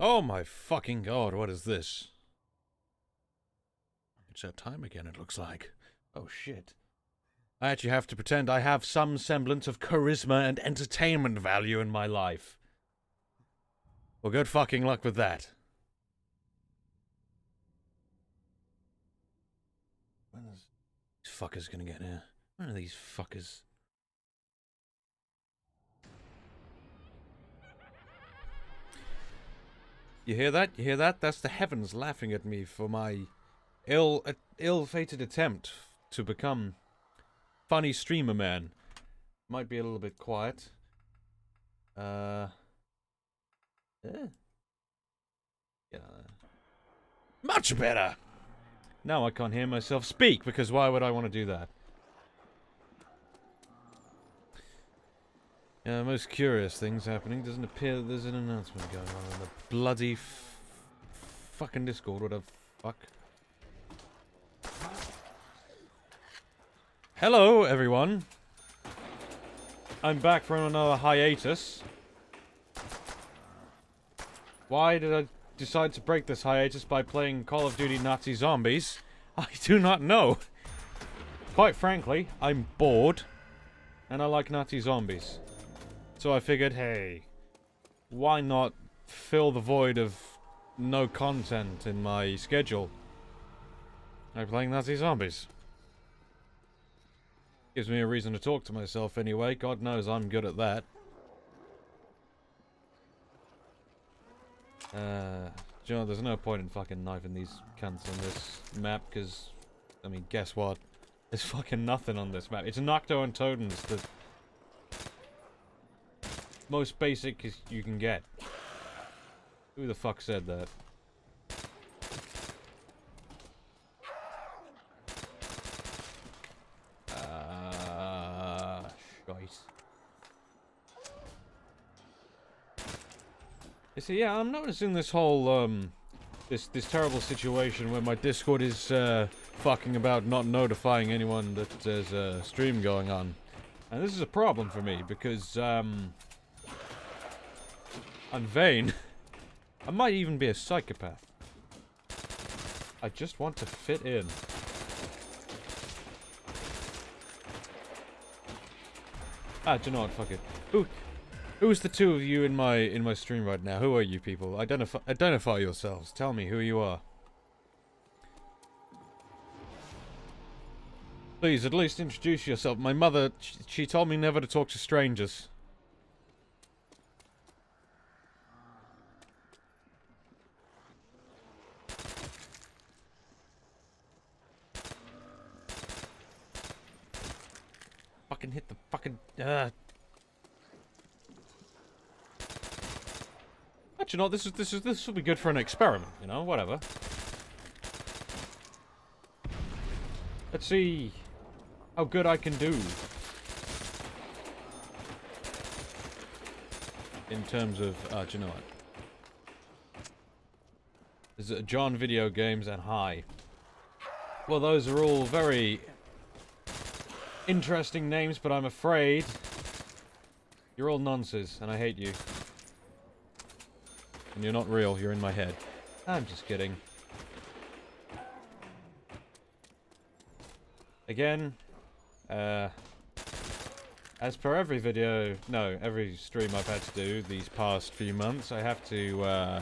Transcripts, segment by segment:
Oh my fucking god, what is this? It's that time again, it looks like. Oh shit. I actually have to pretend I have some semblance of charisma and entertainment value in my life. Well, good fucking luck with that. When is these fuckers gonna get here? When are these fuckers? You hear that? You hear that? That's the heavens laughing at me for my ill-fated attempt to become funny streamer man. Might be a little bit quiet. Yeah. Much better! Now I can't hear myself speak, because why would I want to do that? Yeah, most curious things happening. Doesn't appear that there's an announcement going on in the bloody fucking Discord. What the fuck? Hello, everyone. I'm back from another hiatus. Why did I decide to break this hiatus by playing Call of Duty Nazi Zombies? I do not know. Quite frankly, I'm bored, and I like Nazi Zombies. So I figured, hey, why not fill the void of no content in my schedule by playing Nazi Zombies? Gives me a reason to talk to myself anyway. God knows I'm good at that. Do you know, there's no point in fucking knifing these cunts on this map, because, I mean, guess what? There's fucking nothing on this map. It's Nocto and Totems, the most basic as you can get. Who the fuck said that? Shite. You see, yeah, I'm noticing this whole, this terrible situation where my Discord is, fucking about not notifying anyone that there's a stream going on. And this is a problem for me, because, I'm vain. I might even be a psychopath. I just want to fit in. Ah, do you know what? Fuck it. Who's the two of you in my stream right now? Who are you people? Identify yourselves. Tell me who you are. Please, at least introduce yourself. My mother, she told me never to talk to strangers. Fucking hit the fucking, But you know, this will be good for an experiment, you know, whatever. Let's see how good I can do in terms of, do you know what? Is it John Video Games and Hi? Well, those are all very interesting names, but I'm afraid you're all nonsense, and I hate you. And you're not real, you're in my head. I'm just kidding. Again, as per every every stream I've had to do these past few months, I have to,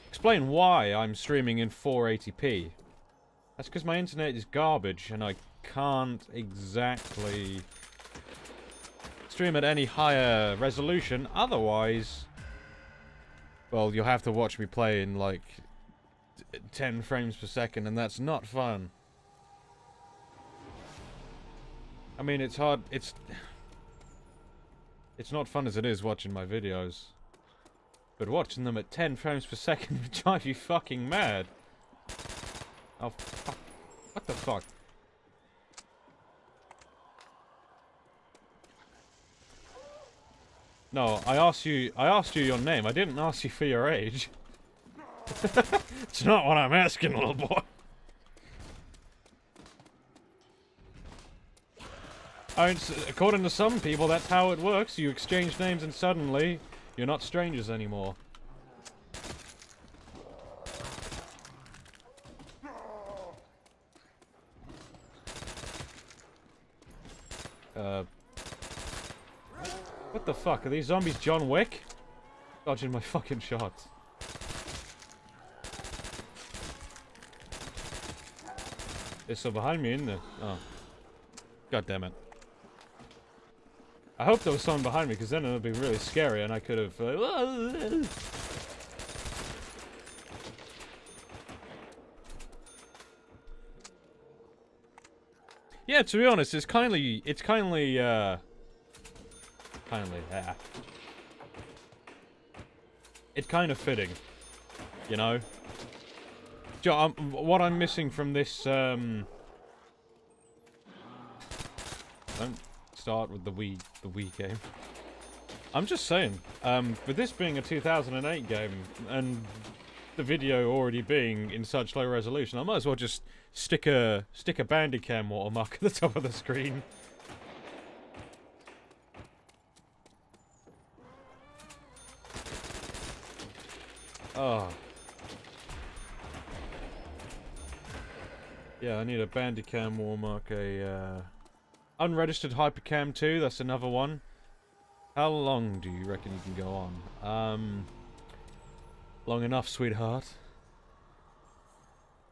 explain why I'm streaming in 480p. That's because my internet is garbage, and I can't exactly stream at any higher resolution, otherwise, well, you'll have to watch me play in, like, 10 frames per second, and that's not fun. I mean, it's hard, it's not fun as it is watching my videos. But watching them at 10 frames per second would drive you fucking mad. Oh, fuck. What the fuck? No, I asked you your name. I didn't ask you for your age. It's not what I'm asking, little boy. I mean, according to some people, that's how it works. You exchange names and suddenly, you're not strangers anymore. What the fuck? Are these zombies John Wick? Dodging my fucking shots. There's some behind me, isn't there? Oh. God damn it. I hope there was someone behind me, because then it would be really scary and I could have... Yeah, to be honest, it's kindly, it's kind of fitting, you know? What I'm missing from this, don't start with the Wii game. I'm just saying, with this being a 2008 game, and the video already being in such low resolution, I might as well just stick a Bandicam watermark at the top of the screen. Oh. Yeah, I need a Bandicam watermark, a unregistered Hypercam 2, that's another one. How long do you reckon you can go on? Long enough, sweetheart.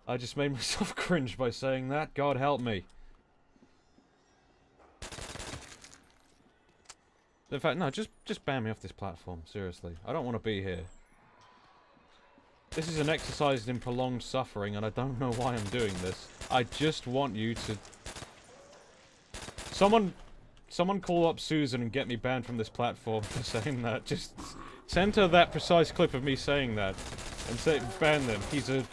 I just made myself cringe by saying that. God help me. In fact, no, just ban me off this platform. Seriously. I don't want to be here. This is an exercise in prolonged suffering, and I don't know why I'm doing this. I just want you to... Someone call up Susan and get me banned from this platform for saying that. Just send her that precise clip of me saying that. And say, ban them. He's a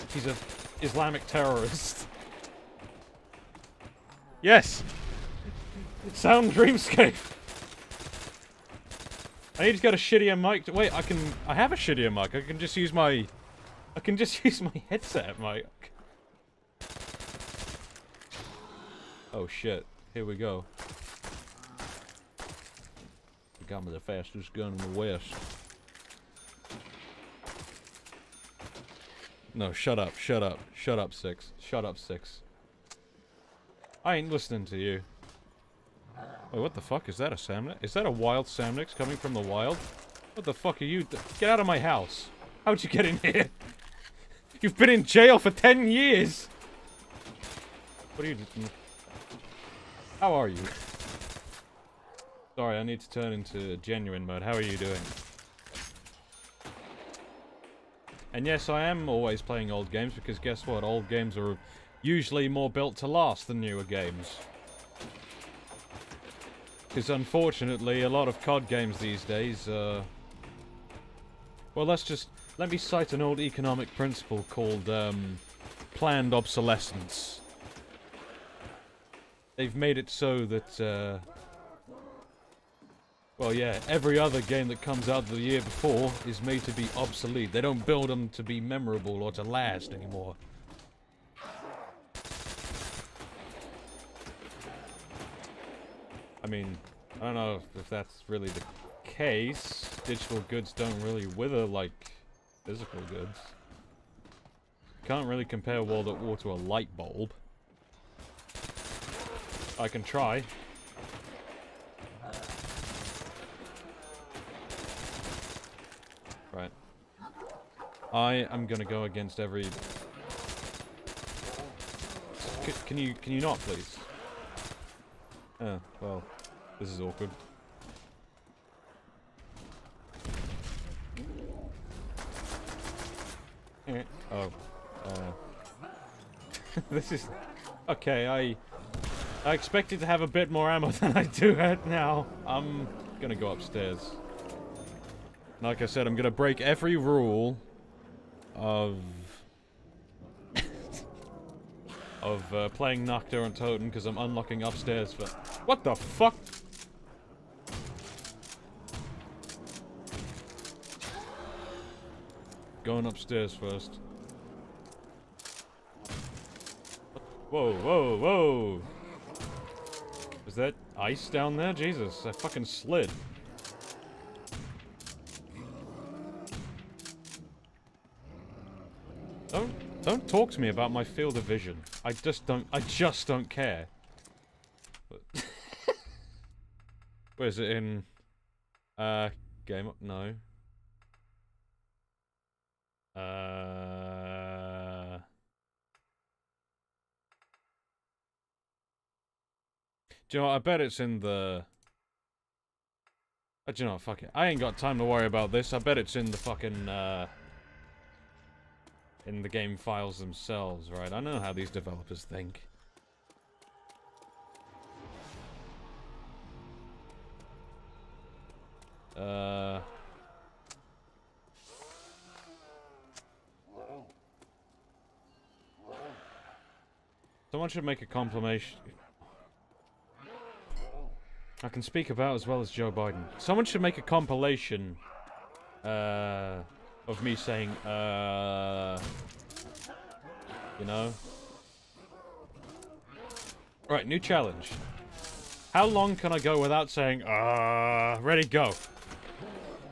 Islamic terrorist. Yes! Sound Dreamscape! I need to get a shittier mic to... Wait, I have a shittier mic. I can just use my headset mic. Oh shit. Here we go. You got me the fastest gun in the West. No, shut up, shut up. Shut up, Six. Shut up, Six. I ain't listening to you. Wait, what the fuck? Is that a Samnix? Is that a wild Samnix coming from the wild? What the fuck are you... Get out of my house. How'd you get in here? You've been in jail for 10 years! What are you doing? How are you? Sorry, I need to turn into genuine mode. How are you doing? And yes, I am always playing old games, because guess what? Old games are usually more built to last than newer games. Because unfortunately, a lot of COD games these days, well, let me cite an old economic principle called, planned obsolescence. They've made it so that, well, yeah, every other game that comes out the year before is made to be obsolete. They don't build them to be memorable or to last anymore. I mean, I don't know if that's really the case. Digital goods don't really wither like physical goods. Can't really compare World at War to a light bulb. I can try. Right. I am gonna go against every... Can you not, please? Oh, well, this is awkward. Oh, this is... Okay, I expected to have a bit more ammo than I do right now. I'm gonna go upstairs. Like I said, I'm gonna break every rule of... playing Nocturne and Totem because I'm unlocking upstairs for... What the fuck? Going upstairs first. Whoa, whoa, whoa! Is that ice down there? Jesus, I fucking slid. Don't talk to me about my field of vision. I just don't care. Where is it in? Game up? No. Do you know what? I bet it's in the... Do you know what? Fuck it. I ain't got time to worry about this. I bet it's in the fucking, in the game files themselves, right? I know how these developers think. Someone should make a compilation. I can speak about as well as Joe Biden. Someone should make a compilation of me saying, you know? Right, new challenge. How long can I go without saying, ready, go?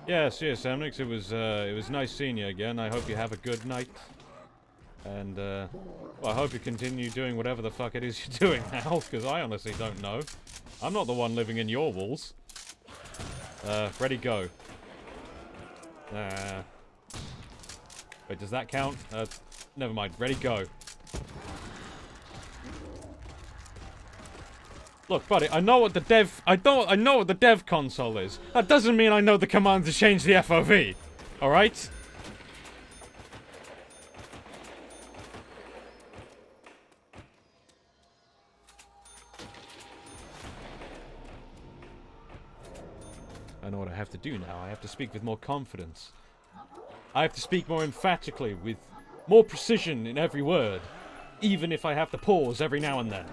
Yes, Amnix, it was nice seeing you again. I hope you have a good night. And, well, I hope you continue doing whatever the fuck it is you're doing now, because I honestly don't know. I'm not the one living in your walls. Ready, go. Wait, does that count? Never mind. Ready, go. Look, buddy, I know what the dev... I know what the dev console is. That doesn't mean I know the command to change the FOV. Alright? I know what I have to do now. I have to speak with more confidence. I have to speak more emphatically, with more precision in every word. Even if I have to pause every now and then.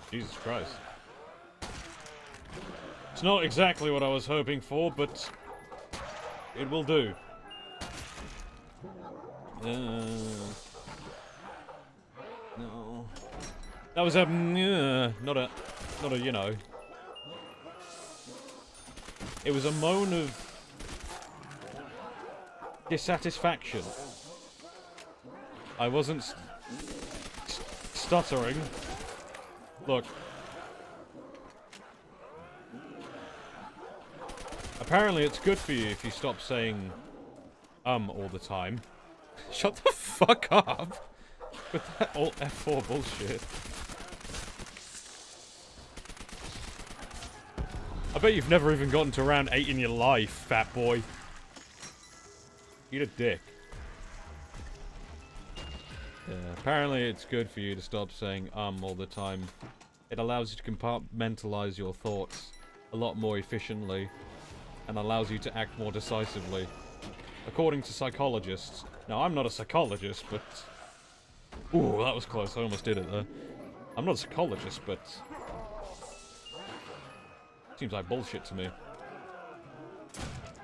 Jesus Christ. It's not exactly what I was hoping for, but it will do. No. That was a not a, you know. It was a moan of dissatisfaction. I wasn't stuttering. Look. Apparently it's good for you if you stop saying all the time. Shut the fuck up with that alt F4 bullshit. I bet you've never even gotten to round 8 in your life, fat boy. Eat a dick. Yeah, apparently it's good for you to stop saying all the time. It allows you to compartmentalize your thoughts a lot more efficiently and allows you to act more decisively. According to psychologists. Now, I'm not a psychologist, but... Ooh, that was close. I almost did it there. I'm not a psychologist, but... Seems like bullshit to me.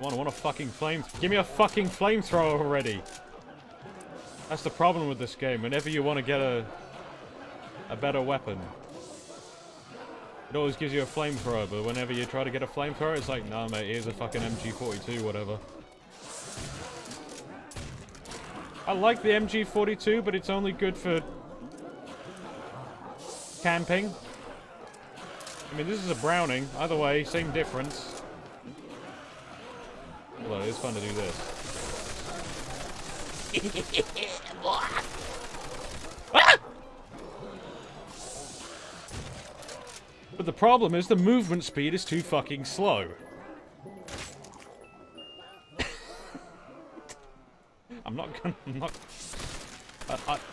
I want a fucking flame... Give me a fucking flamethrower already! That's the problem with this game. Whenever you want to get a better weapon, it always gives you a flamethrower, but whenever you try to get a flamethrower, it's like, nah mate, here's a fucking MG42, whatever. I like the MG42, but it's only good for camping. I mean, this is a Browning. Either way, same difference. Although it is fun to do this. But the problem is the movement speed is too fucking slow.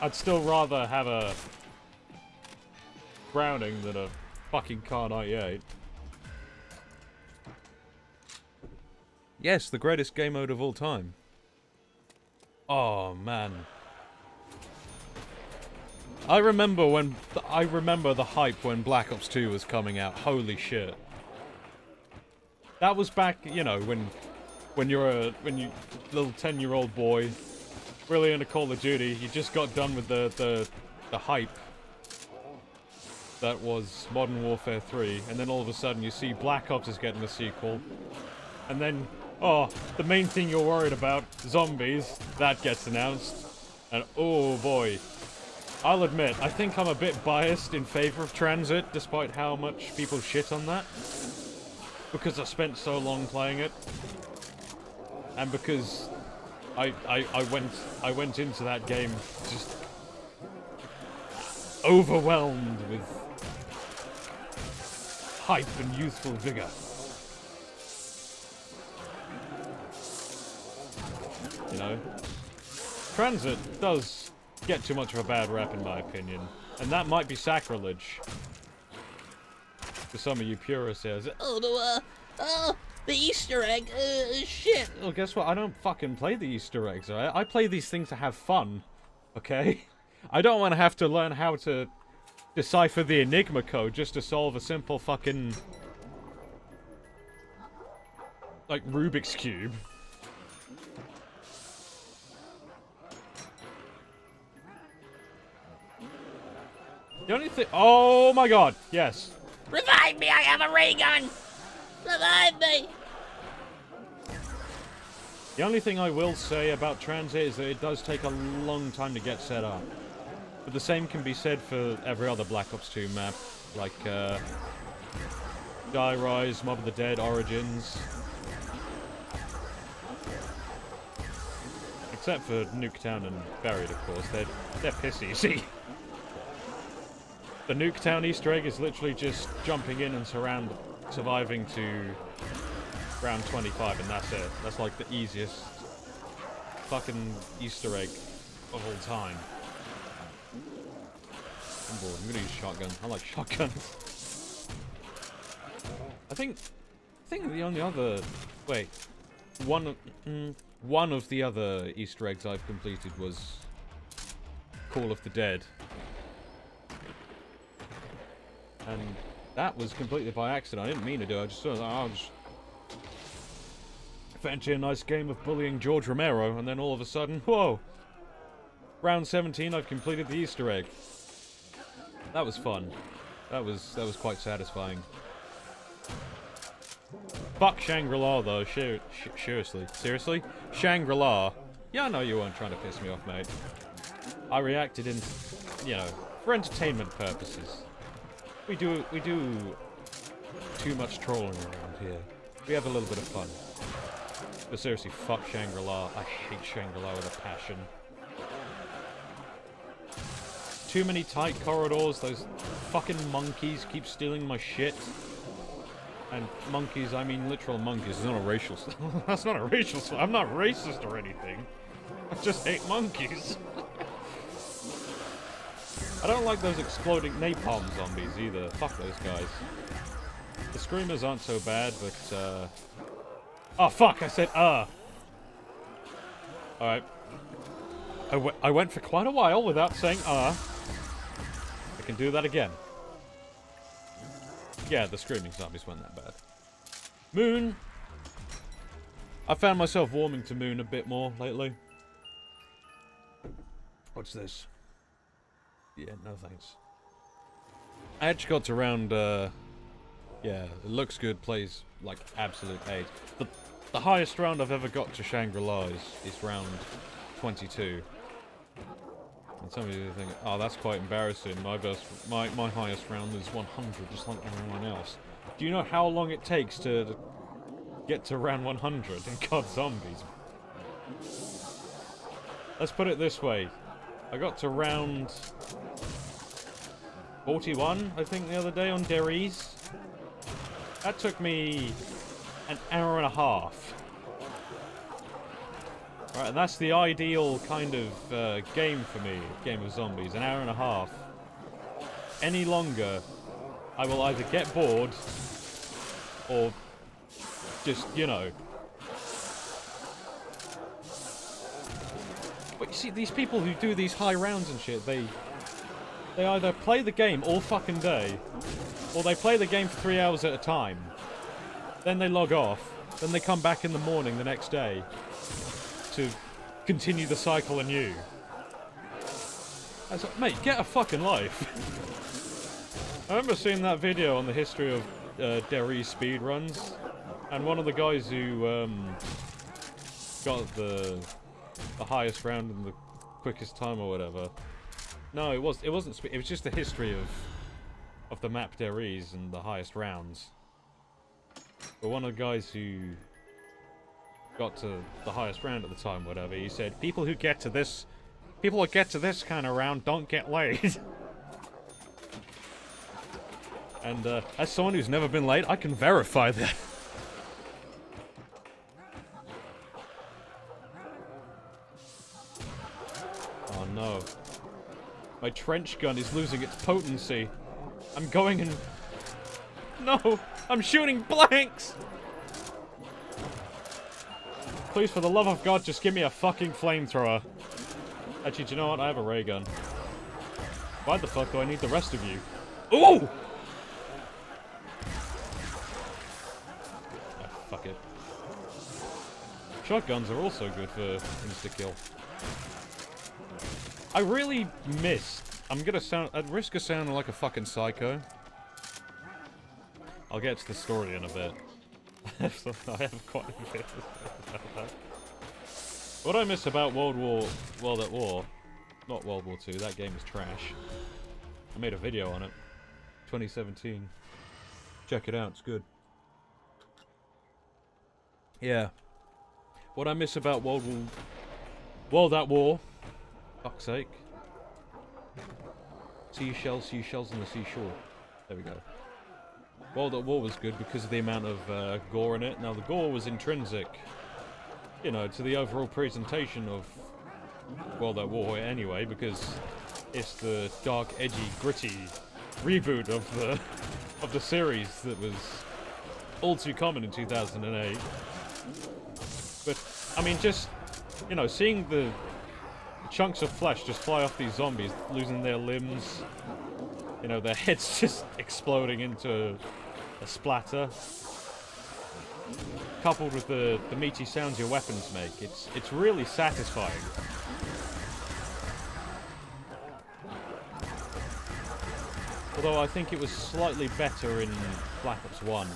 I'd still rather have a Browning than a fucking Kar 98. Yes, the greatest game mode of all time. Oh man. I remember the hype when Black Ops 2 was coming out. Holy shit. That was back, you know, when you little 10-year-old boy really into Call of Duty, you just got done with the hype that was Modern Warfare 3, and then all of a sudden you see Black Ops is getting a sequel, and then, oh, the main thing you're worried about, Zombies, that gets announced, and oh boy, I'll admit, I think I'm a bit biased in favor of Transit, despite how much people shit on that. Because I spent so long playing it. And because I went into that game just overwhelmed with hype and youthful vigor. You know? Transit does get too much of a bad rap in my opinion. And that might be sacrilege. To some of you purists here. Oh, the Easter egg, shit. Well, guess what? I don't fucking play the Easter eggs, alright? I play these things to have fun, okay? I don't want to have to learn how to decipher the Enigma code just to solve a simple fucking... like, Rubik's Cube. The only thing... Oh my god! Yes. Revive me, I have a ray gun! Revive me! The only thing I will say about Transit is that it does take a long time to get set up. But the same can be said for every other Black Ops 2 map, like Die Rise, Mob of the Dead, Origins. Except for Nuketown and Buried, of course. They're pissy, see? The Nuketown Easter egg is literally just jumping in and surviving to round 25, and that's it. That's like the easiest fucking Easter egg of all time. I'm bored. I'm gonna use shotgun. I like shotguns. I think the only other... Wait. One of the other Easter eggs I've completed was Call of the Dead. And that was completed by accident. I didn't mean to do it. I just thought, I'll just fancy a nice game of bullying George Romero, and then all of a sudden, whoa! Round 17, I've completed the Easter egg. That was fun. That was quite satisfying. Fuck Shangri-La though, seriously. Seriously? Shangri-La? Yeah, I know you weren't trying to piss me off, mate. I reacted in, you know, for entertainment purposes. We do too much trolling around here. We have a little bit of fun. But seriously, fuck Shangri-La. I hate Shangri-La with a passion. Too many tight corridors. Those fucking monkeys keep stealing my shit. And monkeys, I mean literal monkeys. It's not a racial That's not a racial I'm not racist or anything. I just hate monkeys. I don't like those exploding napalm zombies either. Fuck those guys. The screamers aren't so bad, but oh fuck, I said Alright. I went for quite a while without saying I can do that again. Yeah, the screaming zombies weren't that bad. Moon. I found myself warming to Moon a bit more lately. What's this? Yeah, no thanks. I actually got to round, yeah, it looks good, plays like absolute 8. The highest round I've ever got to Shangri-La is round 22. And some of you think, oh, that's quite embarrassing. My highest round is 100, just like everyone else. Do you know how long it takes to get to round 100 in WAW Zombies? Let's put it this way. I got to round 41, I think, the other day on Derry's. That took me an hour and a half. Right, and that's the ideal kind of game for me, Game of Zombies, an hour and a half. Any longer, I will either get bored, or just, you know. But you see, these people who do these high rounds and shit, they either play the game all fucking day, or they play the game for 3 hours at a time. Then they log off, then they come back in the morning the next day to continue the cycle anew. I was like, mate, get a fucking life. I remember seeing that video on the history of Derry speedruns, and one of the guys who got the highest round in the quickest time or whatever, No, it wasn't. It was just the history of the map there is and the highest rounds. But one of the guys who got to the highest round at the time, whatever, he said, people who get to this kind of round don't get laid. And as someone who's never been laid, I can verify that. Oh no. My trench gun is losing its potency. I'm going in... No! I'm shooting blanks! Please, for the love of God, just give me a fucking flamethrower. Actually, do you know what? I have a ray gun. Why the fuck do I need the rest of you? Ooh! Ah, fuck it. Shotguns are also good for insta-kill. I really missed. I'm gonna sound at risk of sounding like a fucking psycho. I'll get to the story in a bit. I have quite a bit to say about that. What I miss about World at War, not World War II, that game is trash. I made a video on it. 2017. Check it out, it's good. Yeah. What I miss about World at War, fuck's sake. Seashells on the seashore. There we go. World at War was good because of the amount of gore in it. Now, the gore was intrinsic, you know, to the overall presentation of World at War anyway, because it's the dark, edgy, gritty reboot of the series that was all too common in 2008. But, I mean, just, you know, seeing the chunks of flesh just fly off these zombies, losing their limbs, you know, their heads just exploding into a splatter, coupled with the meaty sounds your weapons make, it's really satisfying. Although I think it was slightly better in Black Ops 1.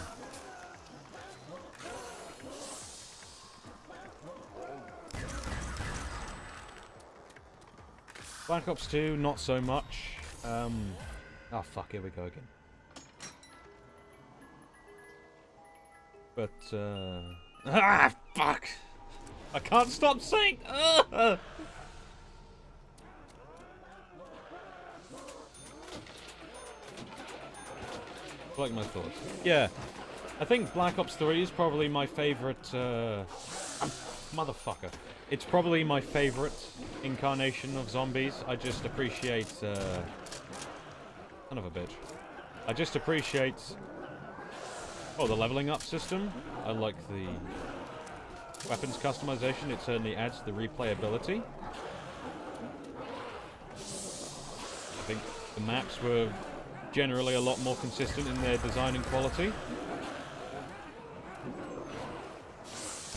Black Ops 2, not so much. Oh fuck, here we go again. But, ah, fuck! I can't stop saying, Collect my thoughts. Yeah, I think Black Ops 3 is probably my favorite, motherfucker. It's probably my favorite incarnation of zombies. I just appreciate, son of a bitch. I just appreciate, the leveling up system. I like the weapons customization. It certainly adds to the replayability. I think the maps were generally a lot more consistent in their design and quality.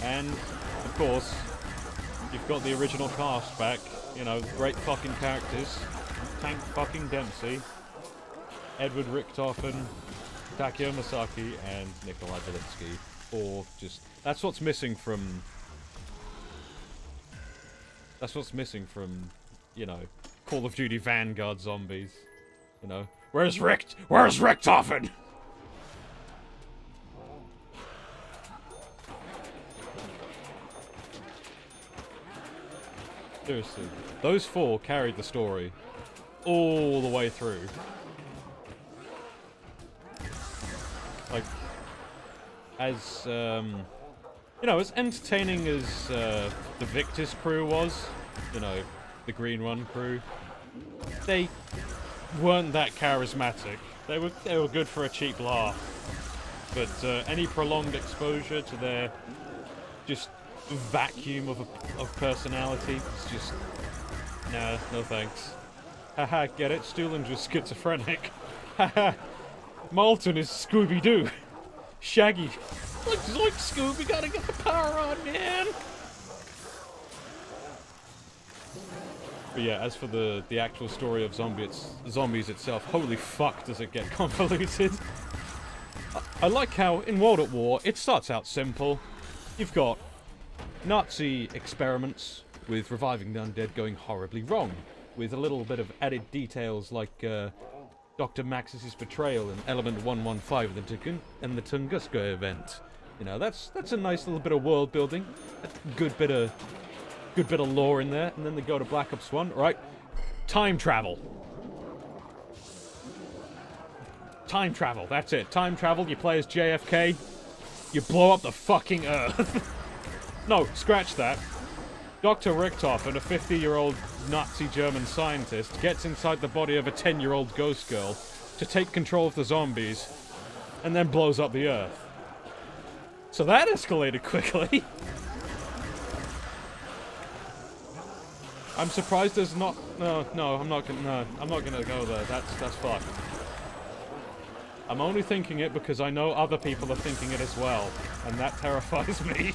And, of course, you've got the original cast back, you know, great fucking characters. Tank fucking Dempsey, Edward Richtofen, Takeo Masaki, and Nikolai Belitsky. Or just, that's what's missing from, you know, Call of Duty Vanguard zombies. You know, where's Richtofen? Seriously, those four carried the story all the way through. Like, as, you know, as entertaining as the Victus crew was, you know, the Green One crew, they weren't that charismatic. They were good for a cheap laugh. But any prolonged exposure to their just vacuum of personality, it's just, nah, no thanks. Haha, get it? Stuhland was schizophrenic. Haha, Malton is Scooby-Doo. Shaggy, looks like Scooby, gotta get the power on, man! But yeah, as for the actual story of zombies itself, holy fuck does it get convoluted. I like how, in World at War, it starts out simple. You've got Nazi experiments with reviving the undead going horribly wrong. with a little bit of added details like Dr. Max's betrayal in Element 115 and the Tunguska event. You know, that's a nice little bit of world building, a good bit of lore in there. And then they go to Black Ops 1, right? Time travel. Time travel, that's it. Time travel, you play as JFK, you blow up the fucking Earth. No, scratch that. Dr. Richtofen, a 50-year-old Nazi German scientist, gets inside the body of a 10-year-old ghost girl to take control of the zombies, and then blows up the Earth. So that escalated quickly. I'm surprised there's not... No, I'm not gonna go there. That's fucked. I'm only thinking it because I know other people are thinking it as well, and that terrifies me.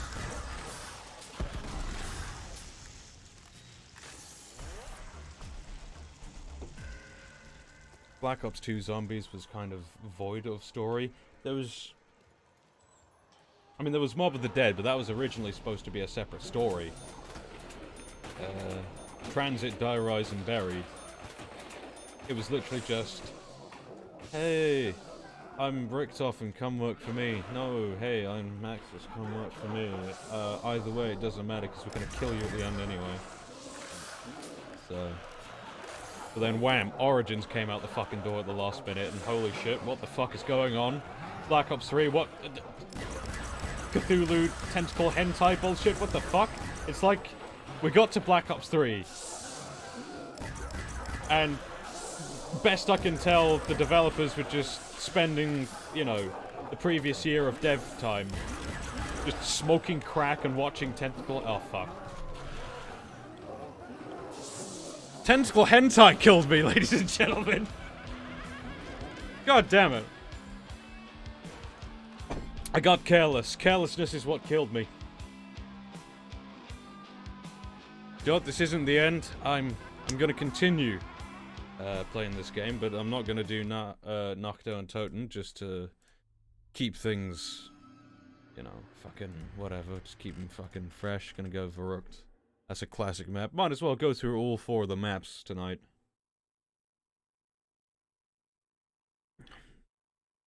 Black Ops 2 Zombies was kind of void of story. There was Mob of the Dead, but that was originally supposed to be a separate story. Transit, Die, Rise, and Buried. It was literally just, hey, I'm Richtofen, come work for me. No, hey, I'm Maxis, come work for me. Either way, it doesn't matter because we're gonna kill you at the end anyway. So... But then wham, Origins came out the fucking door at the last minute, and holy shit, what the fuck is going on? Black Ops 3, what? Cthulhu tentacle hentai bullshit, what the fuck? It's like, we got to Black Ops 3, and best I can tell, the developers were just spending, you know, the previous year of dev time just smoking crack and watching tentacle. Oh fuck. Tentacle hentai killed me, ladies and gentlemen. God damn it. I got careless. Carelessness is what killed me. You know what? This isn't the end. I'm gonna continue playing this game, but I'm not gonna do Knockdown Toten just to keep things, you know, fucking whatever. Just keep them fucking fresh. Gonna go Verrucht. That's a classic map. Might as well go through all 4 of the maps tonight.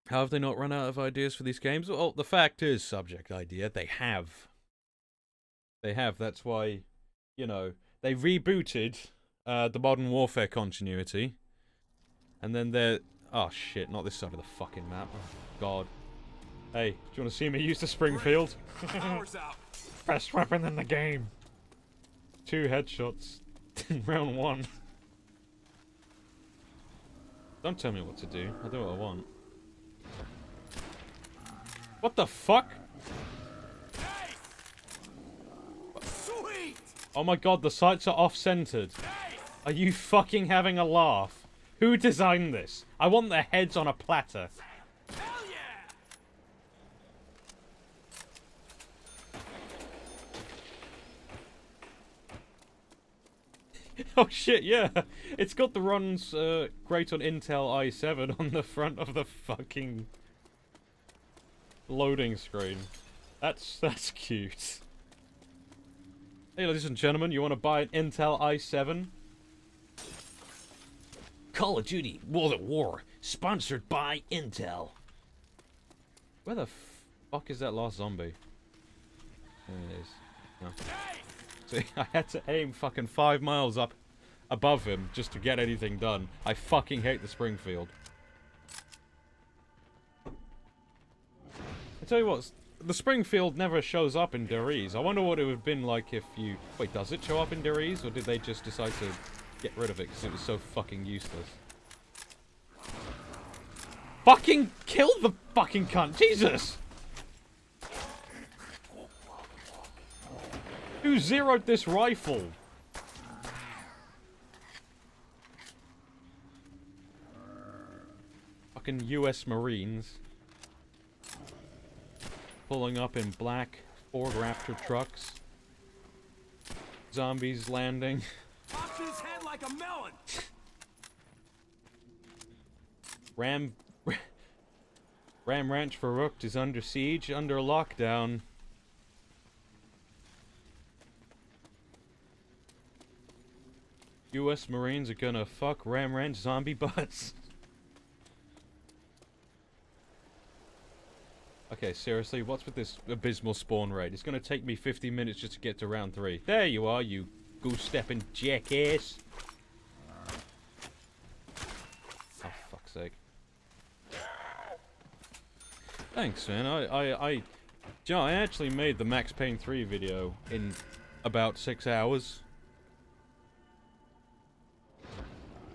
How have they not run out of ideas for these games? Well, the fact is, subject idea, they have. They have, that's why, you know, they rebooted the Modern Warfare continuity. And then they're... Oh shit, not this side of the fucking map. Oh, God. Hey, do you want to see me use the Springfield? Best weapon in the game. 2 headshots in round 1. Don't tell me what to do. I do what I want. What the fuck? Sweet. Oh my god, the sights are off-centered. Are you fucking having a laugh? Who designed this? I want their heads on a platter. Hell yeah! Oh shit, yeah. It's got the runs great on Intel i7 on the front of the fucking loading screen. That's cute. Hey ladies and gentlemen, you want to buy an Intel i7? Call of Duty World at War, sponsored by Intel. Where the fuck is that last zombie? There it is. No. See, I had to aim fucking 5 miles up above him just to get anything done. I fucking hate the Springfield. I tell you what, the Springfield never shows up in Deriz. I wonder what it would have been like if you... Wait, does it show up in Deriz, or did they just decide to get rid of it because it was so fucking useless? Fucking kill the fucking cunt! Jesus! Who zeroed this rifle? Fucking US Marines. Pulling up in black Ford Raptor trucks. Zombies landing. Off his head like a melon. Ram Ranch Verrucht is under siege, under lockdown. US Marines are gonna fuck Ram Ranch zombie butts. Okay, seriously, what's with this abysmal spawn rate? It's gonna take me 50 minutes just to get to round 3. There you are, you goose-stepping jackass. Oh, fuck's sake. Thanks, man. You know, I actually made the Max Payne 3 video in about 6 hours.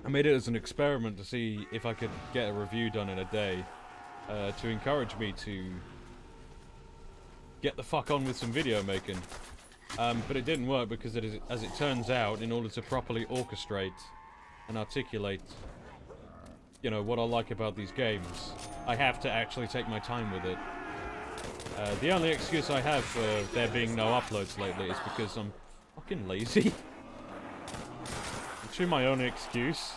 I made it as an experiment to see if I could get a review done in a day. To encourage me to get the fuck on with some video making. But it didn't work because as it turns out, in order to properly orchestrate and articulate, you know, what I like about these games, I have to actually take my time with it. The only excuse I have for there being no uploads lately is because I'm fucking lazy. It's true, my only excuse.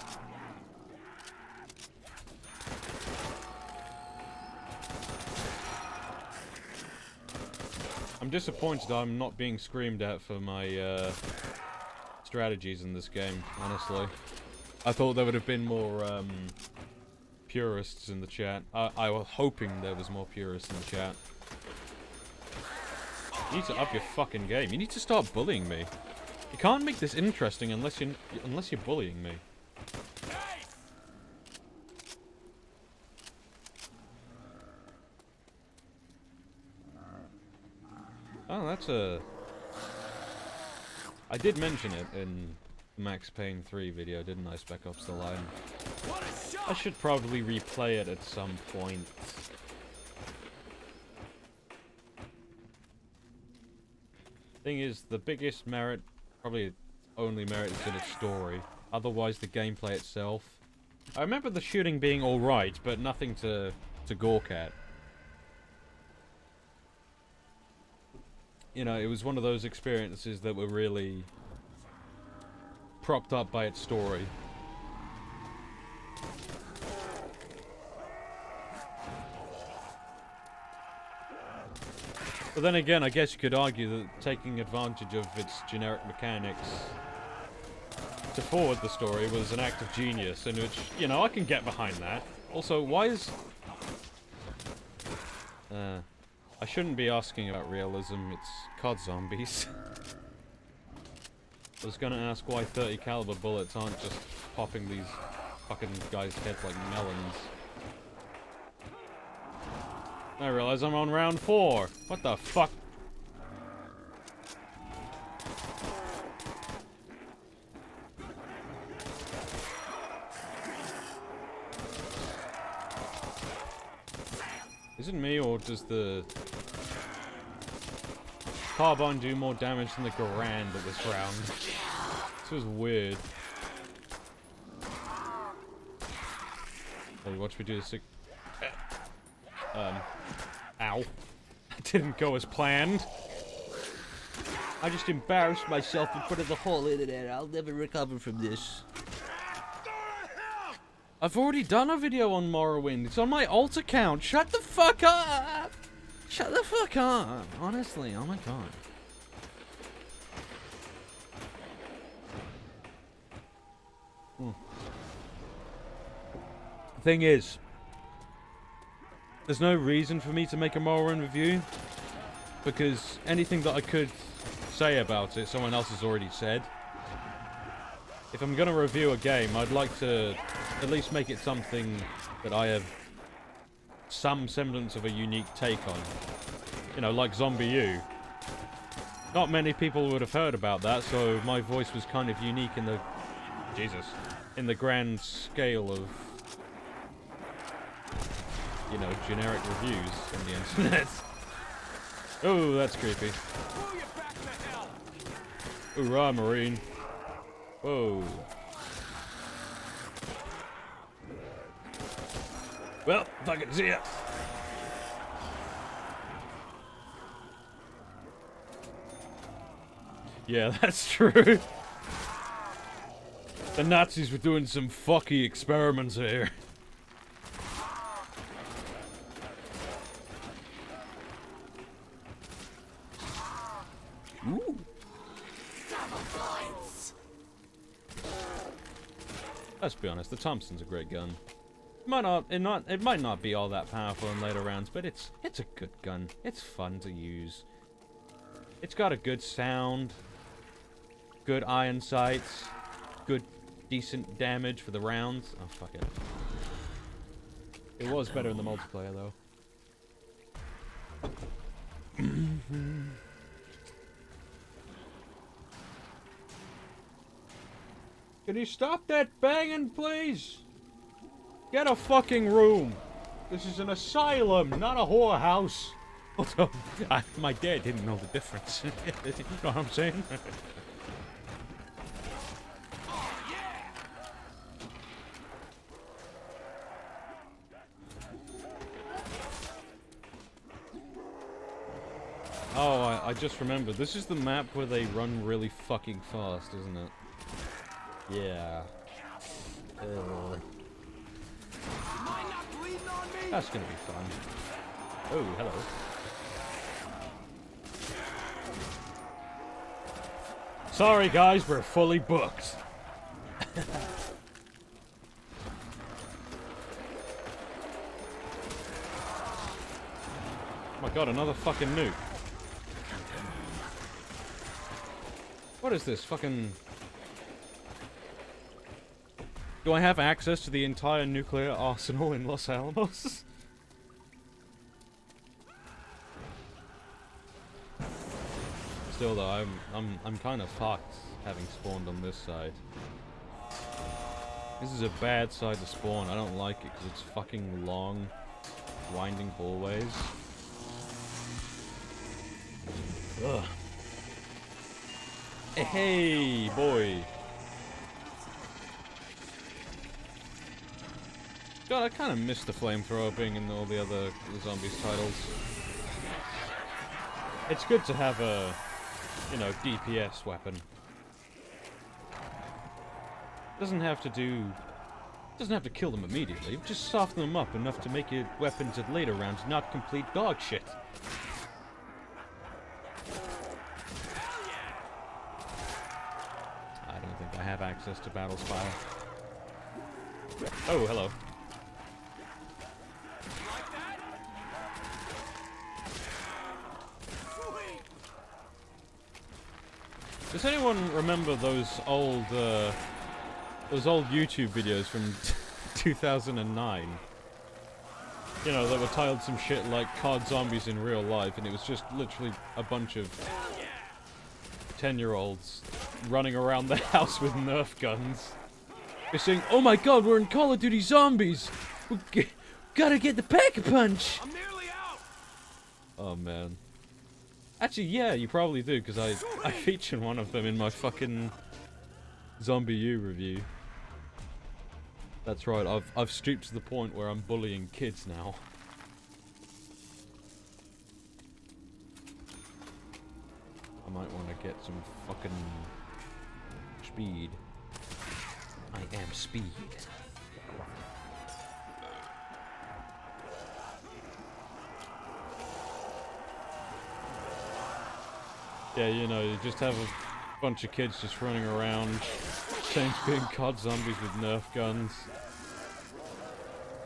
I'm disappointed I'm not being screamed at for my strategies in this game, honestly. I thought there would have been more purists in the chat. I was hoping there was more purists in the chat. You need to up your fucking game. You need to start bullying me. You can't make this interesting unless you're bullying me. Oh, that's a... I did mention it in Max Payne 3 video, didn't I, Spec Ops: The Line? I should probably replay it at some point. Thing is, the biggest merit, probably only merit, is in its story. Otherwise, the gameplay itself... I remember the shooting being alright, but nothing to gawk at. You know, it was one of those experiences that were really propped up by its story. But then again, I guess you could argue that taking advantage of its generic mechanics to forward the story was an act of genius, in which, you know, I can get behind that. Also, why is... I shouldn't be asking about realism, it's COD Zombies. I was gonna ask why 30 caliber bullets aren't just popping these fucking guys' heads like melons. I realize I'm on round 4. What the fuck? Is it me, or does the carbine do more damage than the Garand at this round? This was weird. Hey, watch me do this. Ow. That didn't go as planned. I just embarrassed myself in front of the whole internet. I'll never recover from this. I've already done a video on Morrowind. It's on my alt account. Shut the fuck up! Shut the fuck up! Honestly, oh my god. The thing is, there's no reason for me to make a Morrowind review, because anything that I could say about it, someone else has already said. If I'm gonna review a game, I'd like to at least make it something that I have some semblance of a unique take on. You know, like Zombie U. Not many people would have heard about that, so my voice was kind of unique in the... Jesus. In the grand scale of... you know, generic reviews on the internet. Oh, that's creepy. Hoorah, Marine. Whoa. Well, fucking see ya. Yeah, that's true. The Nazis were doing some fucky experiments here. Ooh. Let's be honest, the Thompson's a great gun. It might not be all that powerful in later rounds, but it's a good gun. It's fun to use. It's got a good sound, good iron sights, good decent damage for the rounds. Oh fuck it. It was better in the multiplayer though. Can you stop that banging, please? Get a fucking room. This is an asylum, not a whorehouse. Although, my dad didn't know the difference. You know what I'm saying? Oh, I just remembered. This is the map where they run really fucking fast, isn't it? Yeah. That's gonna be fun. Oh, hello. Sorry guys, we're fully booked. Oh my god, another fucking nuke. What is this, fucking... Do I have access to the entire nuclear arsenal in Los Alamos? Still though, I'm kind of fucked having spawned on this side. This is a bad side to spawn. I don't like it because it's fucking long, winding hallways. Ugh. Hey, boy. God, I kind of missed the flamethrower being in all the other Zombies titles. It's good to have a, you know, DPS weapon. Doesn't have to kill them immediately. Just soften them up enough to make your weapons at later rounds not complete dog shit. I don't think I have access to Battle Spire. Oh, hello. Does anyone remember those old YouTube videos from 2009? You know, that were titled some shit like "COD Zombies in Real Life," and it was just literally a bunch of 10-year-olds running around the house with Nerf guns. They're saying, "Oh my god, we're in Call of Duty Zombies! We gotta get the Pack-a-Punch!" I'm nearly out. Oh man. Actually, yeah, you probably do, because I featured one of them in my fucking Zombie U review. That's right, I've stooped to the point where I'm bullying kids now. I might want to get some fucking speed. I am speed. Yeah, you know, you just have a bunch of kids just running around, change being COD zombies with Nerf guns.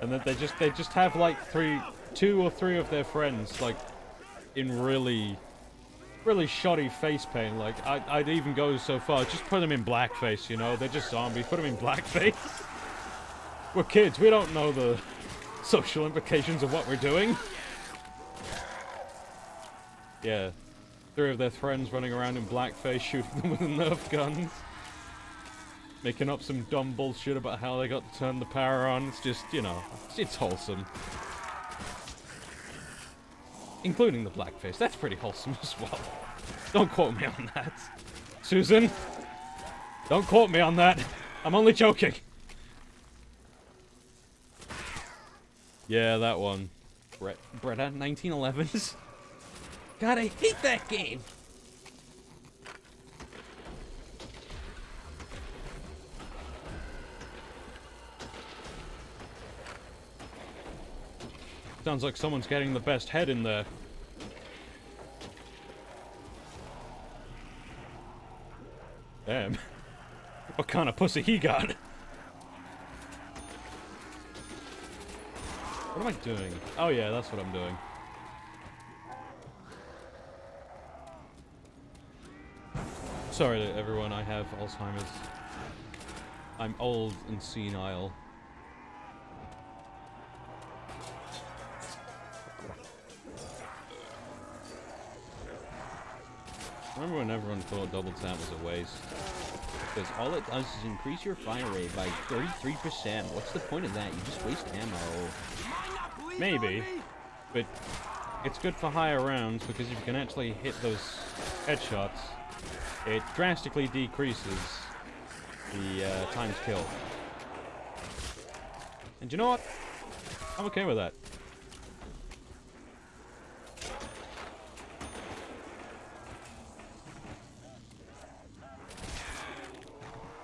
And then they just have like two or three of their friends, like, in really shoddy face paint. Like, I'd even go so far, just put them in blackface, you know? They're just zombies, put them in blackface. We're kids, we don't know the social implications of what we're doing. Yeah. 3 of their friends running around in blackface, shooting them with Nerf guns. Making up some dumb bullshit about how they got to turn the power on. It's just, you know, it's wholesome. Including the blackface. That's pretty wholesome as well. Don't quote me on that. Susan! Don't quote me on that. I'm only joking. Yeah, that one. Bretta, 1911s? God, I hate that game! Sounds like someone's getting the best head in there. Damn. What kind of pussy he got? What am I doing? Oh yeah, that's what I'm doing. Sorry to everyone, I have Alzheimer's. I'm old and senile. Remember when everyone thought double tap was a waste? Because all it does is increase your fire rate by 33%. What's the point of that? You just waste ammo. Maybe, but it's good for higher rounds because if you can actually hit those headshots, it drastically decreases the times kill. And you know what? I'm okay with that.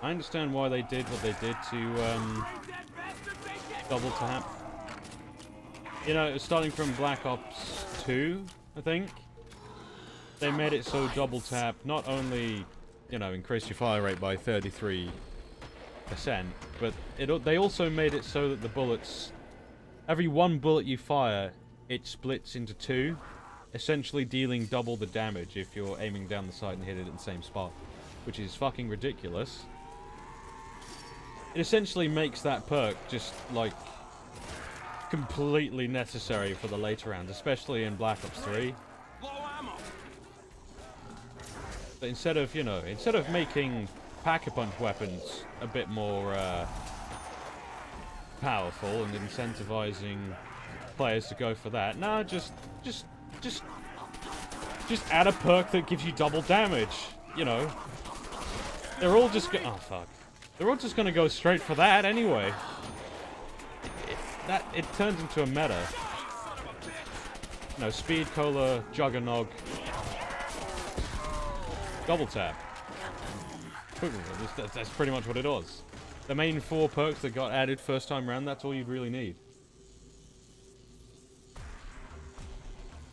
I understand why they did what they did to double tap. You know, starting from Black Ops 2, I think, they made it so double tap not only, you know, increased your fire rate by 33%, but they also made it so that the bullets, every one bullet you fire, it splits into two, essentially dealing double the damage if you're aiming down the sight and hit it at the same spot, which is fucking ridiculous. It essentially makes that perk just, like, completely necessary for the later rounds, especially in Black Ops 3. But instead of, you know, instead of making pack-a-punch weapons a bit more powerful and incentivizing players to go for that, nah, just add a perk that gives you double damage, you know. They're all just oh fuck. They're all just gonna go straight for that anyway. It turns into a meta. No, speed, cola, juggernog, double tap. That's pretty much what it was. The main 4 perks that got added first time round, that's all you'd really need.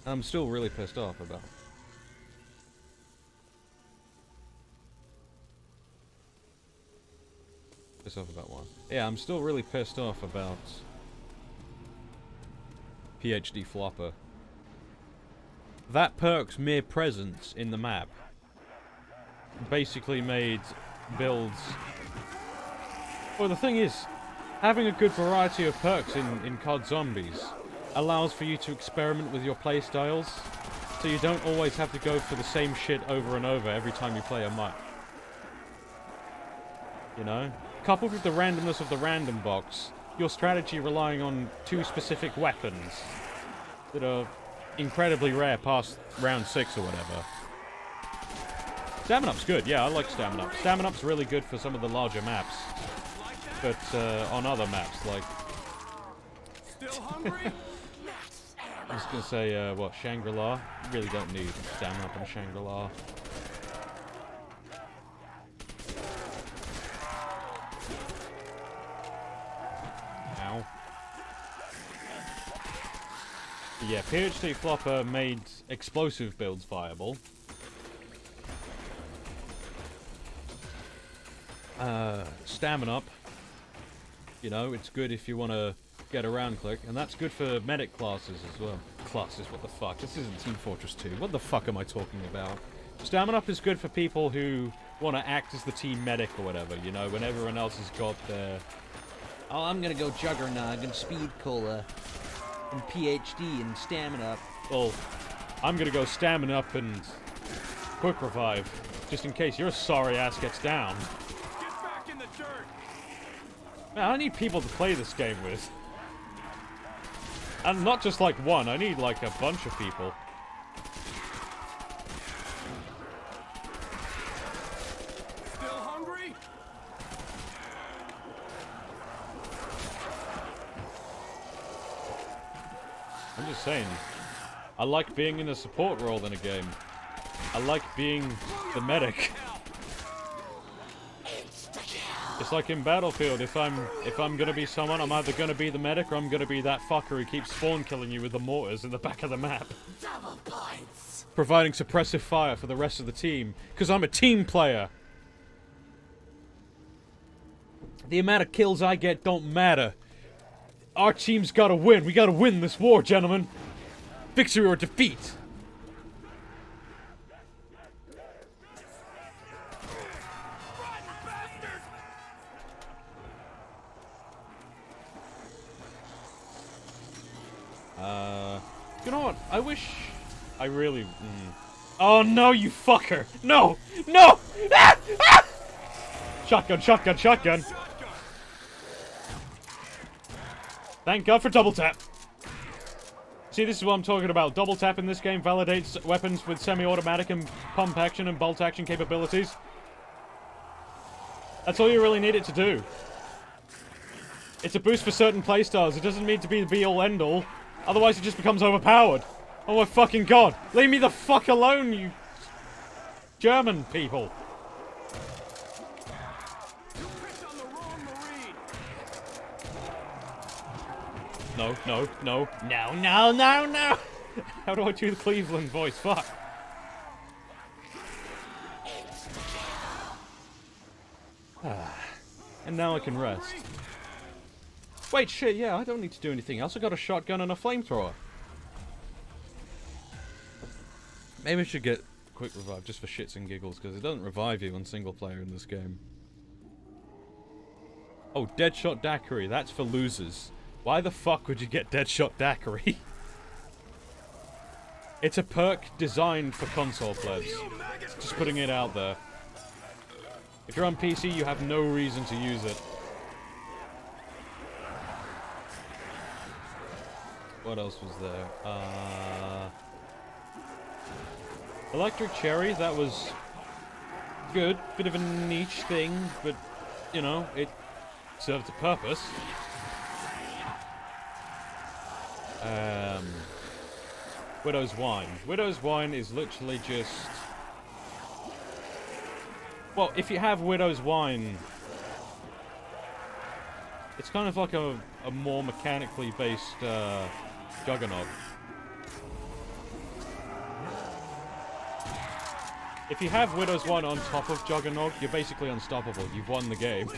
I'm still really pissed off about. Pissed off about what? Yeah, I'm still really pissed off about PhD Flopper. That perk's mere presence in the map basically made builds... Well, the thing is, having a good variety of perks in COD Zombies allows for you to experiment with your playstyles, so you don't always have to go for the same shit over and over every time you play a map. You know? Coupled with the randomness of the random box, your strategy relying on 2 specific weapons that are incredibly rare past round 6 or whatever. Stamina Up's good, yeah, I like Stamina Up. Stamina Up's really good for some of the larger maps. But on other maps, like... Still hungry? I was gonna say, what, Shangri-La? You really don't need Stamina Up in Shangri-La. Ow. Yeah, PhD Flopper made explosive builds viable. Stamina Up. You know, it's good if you want to get around click, and that's good for medic classes as well. Classes, what the fuck? This isn't Team Fortress 2. What the fuck am I talking about? Stamina Up is good for people who want to act as the team medic or whatever, you know, when everyone else has got their... Oh, I'm gonna go Juggernog and Speed Cola and PhD and Stamina Up. Well, I'm gonna go Stamina Up and Quick Revive, just in case your sorry ass gets down. Get back in the dirt. Man, I need people to play this game with. And not just like one, I need like a bunch of people. Still hungry? I'm just saying, I like being in a support role in a game. I like being the medic. It's like in Battlefield, if I'm gonna be someone, I'm either gonna be the medic or I'm gonna be that fucker who keeps spawn killing you with the mortars in the back of the map. Double points. Providing suppressive fire for the rest of the team, because I'm a team player. The amount of kills I get don't matter. Our team's gotta win. We gotta win this war, gentlemen. Victory or defeat. You know what? I wish... I really... Oh, no, you fucker! No! No! Ah! Ah! Shotgun, shotgun, shotgun! Thank God for double tap. See, this is what I'm talking about. Double tap in this game validates weapons with semi-automatic and pump action and bolt action capabilities. That's all you really need it to do. It's a boost for certain playstyles. It doesn't need to be the be-all end-all. Otherwise, it just becomes overpowered. Oh my fucking God. Leave me the fuck alone, you German people. You picked on the wrong Marine. No, no, no. No, no, no, no. How do I do the Cleveland voice? Fuck. And now I can rest. Wait, shit, yeah, I don't need to do anything else. I got a shotgun and a flamethrower. Maybe I should get quick revive just for shits and giggles, because it doesn't revive you on single player in this game. Oh, Deadshot Daiquiri, that's for losers. Why the fuck would you get Deadshot Daiquiri? It's a perk designed for console players. Just putting it out there. If you're on PC, you have no reason to use it. What else was there? Electric Cherry, that was good. Bit of a niche thing, but, you know, it served a purpose. Widow's Wine. Widow's Wine is literally just... Well, if you have Widow's Wine, it's kind of like a more mechanically based Juggernaut. If you have Widow's Wine on top of Juggernaut, you're basically unstoppable. You've won the game.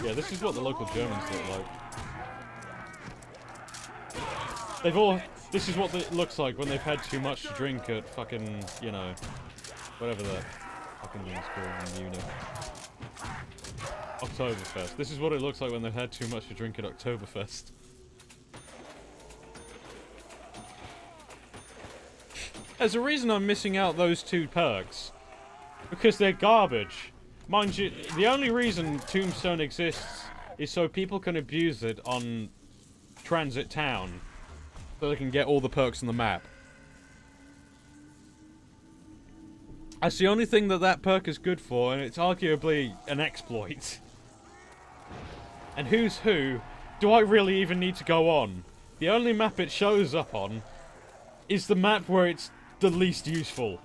Yeah, this is what the local Germans look like. They've all... This is what it looks like when they've had too much to drink at fucking, you know, whatever the fucking thing's called in uni. Oktoberfest. This is what it looks like when they've had too much to drink at Oktoberfest. There's a reason I'm missing out those two perks. Because they're garbage. Mind you, the only reason Tombstone exists is so people can abuse it on Transit Town. So they can get all the perks on the map. That's the only thing that perk is good for, and it's arguably an exploit. And who's who? Do I really even need to go on? The only map it shows up on is the map where it's the least useful.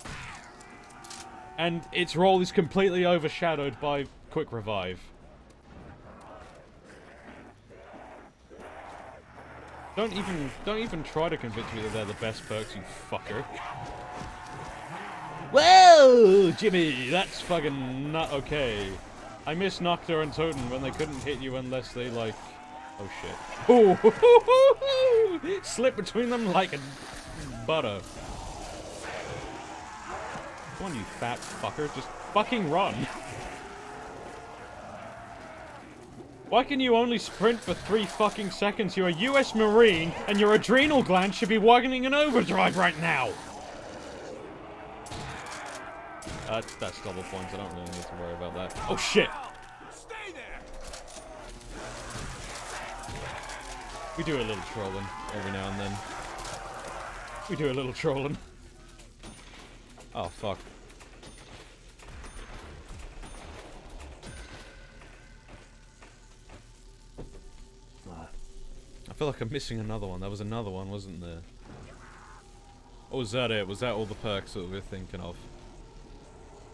And its role is completely overshadowed by Quick Revive. Don't even try to convince me that they're the best perks, you fucker. Whoa, Jimmy, that's fucking not okay. I miss Nocta and Totem when they couldn't hit you unless they, like... Oh, shit. Ooh, slip between them like a butter. Come on, you fat fucker, just fucking run. Why can you only sprint for 3 fucking seconds? You're a US Marine, and your adrenal gland should be working in overdrive right now! That's double points, I don't really need to worry about that. Oh shit! Stay there. We do a little trolling every now and then. We do a little trolling. Oh fuck. I feel like I'm missing another one. There was another one, wasn't there? Or was that it? Was that all the perks that we were thinking of?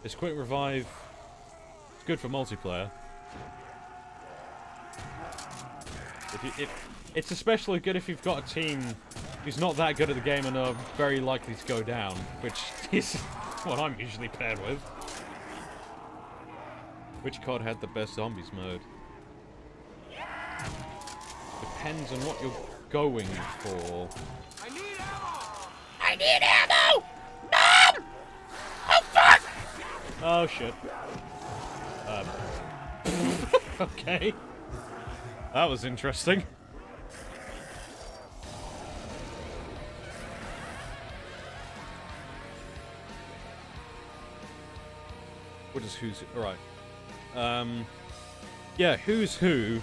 This Quick Revive... It's good for multiplayer. It's especially good if you've got a team who's not that good at the game and are very likely to go down, which is what I'm usually paired with. Which COD had the best zombies mode? Depends on what you're going for. I need ammo! I need ammo! Mom! Oh, fuck! Oh, shit. Okay. That was interesting. What is who's... Right. Yeah, Who's Who.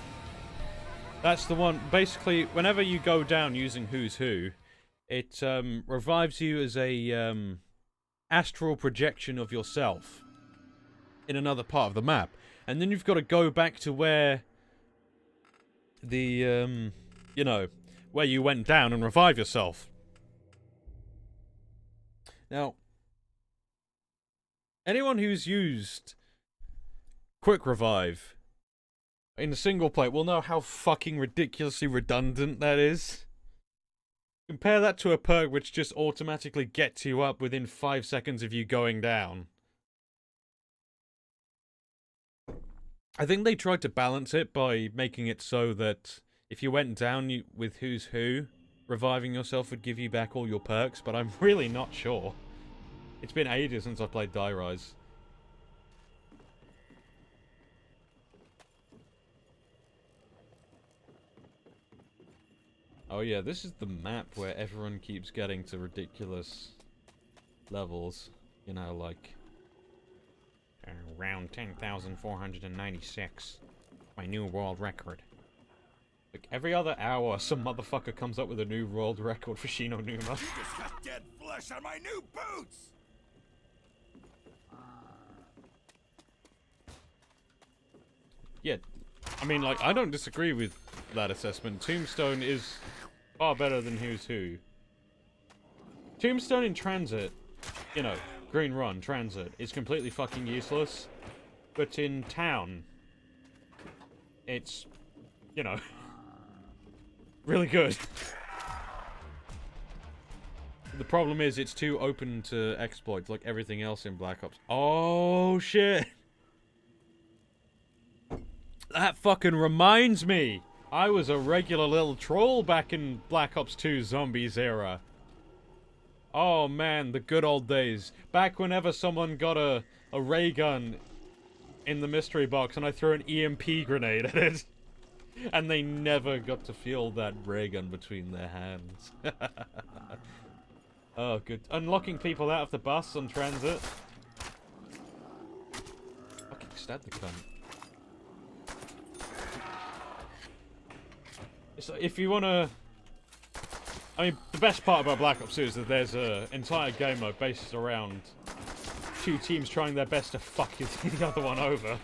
That's the one. Basically, whenever you go down using Who's Who, it revives you as a astral projection of yourself in another part of the map. And then you've got to go back to where the, you know, where you went down and revive yourself. Now, anyone who's used Quick Revive in a single play will know how fucking ridiculously redundant that is. Compare that to a perk which just automatically gets you up within 5 seconds of you going down. I think they tried to balance it by making it so that if you went down with Who's Who, reviving yourself would give you back all your perks, but I'm really not sure. It's been ages since I played Die Rise. Oh yeah, this is the map where everyone keeps getting to ridiculous levels. You know, like... around 10,496. My new world record. Like, every other hour, some motherfucker comes up with a new world record for Shino Numa. Just got dead flesh on my new boots! Yeah, I mean, like, I don't disagree with that assessment. Tombstone is far better than Who's Who. Tombstone in transit, you know, Green Run, transit, is completely fucking useless. But in town, it's, you know, really good. The problem is it's too open to exploits, like everything else in Black Ops. Oh, shit! That fucking reminds me! I was a regular little troll back in Black Ops 2 Zombies era. Oh man, the good old days. Back whenever someone got a ray gun in the mystery box and I threw an EMP grenade at it. And they never got to feel that ray gun between their hands. Oh, good. Unlocking people out of the bus on transit. Fucking stab the cunt. So if you want to... I mean, the best part about Black Ops 2 is that there's an entire game mode based around two teams trying their best to fuck the other one over.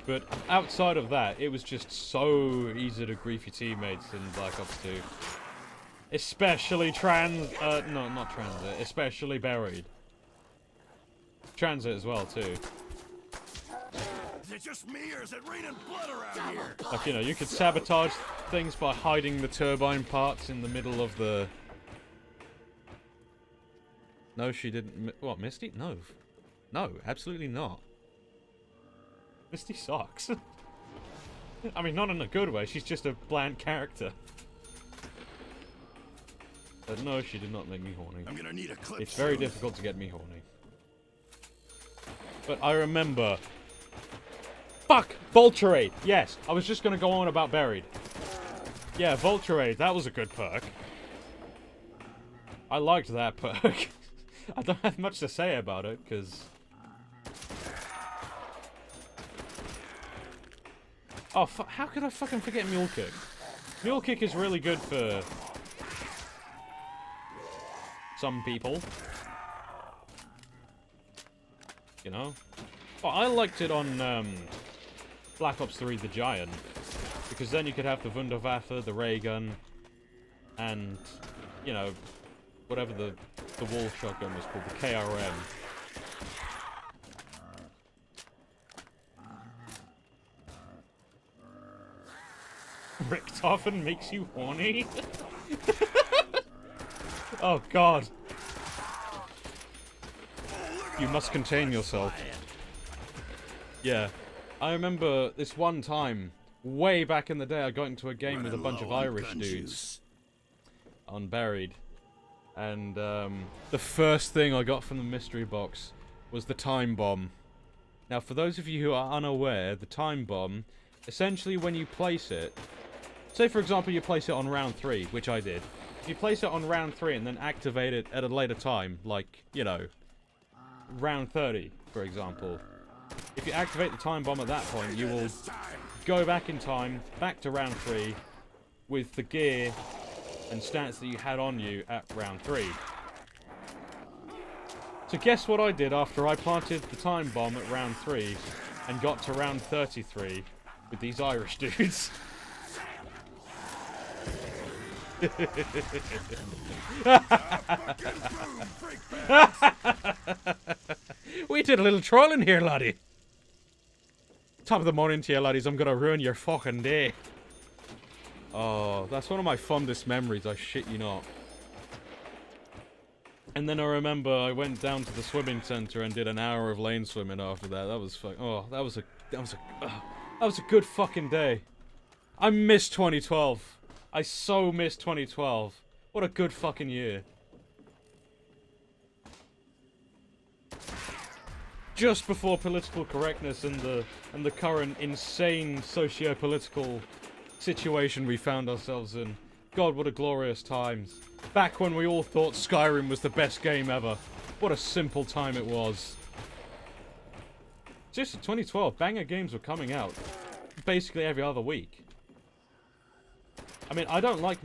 But outside of that, it was just so easy to grief your teammates in Black Ops 2. Especially no, not transit. Especially buried. Transit as well, too. Is it just me or is it raining blood around here? Like, you know, you could sabotage things by hiding the turbine parts in the middle of the... No, she didn't... What, Misty? No. No, absolutely not. Misty sucks. I mean, not in a good way, she's just a bland character. But no, she did not make me horny. I'm gonna need a clip. It's very difficult to get me horny. But I remember... Fuck! Vulturade! Yes, I was just gonna go on about Buried. Yeah, Vulturade, that was a good perk. I liked that perk. I don't have much to say about it, because... Oh, how could I fucking forget Mule Kick? Mule Kick is really good for... some people. You know? Well, I liked it on, Black Ops 3 The Giant. Because then you could have the Wunderwaffe, the ray gun, and, you know, whatever the wall shotgun was called, the KRM. Richtofen makes you horny? Oh God. You must contain yourself. Yeah. I remember this one time, way back in the day, I got into a game with a bunch of Irish dudes. Unburied. And the first thing I got from the mystery box was the time bomb. Now, for those of you who are unaware, the time bomb, essentially when you place it, say for example you place it on round 3, which I did. If you place it on round 3 and then activate it at a later time, like, you know, round 30, for example. If you activate the time bomb at that point, you will go back in time, back to round 3, with the gear and stats that you had on you at round 3. So guess what I did after I planted the time bomb at round 3 and got to round 33 with these Irish dudes? We did a little trolling here, laddie. Top of the morning to you, laddies. I'm gonna ruin your fucking day. Oh, that's one of my fondest memories, I shit you not. And then I remember I went down to the swimming center and did an hour of lane swimming after that. That was that was a good fucking day. I miss 2012. I so miss 2012. What a good fucking year. Just before political correctness and the current insane socio-political situation we found ourselves in. God, what a glorious times. Back when we all thought Skyrim was the best game ever. What a simple time it was. Just in 2012, banger games were coming out basically every other week. I mean, I don't like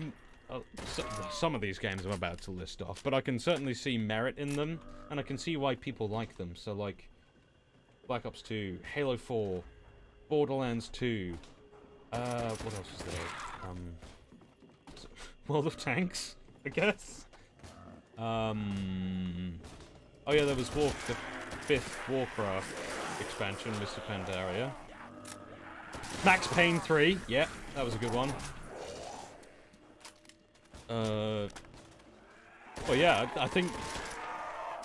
some of these games I'm about to list off, but I can certainly see merit in them, and I can see why people like them. So, like, Black Ops 2, Halo 4, Borderlands 2, what else was there? World of Tanks, I guess? Oh yeah, there was the 5th Warcraft expansion, Mr. Pandaria. Max Payne 3, yeah, that was a good one. Well yeah, I think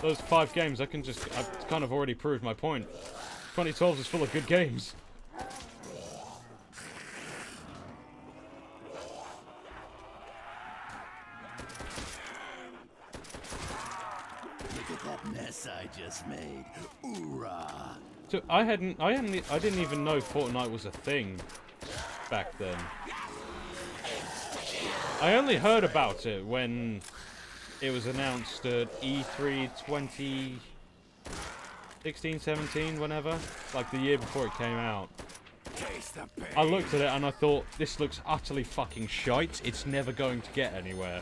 those 5 games, I've kind of already proved my point. 2012 is full of good games. Look at that mess I just made. Hoorah! So I didn't even know Fortnite was a thing back then. I only heard about it when it was announced at E3 2016, 17, whenever. Like the year before it came out. I looked at it and I thought, this looks utterly fucking shite. It's never going to get anywhere.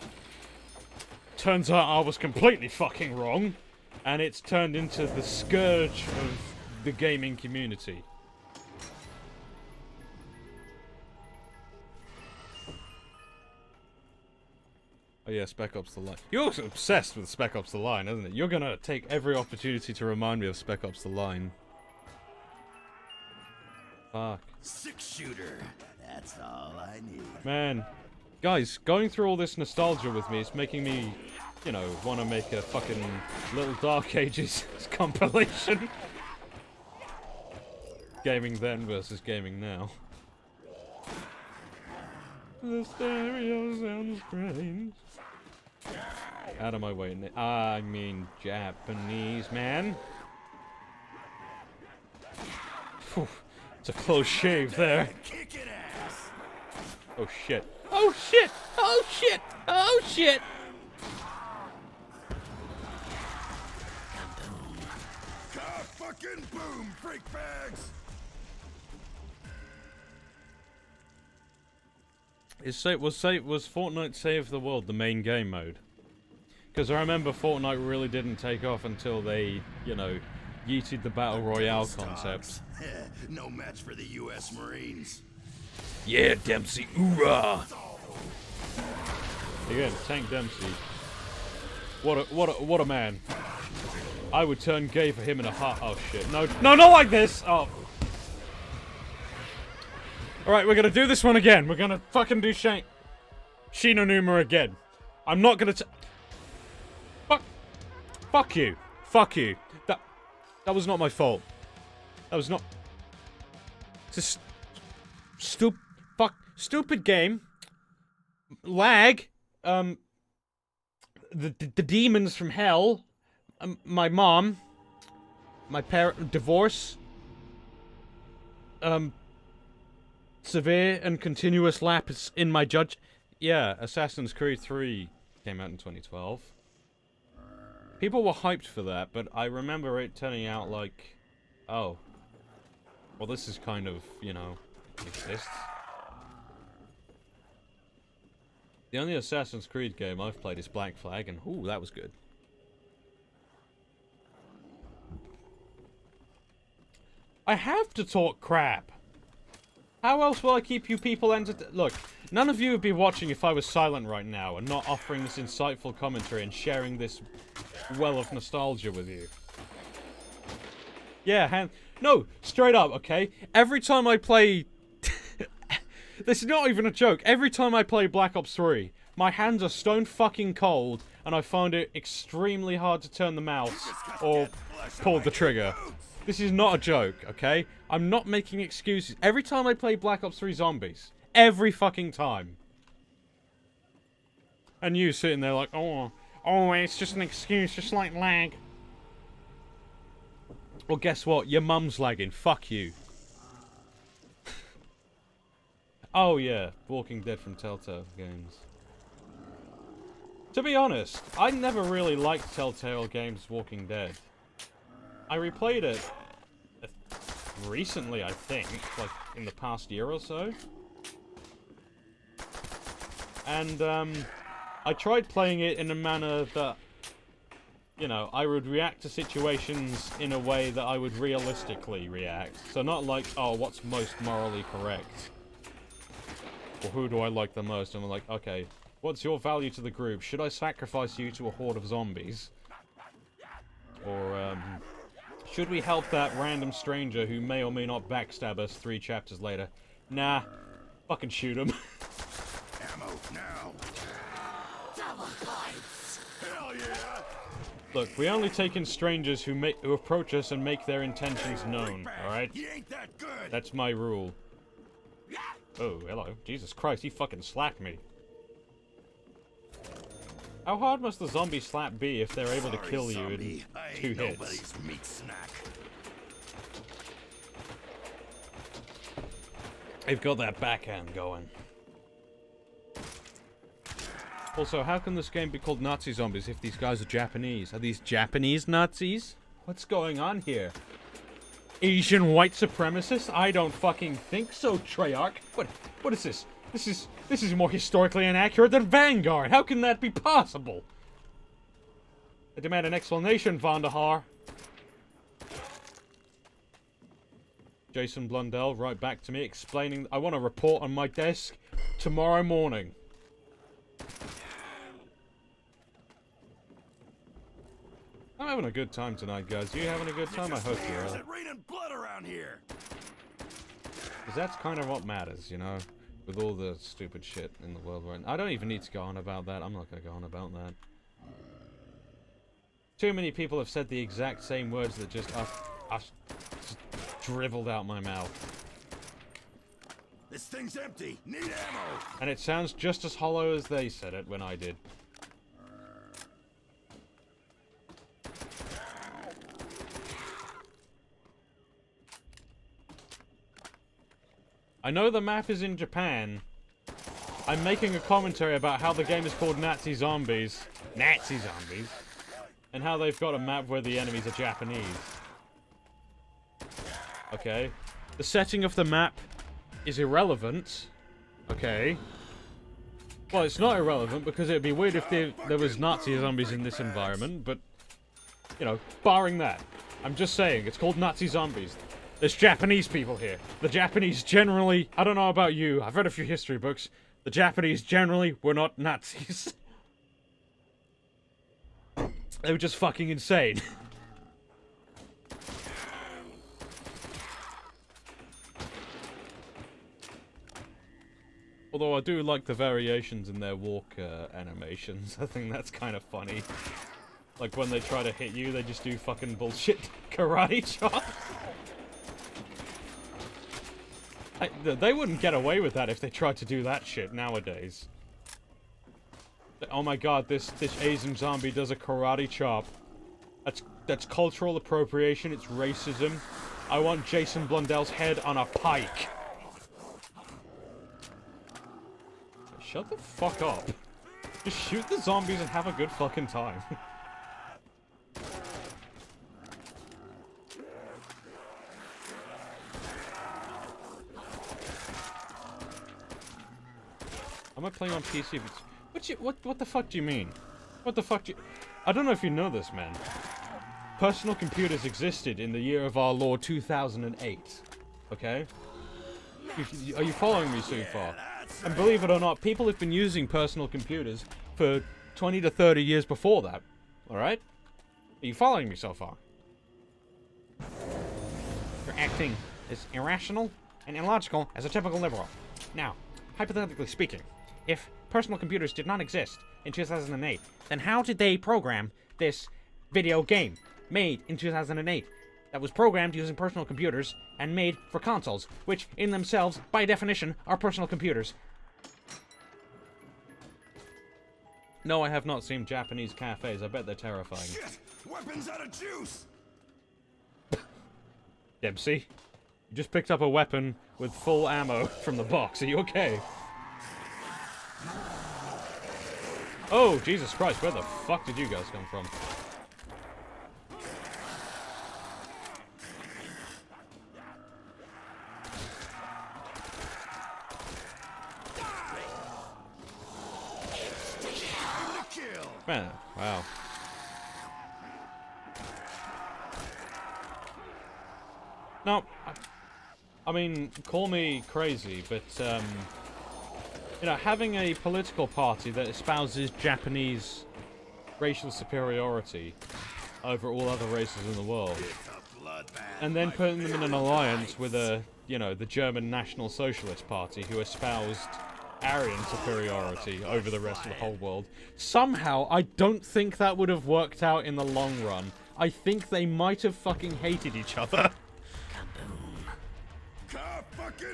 Turns out I was completely fucking wrong. And it's turned into the scourge of the gaming community. Oh yeah, Spec Ops The Line. You're obsessed with Spec Ops The Line, isn't it? You're gonna take every opportunity to remind me of Spec Ops The Line. Fuck. 6-shooter. That's all I need. Man. Guys, going through all this nostalgia with me is making me, you know, want to make a fucking Little Dark Ages compilation. Gaming then versus gaming now. The stereo sounds strange. Out of my way. I mean Japanese, man. Whew, it's a close shave there. Oh shit. Oh shit! Oh shit! Oh shit! God fucking boom, freak bags! Was Fortnite Save the World the main game mode? Because I remember Fortnite really didn't take off until they, you know, yeeted the Battle Royale concept. No match for the U.S. Marines. Yeah, Dempsey, hoorah! Again, Tank Dempsey. What a man. I would turn gay for him in a heart. Oh shit. No, not like this! Oh. Alright, we're gonna do this one again. We're gonna fucking do Shane Shinonuma again. I'm not gonna Fuck you. Fuck you. That was not my fault. That was not... It's a stupid game. Lag. The demons from hell. My mom. My parent... Divorce. Severe and continuous lapse in my judge... Yeah, Assassin's Creed 3 came out in 2012. People were hyped for that, but I remember it turning out like... Oh. Well, this is kind of, you know, exists. The only Assassin's Creed game I've played is Black Flag, and ooh, that was good. I have to talk crap. How else will I keep you people entertained? Look, none of you would be watching if I was silent right now and not offering this insightful commentary and sharing this well of nostalgia with you. Yeah, no, straight up, okay? Every time I play... This is not even a joke. Every time I play Black Ops 3, my hands are stone fucking cold, and I find it extremely hard to turn the mouse or pull the trigger. This is not a joke, okay? I'm not making excuses. Every time I play Black Ops 3 Zombies, every fucking time. And you sitting there like, oh, it's just an excuse, just like lag. Well, guess what? Your mum's lagging. Fuck you. Oh, yeah. Walking Dead from Telltale Games. To be honest, I never really liked Telltale Games' Walking Dead. I replayed it recently, I think. Like, in the past year or so. And, I tried playing it in a manner that, you know, I would react to situations in a way that I would realistically react. So not like, oh, what's most morally correct? Or who do I like the most? And I'm like, okay, what's your value to the group? Should I sacrifice you to a horde of zombies? Or, should we help that random stranger who may or may not backstab us 3 chapters later? Nah, fucking shoot him. Ammo now. Hell yeah! Look, we only take in strangers who approach us and make their intentions known, alright? He ain't that good. That's my rule. Oh, hello. Jesus Christ, he fucking slapped me. How hard must the zombie slap be if they're able to kill you in 2 hits? Nobody's meat snack. They've got that backhand going. Also, how can this game be called Nazi Zombies if these guys are Japanese? Are these Japanese Nazis? What's going on here? Asian white supremacists? I don't fucking think so, Treyarch. What is this? This is more historically inaccurate than Vanguard. How can that be possible? I demand an explanation, Vandahar. Jason Blundell, right back to me, explaining I want a report on my desk tomorrow morning. I'm having a good time tonight, guys. You having a good time? I hope you are. Is it raining blood around here? Because that's kind of what matters, you know? With all the stupid shit in the world right now. I don't even need to go on about that. I'm not going to go on about that. Too many people have said the exact same words that just dribbled out my mouth. This thing's empty. Need ammo. And it sounds just as hollow as they said it when I did. I know the map is in Japan. I'm making a commentary about how the game is called Nazi Zombies. Nazi Zombies. And how they've got a map where the enemies are Japanese. Okay. The setting of the map is irrelevant. Okay. Well, it's not irrelevant because it would be weird if there was Nazi zombies in this environment, but, you know, barring that. I'm just saying, it's called Nazi Zombies. There's Japanese people here. The Japanese generally... I don't know about you. I've read a few history books. The Japanese generally were not Nazis. They were just fucking insane. Although I do like the variations in their walk animations. I think that's kind of funny. Like when they try to hit you, they just do fucking bullshit karate chops. They wouldn't get away with that if they tried to do that shit nowadays. Oh my god, this Asian zombie does a karate chop. That's cultural appropriation, it's racism. I want Jason Blundell's head on a pike. Shut the fuck up. Just shoot the zombies and have a good fucking time. Am I playing on PC? What the fuck do you mean? What the fuck do you... I don't know if you know this, man. Personal computers existed in the year of our Lord 2008. Okay? Are you following me so far? And believe it or not, people have been using personal computers for 20 to 30 years before that. Alright? Are you following me so far? You're acting as irrational and illogical as a typical liberal. Now, hypothetically speaking, if personal computers did not exist in 2008, then how did they program this video game made in 2008 that was programmed using personal computers and made for consoles, which in themselves, by definition, are personal computers? No, I have not seen Japanese cafes. I bet they're terrifying. Shit! Weapons out of juice! Dempsey, you just picked up a weapon with full ammo from the box. Are you okay? Oh, Jesus Christ, where the fuck did you guys come from? Man, wow. No, I mean, call me crazy, but, you know, having a political party that espouses Japanese racial superiority over all other races in the world, and then putting them in an alliance with you know, the German National Socialist Party, who espoused Aryan superiority over the rest of the whole world. Somehow, I don't think that would have worked out in the long run. I think they might have fucking hated each other.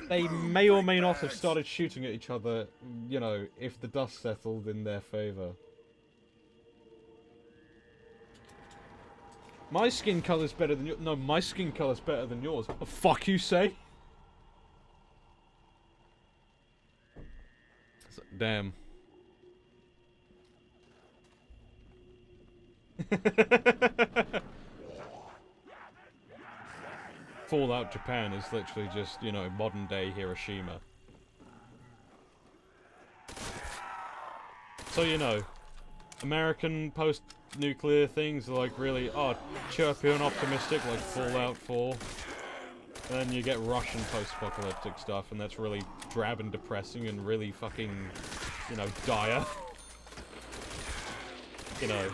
They may or may not have started shooting at each other, you know, if the dust settled in their favor. My skin color's better than yours. No, my skin color's better than yours. The fuck you say? Damn. Fallout Japan is literally just, you know, modern day Hiroshima. So, you know, American post-nuclear things are like really, chirpy and optimistic, like Fallout 4. And then you get Russian post-apocalyptic stuff, and that's really drab and depressing and really fucking, you know, dire. You know,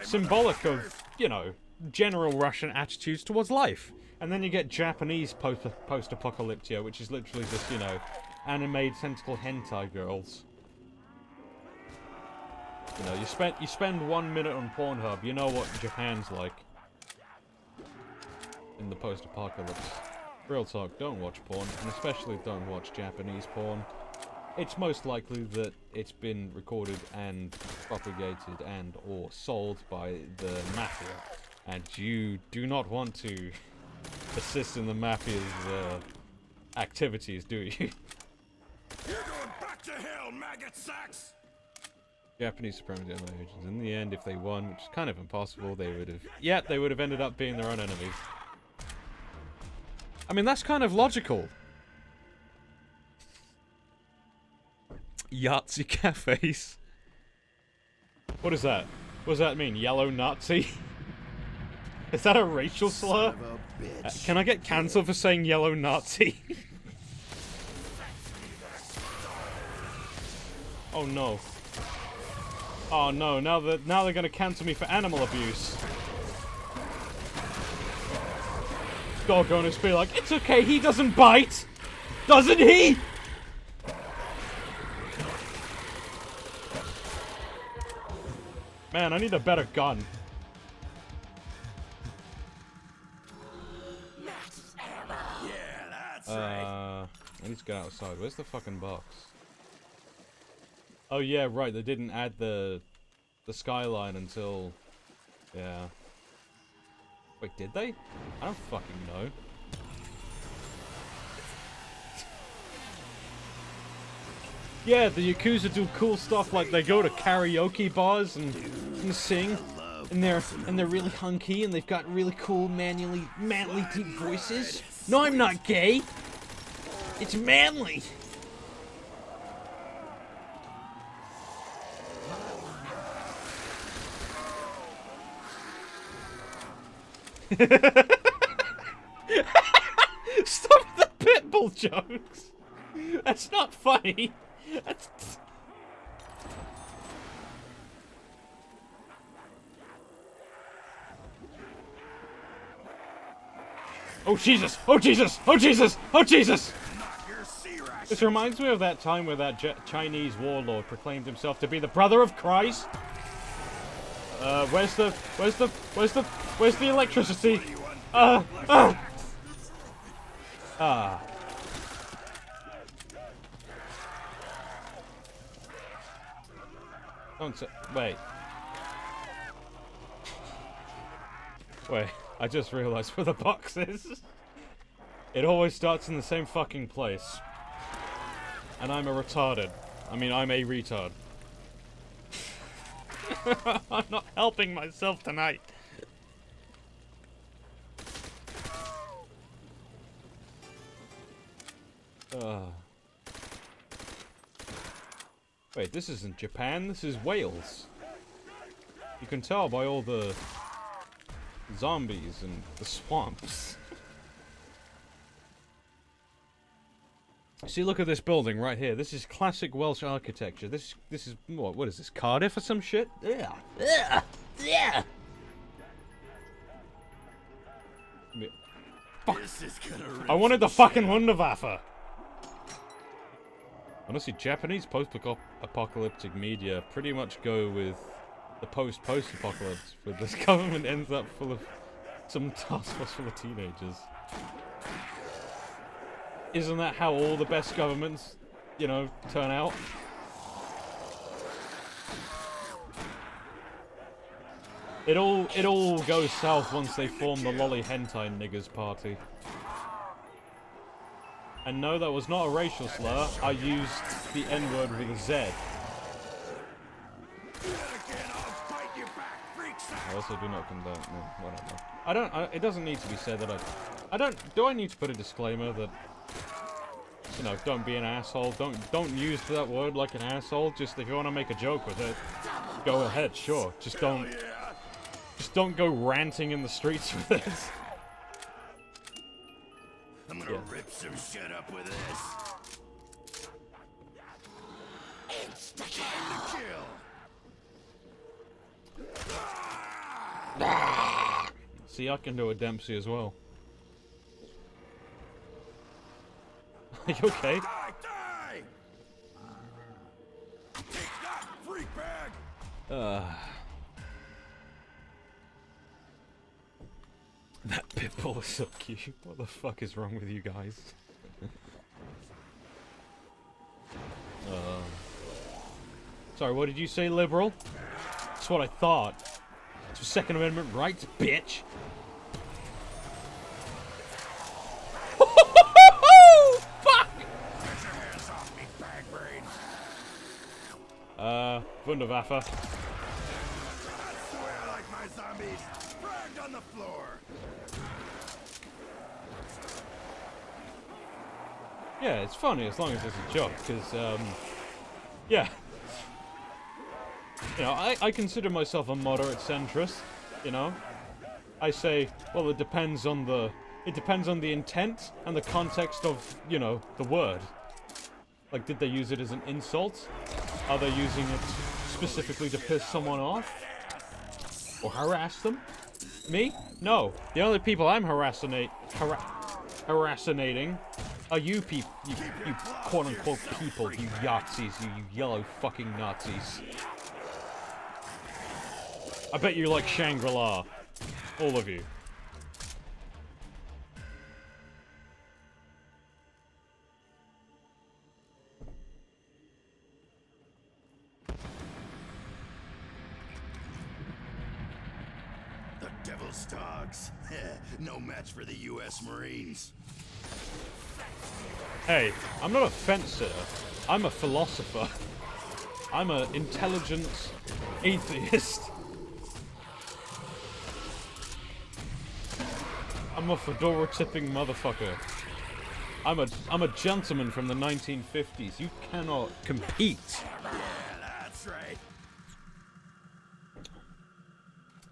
symbolic of, you know, general Russian attitudes towards life. And then you get Japanese post-apocalyptia, which is literally just, you know, anime tentacle hentai girls. You know, you spend 1 minute on Pornhub, you know what Japan's like. In the post-apocalypse. Real talk, don't watch porn, and especially don't watch Japanese porn. It's most likely that it's been recorded and propagated and or sold by the mafia. And you do not want to assist in the mafia's activities, do you? You're going back to hell, maggot sacks! Japanese supremacy agents. In the end, if they won, which is kind of impossible, they would have... Yeah, they would have ended up being their own enemies. I mean, that's kind of logical. Yahtzee cafes. What is that? What does that mean? Yellow Nazi? Is that a racial slur? Can I get cancelled for saying yellow Nazi? Oh no. Oh no, now they're gonna cancel me for animal abuse. Dog owners be like, it's okay, he doesn't bite! Doesn't he? Man, I need a better gun. Yeah, that's right. I need to get outside. Where's the fucking box? Oh yeah, right. They didn't add the skyline until... Yeah. Wait, did they? I don't fucking know. Yeah, the Yakuza do cool stuff like they go to karaoke bars and sing, and they're really hunky and they've got really cool manly deep voices. No, I'm not gay. It's manly. Stop the pitbull jokes. That's not funny. That's... Oh Jesus! Oh Jesus! Oh Jesus! Oh Jesus! This reminds me of that time where that Chinese warlord proclaimed himself to be the brother of Christ. Where's the electricity? Don't say, wait. Wait, I just realized where the box is. It always starts in the same fucking place. And I'm a retarded. I mean, I'm a retard. I'm not helping myself tonight. Wait, this isn't Japan, this is Wales. You can tell by all the zombies and the swamps. See, look at this building right here. This is classic Welsh architecture. This is what is this? Cardiff or some shit? Yeah. Yeah. Yeah. Fuck. This is gonna rip I wanted the some fucking shit. Wunderwaffe. Honestly, Japanese post-apocalyptic media pretty much go with the post-apocalypse, where this government ends up full of some task force full of teenagers. Isn't that how all the best governments, you know, turn out? It all goes south once they form the lolly hentai niggers party. And no, that was not a racial slur. I used the N-word with a Z. I also do not condone. No, whatever. I don't. It doesn't need to be said that I don't. Do I need to put a disclaimer that, you know, don't be an asshole. Don't use that word like an asshole. Just if you want to make a joke with it, go ahead. Sure. Just don't go ranting in the streets with it. I'm gonna rip some shit up with this. Insta-kill. See, I can do a Dempsey as well. Are you okay? Die, die! Take that, freak bag! That pitbull is so cute. What the fuck is wrong with you guys? Sorry, what did you say, liberal? That's what I thought. It's your Second Amendment rights, bitch. Fuck! Get your hands off me, bag brain! Wunderwaffe. That's the way I like my zombies! Fragged on the floor! Yeah, it's funny as long as it's a joke, because, yeah. You know, I consider myself a moderate centrist, you know? I say, well, it depends on the intent and the context of, you know, the word. Like, did they use it as an insult? Are they using it specifically to piss someone off? Or harass them? Me? No. The only people I'm harassinating are you people, you quote-unquote people, you Yahtzees, you yellow fucking Nazis. I bet you like Shangri-La. All of you. The Devil's Dogs. No match for the U.S. Marines. Hey, I'm not a fencer. I'm a philosopher. I'm an intelligent atheist. I'm a fedora-tipping motherfucker. I'm a gentleman from the 1950s. You cannot compete. Yeah, that's right.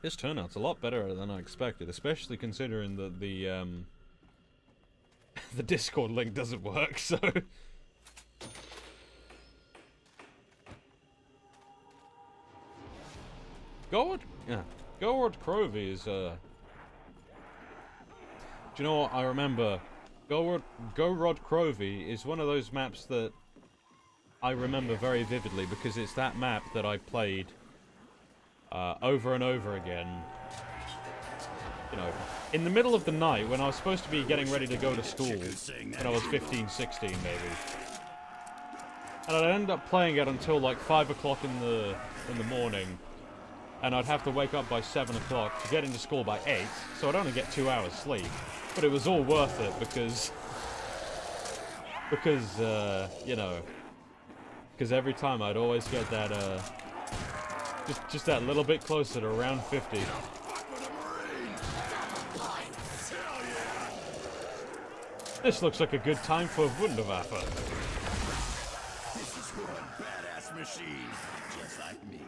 This turnout's a lot better than I expected, especially considering that the Discord link doesn't work, so... Gorod Crovey is, Do you know what I remember? Gorod Crovey is one of those maps that I remember very vividly because it's that map that I played over and over again. You know, in the middle of the night when I was supposed to be getting ready to go to school, when I was 15, 16 maybe. And I'd end up playing it until like 5 o'clock in the morning. And I'd have to wake up by 7 o'clock to get into school by 8, so I'd only get 2 hours sleep. But it was all worth it because you know, because every time I'd always get that, just that little bit closer to round 50. This looks like a good time for Wunderwaffe. This is one badass machine, just like me.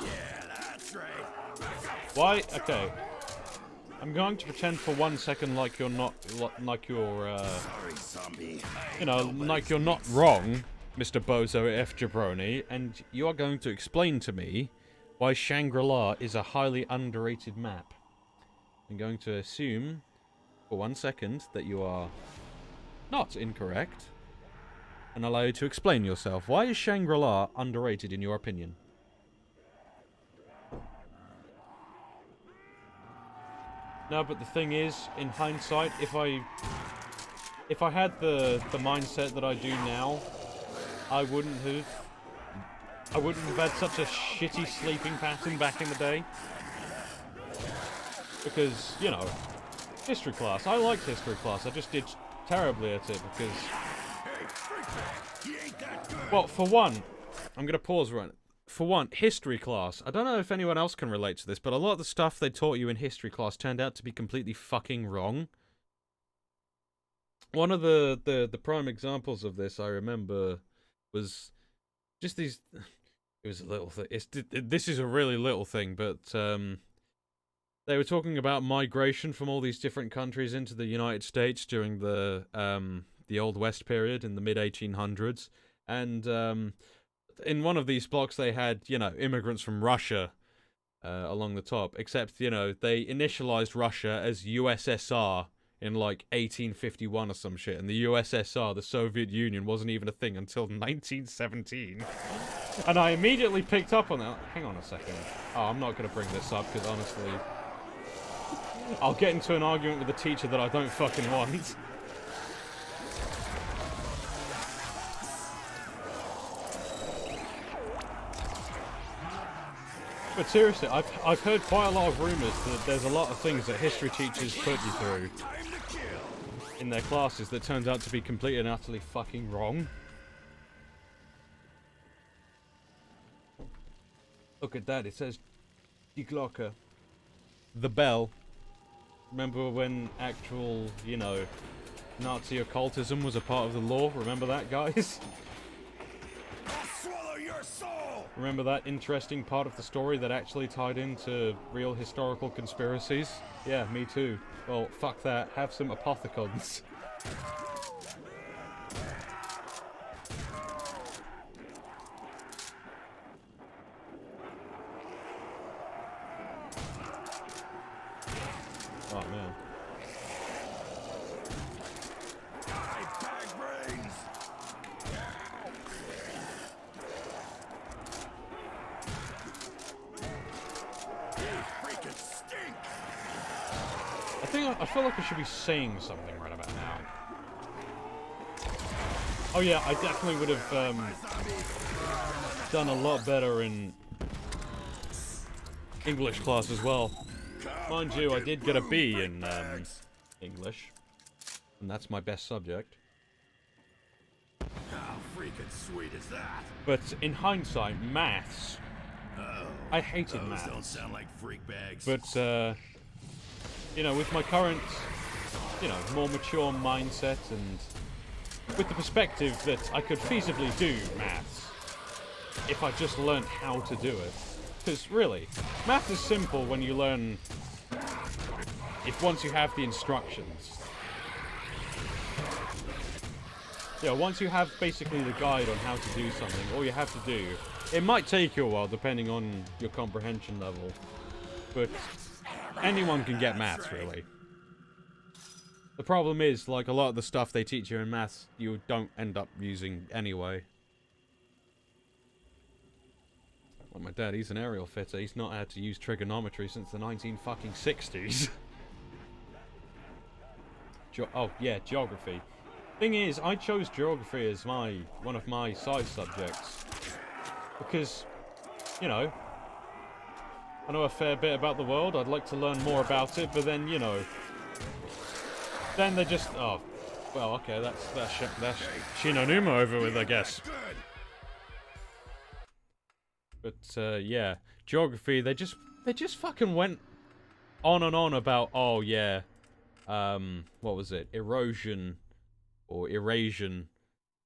Yeah, that's right. Why? Okay. I'm going to pretend for 1 second like you're not, like you're, Sorry, zombie. you know, like you're not wrong, Mr. Bozo F. Jabroni, and you are going to explain to me why Shangri-La is a highly underrated map. I'm going to assume for 1 second that you are not incorrect, and allow you to explain yourself. Why is Shangri-La underrated in your opinion? No, but the thing is, in hindsight, if I had the mindset that I do now, I wouldn't have had such a shitty sleeping pattern back in the day. Because, you know, history class. I liked history class. I just did terribly at it because... Well, for one, I'm going to pause right. For one, history class. I don't know if anyone else can relate to this, but a lot of the stuff they taught you in history class turned out to be completely fucking wrong. One of the prime examples of this I remember was just these... It was a little thing. This is a really little thing, but they were talking about migration from all these different countries into the United States during the Old West period in the mid-1800s, and in one of these blocks they had, you know, immigrants from Russia along the top, except, you know, they initialized Russia as USSR in like 1851 or some shit, and the USSR, the Soviet Union, wasn't even a thing until 1917. And I immediately picked up on that. Hang on a second. Oh, I'm not going to bring this up because honestly, I'll get into an argument with the teacher that I don't fucking want. But seriously, I've heard quite a lot of rumours that there's a lot of things that history teachers put you through in their classes that turns out to be completely and utterly fucking wrong. Look at that, it says Die Glocke. The bell. Remember when actual, you know, Nazi occultism was a part of the law? Remember that, guys? I'll swallow your soul! Remember that interesting part of the story that actually tied into real historical conspiracies? Yeah, me too. Well, fuck that. Have some apothecons. Oh, man. I feel like I should be saying something right about now. Oh yeah, I definitely would have done a lot better in English class as well. Mind you, I did get a B in English, and that's my best subject. How freaking sweet is that? But in hindsight, maths, I hated Those maths. don't sound like freak bags. But you know, with my current, you know, more mature mindset and with the perspective that I could feasibly do maths if I just learned how to do it. Because really, math is simple when you learn, if once you have the instructions. Yeah, once you have basically the guide on how to do something, all you have to do, it might take you a while depending on your comprehension level, but anyone can get maths, really. The problem is, like, a lot of the stuff they teach you in maths, you don't end up using anyway. Well, my dad, he's an aerial fitter. He's not had to use trigonometry since the 1960s. Oh, yeah, geography. Thing is, I chose geography as one of my side subjects. Because, you know, I know a fair bit about the world. I'd like to learn more about it, but then, you know, then they just, oh, well, okay, that's Shinonuma over with, I guess. But yeah, geography. They just fucking went on and on about, oh yeah, what was it? Erosion, or Eurasian,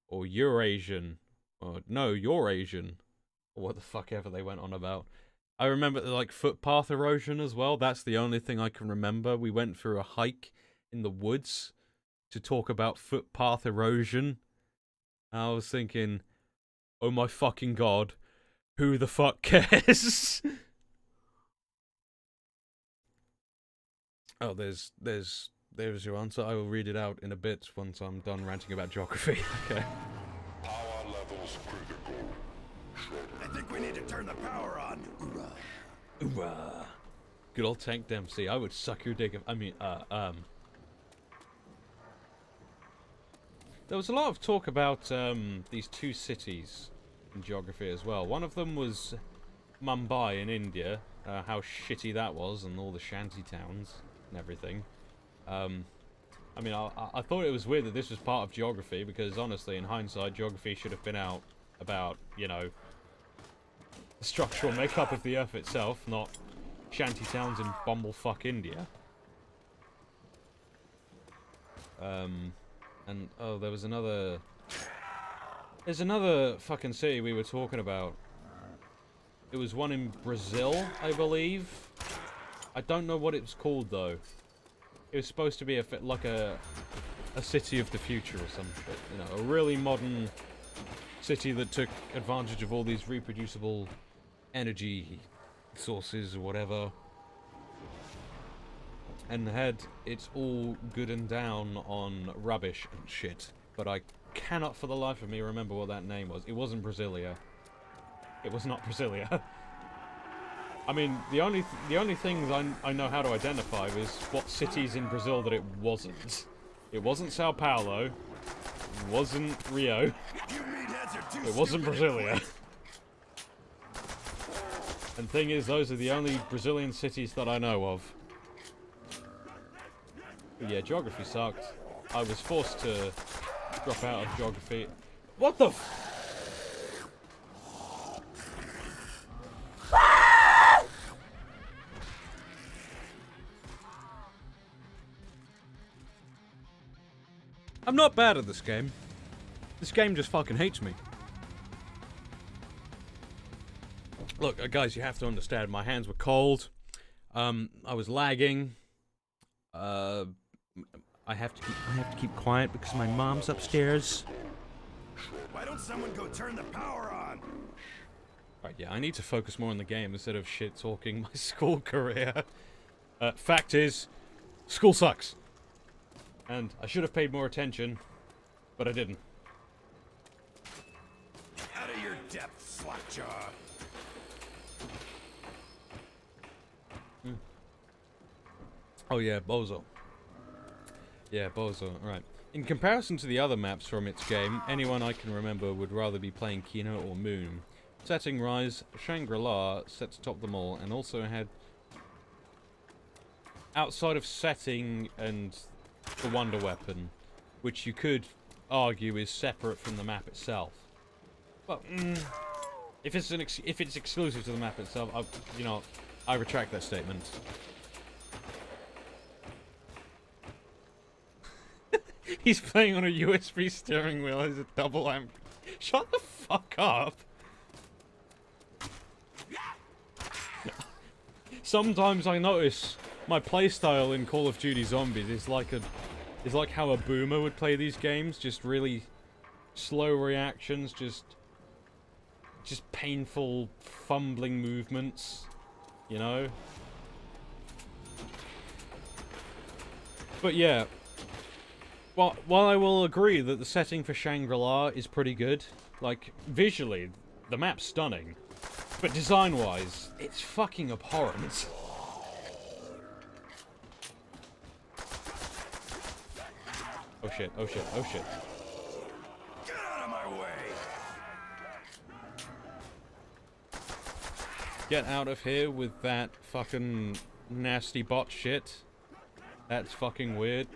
or Eurasian, or no, Eurasian, or what the fuck ever they went on about. I remember like footpath erosion as well. That's the only thing I can remember. We went through a hike in the woods to talk about footpath erosion. I was thinking, oh my fucking god, who the fuck cares? Oh, there's your answer. I will read it out in a bit once I'm done ranting about geography. Okay. Power levels critical. I think we need to turn the power on. Hoorah. Hoorah. Good old Tank Dempsey. I would suck your dick if, There was a lot of talk about these two cities in geography as well. One of them was Mumbai in India, how shitty that was, and all the shanty towns and everything. I mean, I thought it was weird that this was part of geography, because honestly, in hindsight, geography should have been out about, you know, the structural makeup of the Earth itself, not shanty towns in bumblefuck India. And, oh, there's another fucking city we were talking about. It was one in Brazil, I believe. I don't know what it was called, though. It was supposed to be like a city of the future or some shit. You know, a really modern city that took advantage of all these reproducible energy sources or whatever. And it's all good and down on rubbish and shit. But I cannot for the life of me remember what that name was. It wasn't Brasilia. It was not Brasilia. I mean, the only things I know how to identify is what cities in Brazil that it wasn't. It wasn't Sao Paulo. It wasn't Rio. It wasn't Brasilia. And thing is, those are the only Brazilian cities that I know of. But yeah, geography sucked. I was forced to drop out of geography. What the f- I'm not bad at this game. This game just fucking hates me. Look, guys, you have to understand, my hands were cold. I was lagging. I have to keep quiet because my mom's upstairs. Why don't someone go turn the power on? Right, yeah, I need to focus more on the game instead of shit-talking my school career. Fact is, school sucks. And I should have paid more attention, but I didn't. Out of your depth, slackjaw. Oh yeah, Bozo. Yeah, Bozo, right. In comparison to the other maps from its game, anyone I can remember would rather be playing Kino or Moon. Setting Rise, Shangri-La set to top them all, and also had... outside of setting and the Wonder Weapon, which you could argue is separate from the map itself. But, if it's exclusive to the map itself, I retract that statement. He's playing on a USB steering wheel as a double amp. Shut the fuck up. Sometimes I notice my playstyle in Call of Duty Zombies is like how a boomer would play these games, just really slow reactions, just painful fumbling movements, you know? But yeah, while I will agree that the setting for Shangri-La is pretty good, like, visually, the map's stunning, but design-wise, it's fucking abhorrent. Oh shit, oh shit, oh shit. Get out of my way! Get out of here with that fucking nasty bot shit. That's fucking weird.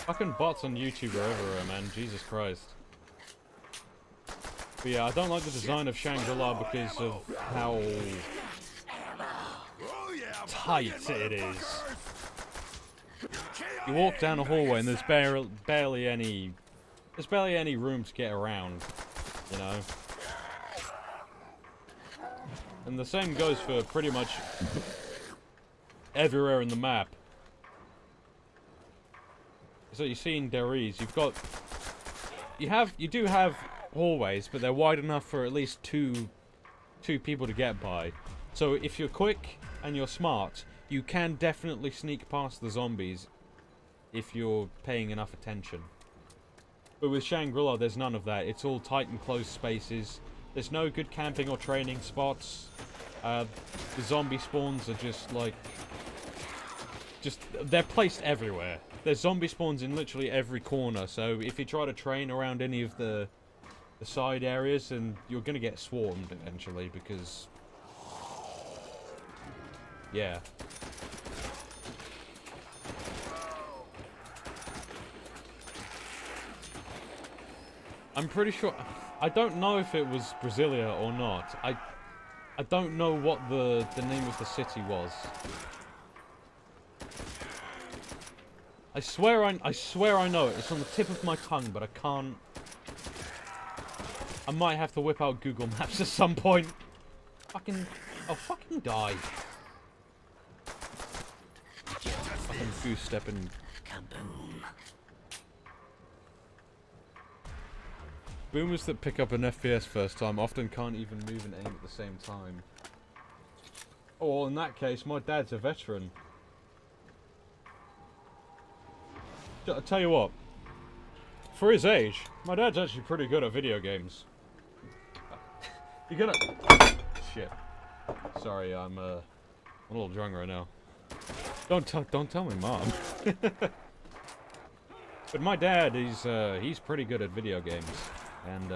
Fucking bots on YouTube are everywhere, man. Jesus Christ. But yeah, I don't like the design of Shangri-La because of how tight it is. You walk down a hallway and there's barely any room to get around, you know. And the same goes for pretty much everywhere in the map. So you see in Deriz, you do have hallways, but they're wide enough for at least two people to get by. So if you're quick and you're smart, you can definitely sneak past the zombies if you're paying enough attention. But with Shangri-La, there's none of that. It's all tight and closed spaces. There's no good camping or training spots. The zombie spawns are they're placed everywhere. There's zombie spawns in literally every corner, so if you try to train around any of the side areas, then you're gonna get swarmed eventually, because... yeah. I'm pretty sure... I don't know if it was Brasilia or not. I don't know what the name of the city was. I swear I know it. It's on the tip of my tongue, but I can't... I might have to whip out Google Maps at some point. Fucking... oh, fucking die. Fucking goose-stepping... Boomers that pick up an FPS first time often can't even move and aim at the same time. Oh, well, in that case, my dad's a veteran. I'll tell you what. For his age, my dad's actually pretty good at video games. You're gonna... shit. Sorry, I'm a little drunk right now. Don't tell me, Mom. But my dad, he's pretty good at video games. And,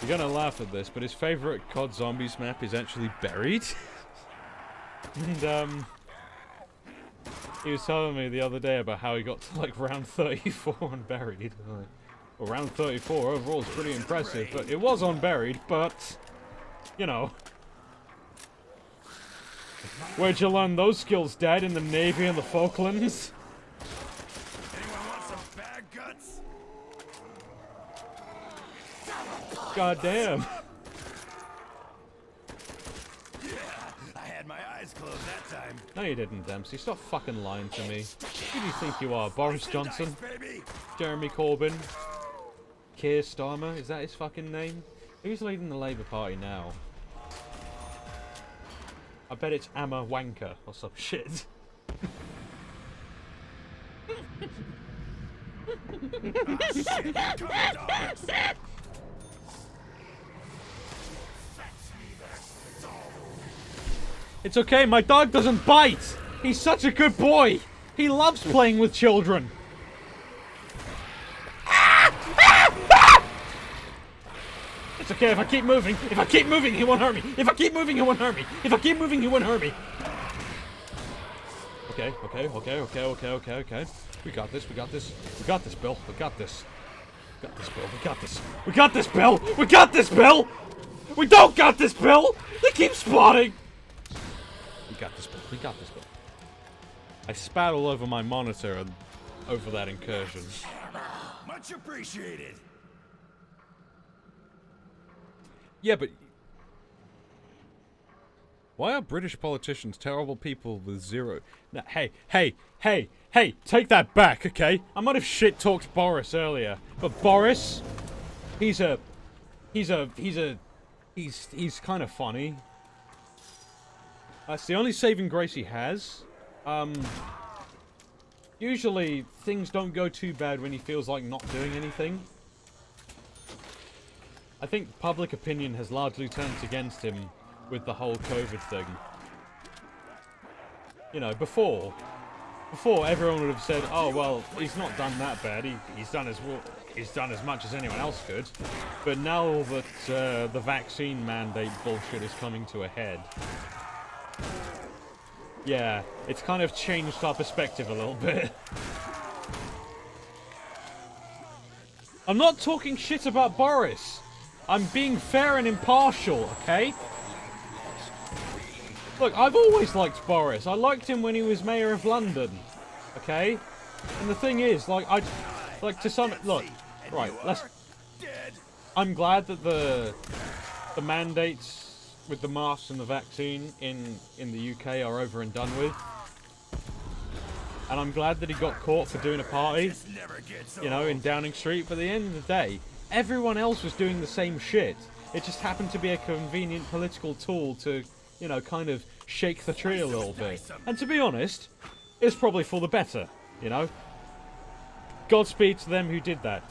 you're gonna laugh at this, but his favorite COD Zombies map is actually Buried. And, he was telling me the other day about how he got to, like, round 34 on Buried. Like, well, round 34 overall is pretty impressive, but it was on Buried, but, you know. Where'd you learn those skills, Dad? In the Navy and the Falklands? God damn. Yeah, I had my eyes closed that time. No, you didn't, Dempsey. Stop fucking lying to me. Who do you think you are? Boris Johnson? Jeremy Corbyn? Keir Starmer? Is that his fucking name? Who's leading the Labour Party now? I bet it's Amma Wanker or some shit. It's okay, my dog doesn't bite! He's such a good boy! He loves playing with children! It's okay if I keep moving. If I keep moving, he won't hurt me. If I keep moving, he won't hurt me. If I keep moving, he won't hurt me. Okay. We got this, Bill. We got this. We got this, Bill. We got this, Bill! We don't got this, Bill! They keep spawning! We got this, Bill. I spat all over my monitor and over that incursion. Much appreciated. Yeah, but... why are British politicians terrible people with zero... Now, hey, take that back, okay? I might have shit-talked Boris earlier, but Boris... He's kind of funny. That's the only saving grace he has. Usually, things don't go too bad when he feels like not doing anything. I think public opinion has largely turned against him with the whole COVID thing. You know, before everyone would have said, "Oh well, he's not done that bad. He's done as much as anyone else could." But now that the vaccine mandate bullshit is coming to a head, yeah, it's kind of changed our perspective a little bit. I'm not talking shit about Boris. I'm being fair and impartial, okay? Look, I've always liked Boris. I liked him when he was mayor of London, okay? And the thing is, like, I'm glad that the mandates with the masks and the vaccine in the UK are over and done with. And I'm glad that he got caught for doing a party, you know, in Downing Street. But at the end of the day, everyone else was doing the same shit. It just happened to be a convenient political tool to, you know, kind of shake the tree a little bit. And to be honest, it's probably for the better, you know? Godspeed to them who did that.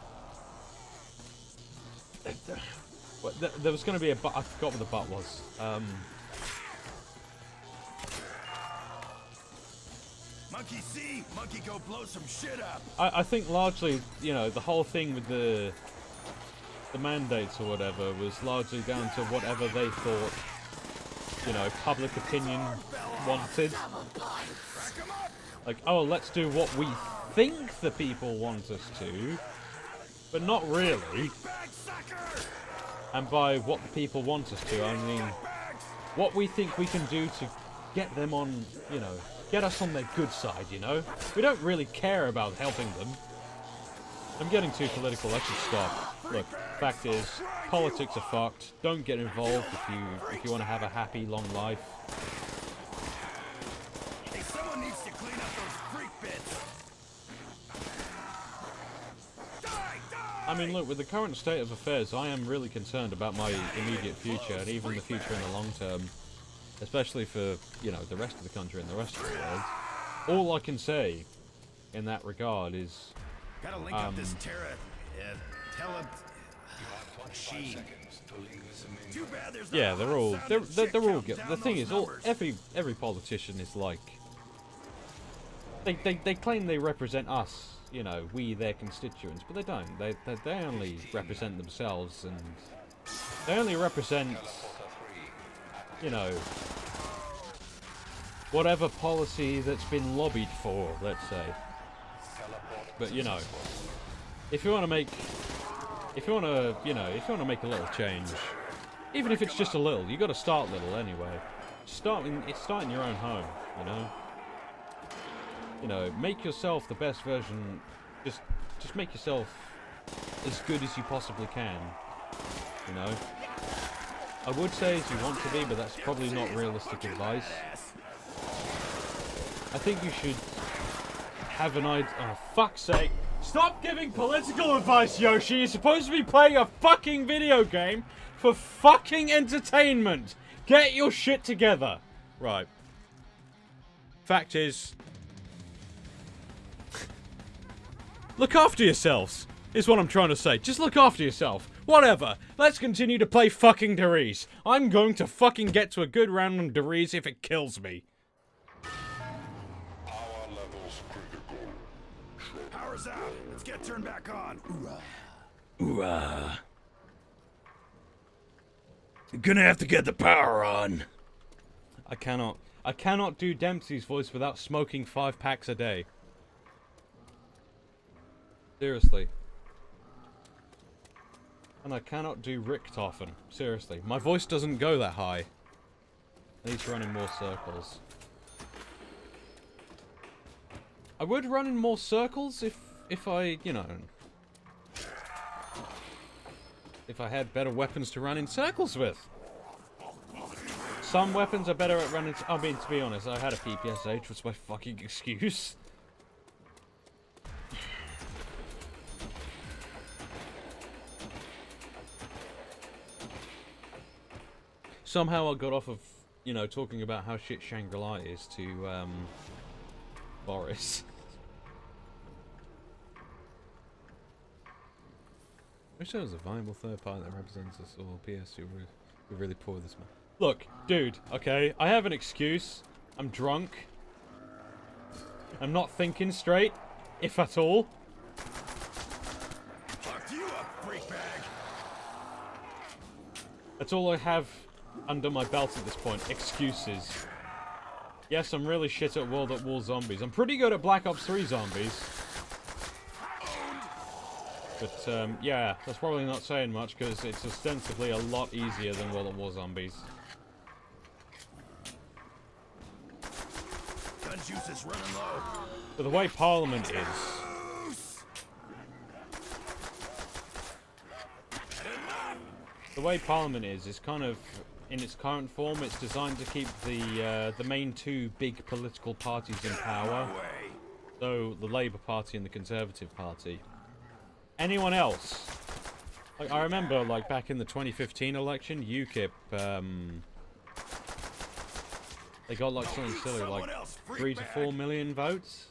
There was going to be a but. I forgot what the but was. Monkey see, monkey go blow some shit up. I think largely, you know, the whole thing with the mandates or whatever was largely down to whatever they thought, you know, public opinion wanted. Like, oh, let's do what we think the people want us to, but not really. And by what the people want us to, I mean what we think we can do to get them on, you know, get us on their good side, you know? We don't really care about helping them. I'm getting too political, I should stop. Look, fact is, politics are fucked. Don't get involved if you want to have a happy, long life. Hey, someone needs to clean up those freak bits. I mean, look, with the current state of affairs, I am really concerned about my immediate future, and even the future in the long term. Especially for, you know, the rest of the country and the rest of the world. All I can say in that regard is... Gotta link up this machine. Too bad there's yeah, they're all good. The thing is, every politician is like... They claim they represent us, you know, we their constituents, but they don't. They only represent themselves, and they only represent... you know, whatever policy that's been lobbied for, let's say. But, you know, if you want to make a little change, even if it's just a little, you got to start little anyway. Start in your own home, you know. You know, make yourself the best version. Just make yourself as good as you possibly can. You know. I would say as you want to be, but that's probably not realistic advice. I think you should have an idea. Oh, fuck's sake. Stop giving political advice, Yoshi! You're supposed to be playing a fucking video game for fucking entertainment! Get your shit together! Right. Fact is... look after yourselves, is what I'm trying to say. Just look after yourself. Whatever. Let's continue to play fucking Deriz. I'm going to fucking get to a good round on Deriz if it kills me. Power levels critical. Power's out. Let's get turned back on. Hoorah. Hoorah. You're gonna have to get the power on. I cannot do Dempsey's voice without smoking 5 packs a day. Seriously. And I cannot do Richtofen. Seriously. My voice doesn't go that high. I need to run in more circles. I would run in more circles if I, you know... if I had better weapons to run in circles with. Some weapons are better at running... I mean, to be honest, I had a PPSH. What's my fucking excuse? Somehow I got off of, you know, talking about how shit Shangri-La is to, Boris. I wish there was a viable third party that represents us all. PS, we're really poor this man. Look, dude, okay, I have an excuse. I'm drunk. I'm not thinking straight, if at all. Fuck you up, freak bag. That's all I have under my belt at this point. Excuses. Yes, I'm really shit at WAW Zombies. I'm pretty good at Black Ops 3 Zombies. But, yeah, that's probably not saying much, because it's ostensibly a lot easier than WAW Zombies. Gun juice is running low. But the way Parliament is... the way Parliament is kind of... in its current form, it's designed to keep the main 2 big political parties in power. So, the Labour Party and the Conservative Party. Anyone else? Like, I remember, like, back in the 2015 election, UKIP, they got, like, something silly, like, 3 to 4 million votes.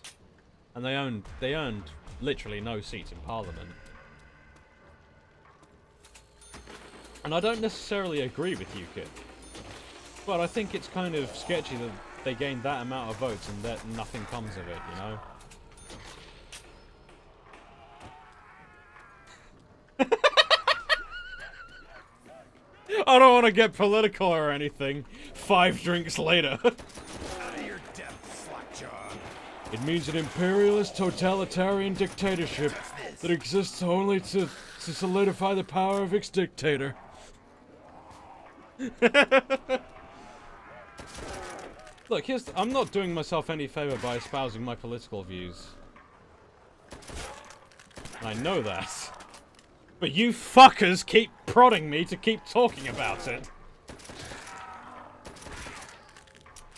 And they earned literally no seats in Parliament. And I don't necessarily agree with UKIP. But I think it's kind of sketchy that they gained that amount of votes and that nothing comes of it, you know? I don't want to get political or anything. 5 drinks later. Out of your depth, slackjaw. It means an imperialist, totalitarian dictatorship that exists only to solidify the power of its dictator. Look, I'm not doing myself any favor by espousing my political views. I know that. But you fuckers keep prodding me to keep talking about it.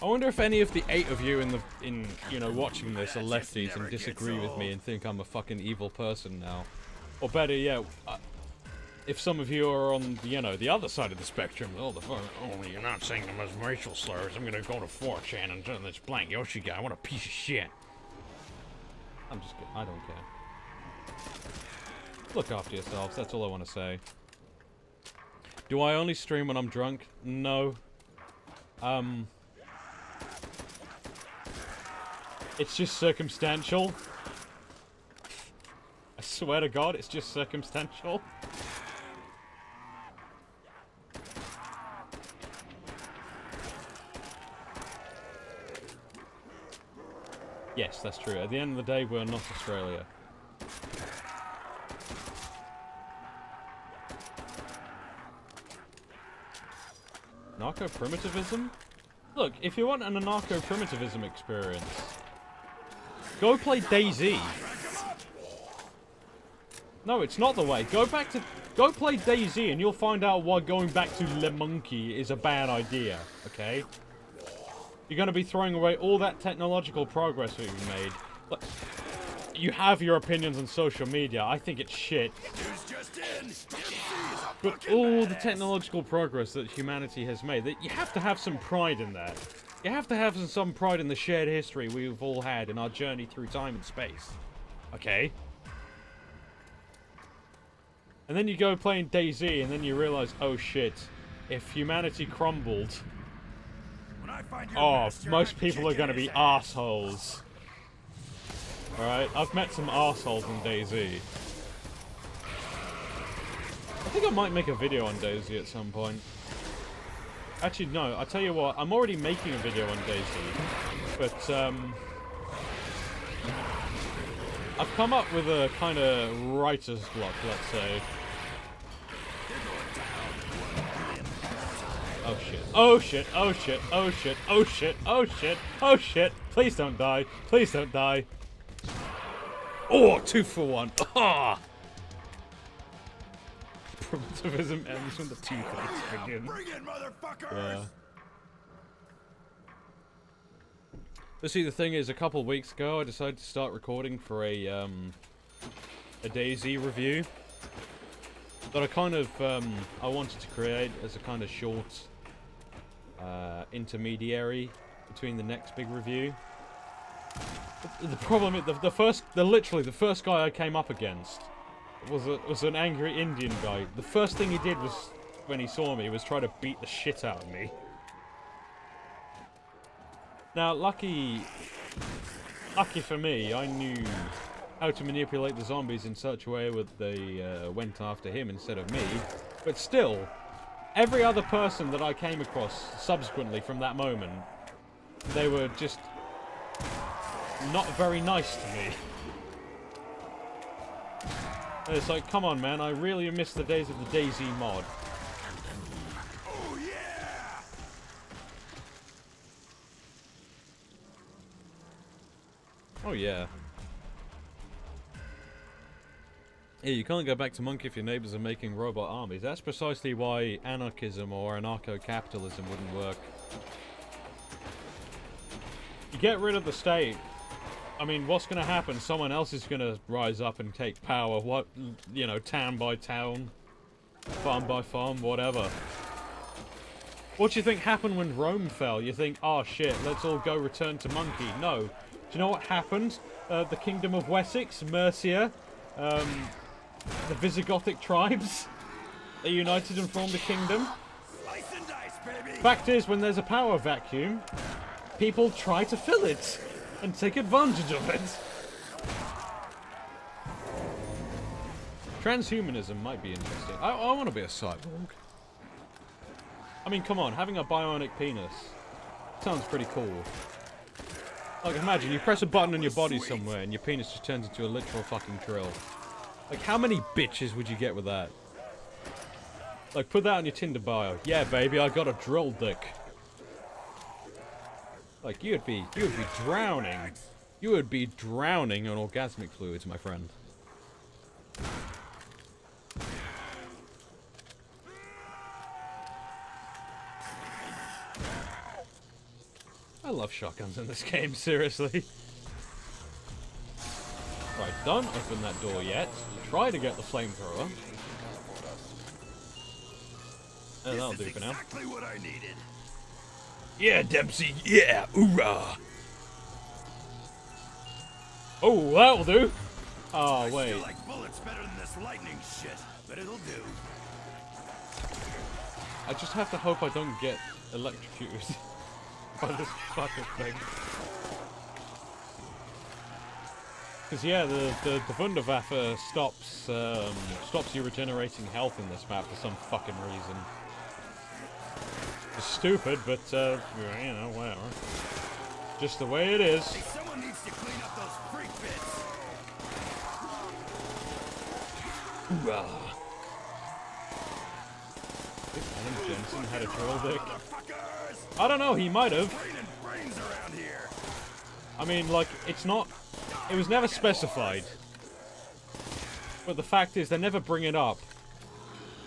I wonder if any of the 8 of you you know, watching this are lefties and disagree with me and think I'm a fucking evil person now. Or better yet, if some of you are on, you know, the other side of the spectrum, oh, you're not saying them as racial slurs, I'm gonna go to 4chan and turn this blank Yoshi guy, what a piece of shit. I'm just kidding, I don't care. Look after yourselves, that's all I want to say. Do I only stream when I'm drunk? No. It's just circumstantial. I swear to God, it's just circumstantial. Yes, that's true. At the end of the day, we're not Australia. Anarcho-primitivism? Look, if you want an anarcho-primitivism experience, go play DayZ. No, it's not the way. Go play DayZ and you'll find out why going back to Le Monkey is a bad idea, okay? You're gonna be throwing away all that technological progress that we've made. Look, you have your opinions on social media. I think it's shit. But all the technological progress that humanity has made, that you have to have some pride in that. You have to have some pride in the shared history we've all had in our journey through time and space. Okay? And then you go playing DayZ, and then you realize, oh shit, if humanity crumbled, When I find your oh, master, most I'm people are kicking gonna be his ass. assholes. Alright, I've met some assholes in DayZ. I think I might make a video on DayZ at some point. Actually, no, I tell you what, I'm already making a video on DayZ, but, I've come up with a kind of writer's block, let's say. Oh shit, oh shit, oh shit, oh shit, oh shit, oh shit, oh shit, please don't die, please don't die. Oh, 2 for 1, ah! Primitivism ends when the toothaches begin. Bring it, motherfuckers! Yeah. But see, the thing is, a couple weeks ago, I decided to start recording for a DayZ review that I kind of, I wanted to create as a kind of short, intermediary between the next big review. But the problem is, literally the first guy I came up against was an angry Indian guy. The first thing he did was, when he saw me, was try to beat the shit out of me. Now, lucky for me, I knew how to manipulate the zombies in such a way that they went after him instead of me. But still, every other person that I came across subsequently from that moment, they were just not very nice to me. And it's like, come on, man, I really miss the days of the DayZ mod. Oh yeah! Oh yeah. Yeah, you can't go back to Monk if your neighbors are making robot armies. That's precisely why anarchism or anarcho-capitalism wouldn't work. You get rid of the state. I mean, what's going to happen? Someone else is going to rise up and take power. What, you know, town by town, farm by farm, whatever. What do you think happened when Rome fell? You think, oh shit, let's all go return to Monkey. No. Do you know what happened? The Kingdom of Wessex, Mercia, the Visigothic tribes, they united and formed a kingdom. Slice and dice, baby! Fact is, when there's a power vacuum, people try to fill it and take advantage of it. Transhumanism might be interesting. I want to be a cyborg. I mean, come on, having a bionic penis sounds pretty cool. Like, imagine you press a button on your body somewhere and your penis just turns into a literal fucking drill. Like, how many bitches would you get with that? Like, put that on your Tinder bio. Yeah, baby, I got a drill dick. Like, you would be drowning. You would be drowning in orgasmic fluids, my friend. I love shotguns in this game, seriously. Right, don't open that door yet. Try to get the flamethrower. And that'll do for now. Exactly what I needed. Yeah, Dempsey, yeah, hoorah! Oh, that'll do! Oh, I wait. feel like bullets better than this lightning shit, but it'll do. I just have to hope I don't get electrocuted by this fucking thing. Because yeah, the Wunderwaffe stops you regenerating health in this map for some fucking reason. It's stupid, but you know, whatever. Just the way it is. Hey, someone needs to clean up those freak bits. Hoorah! If Adam Jensen had a drill dick. Motherfuckers! I don't know, he might have. Raining brains around here. I mean, like, it's not... It was never specified. But the fact is, they never bring it up.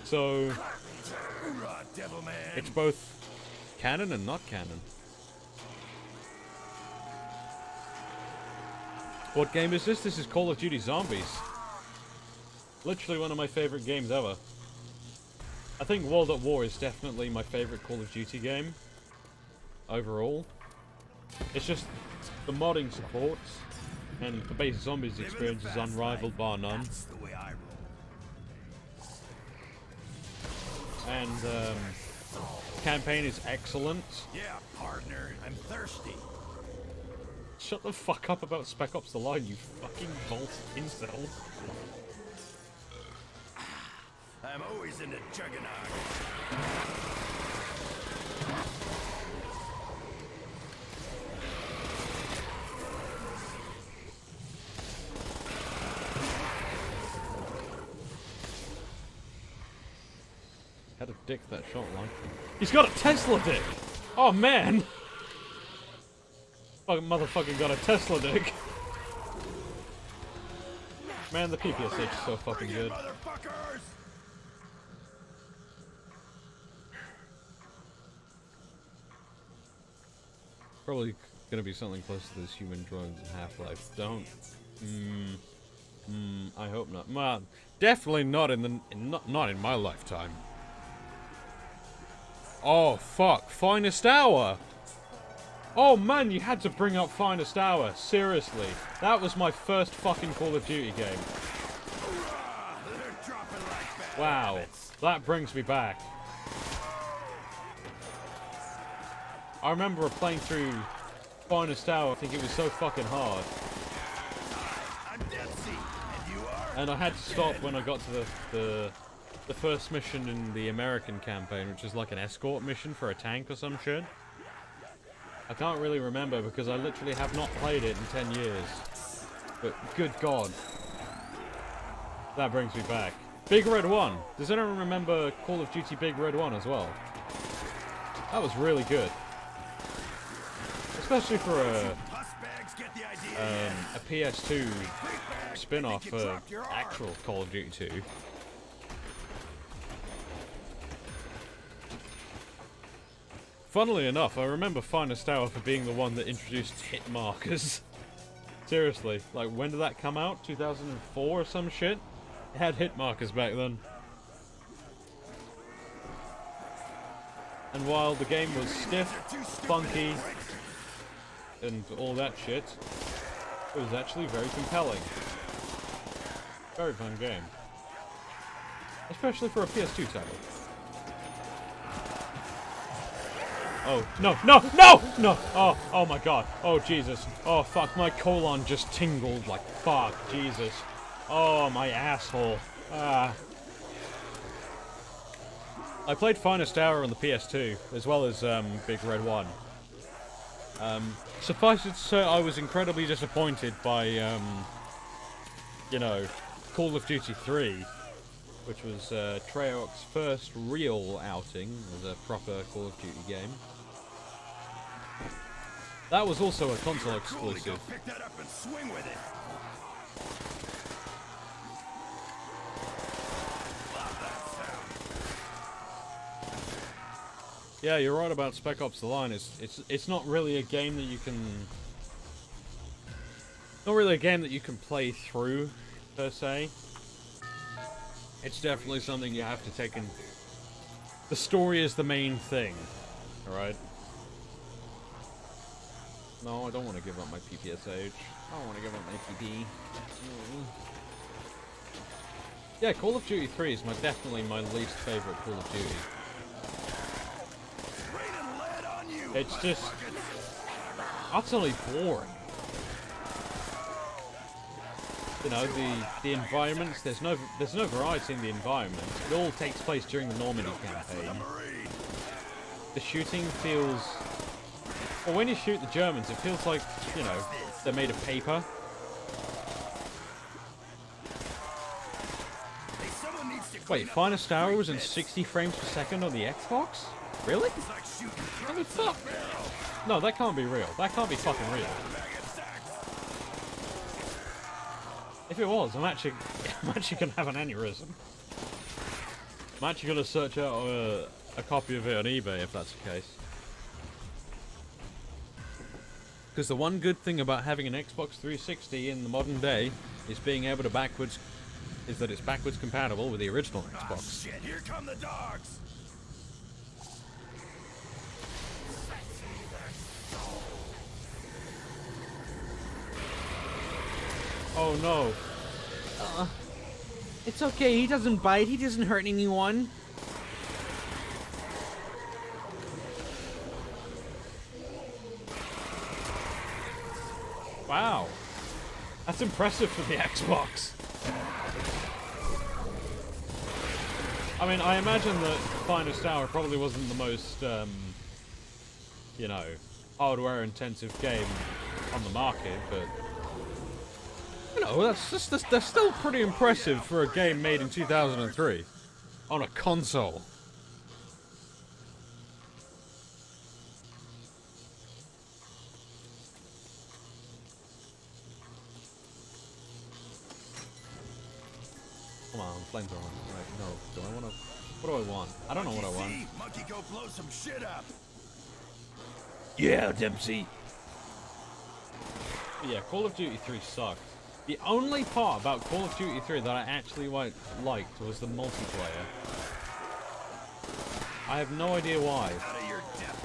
So... Hoorah, devil man. it's both canon and not canon. What game is this? This is Call of Duty Zombies. Literally one of my favorite games ever. I think World at War is definitely my favorite Call of Duty game. Overall. It's just the modding support and the base Zombies experience is unrivaled bar none. That's the way I roll. and campaign is excellent. Yeah, partner, I'm thirsty. Shut the fuck up about Spec Ops: The Line, you fucking bolt incel. I'm always in the juggernaut. Had a dick that shot like. He's got a Tesla dick! Oh man! Fucking motherfucker got a Tesla dick. Man, the PPSH is so fucking good. Motherfuckers! Probably gonna be something close to this human drones in Half-Life. Don't. I hope not. Man, definitely not in the not in my lifetime. Oh fuck! Finest Hour. Oh man, you had to bring up Finest Hour. Seriously, that was my first fucking Call of Duty game. Wow, that brings me back. I remember playing through Finest Hour. I think it was so fucking hard. And I had to stop when I got to the first mission in the American campaign, which is like an escort mission for a tank or some shit. I can't really remember because I literally have not played it in 10 years. But good god. That brings me back. Big Red 1. Does anyone remember Call of Duty Big Red 1 as well? That was really good. Especially for a PS2 spin-off for actual Call of Duty 2. Funnily enough, I remember Finest Hour for being the one that introduced hit markers. Seriously, like when did that come out? 2004 or some shit? It had hit markers back then. And while the game was stiff, funky, and all that shit, it was actually very compelling. Very fun game. Especially for a PS2 title. Oh, no, no, no, no! Oh my god. Oh, Jesus. Oh, fuck, my colon just tingled like fuck, Jesus. Oh, my asshole. Ah. I played Finest Hour on the PS2, as well as Big Red 1. Suffice it to say, I was incredibly disappointed by, you know, Call of Duty 3, which was Treyarch's first real outing as a proper Call of Duty game. That was also a console exclusive. Pick that up and swing with it. Yeah, you're right about Spec Ops: The Line. It's not really a game that you can. Not really a game that you can play through, per se. It's definitely something you have to take in. The story is the main thing, alright? No, I don't want to give up my PPSH. I don't want to give up my PP. Yeah, Call of Duty 3 is definitely my least favorite Call of Duty. It's just utterly boring. You know, the environments, there's no variety in the environment. It all takes place during the Normandy campaign. The shooting feels... Well, when you shoot the Germans, it feels like, you know, they're made of paper. Wait, Finest Hour was in 60 frames per second on the Xbox? Really? Holy fuck! No, that can't be real. That can't be fucking real. If it was, I'm actually gonna have an aneurysm. I'm actually gonna search out a copy of it on eBay if that's the case. Because the one good thing about having an Xbox 360 in the modern day is being able to is that it's backwards compatible with the original Xbox. Oh, shit, here come the dogs. Oh no. It's okay, he doesn't bite, he doesn't hurt anyone. Wow. That's impressive for the Xbox. I mean, I imagine that Finest Hour probably wasn't the most, you know, hardware-intensive game on the market, but... You know, that's still pretty impressive for a game made in 2003. On a console. Come on, flames are on. Right, no. Do I want to... What do I want? I don't know what I want. Monkey, go blow some shit up. Yeah, Dempsey. But yeah, Call of Duty 3 sucked. The only part about Call of Duty 3 that I actually liked was the multiplayer. I have no idea why.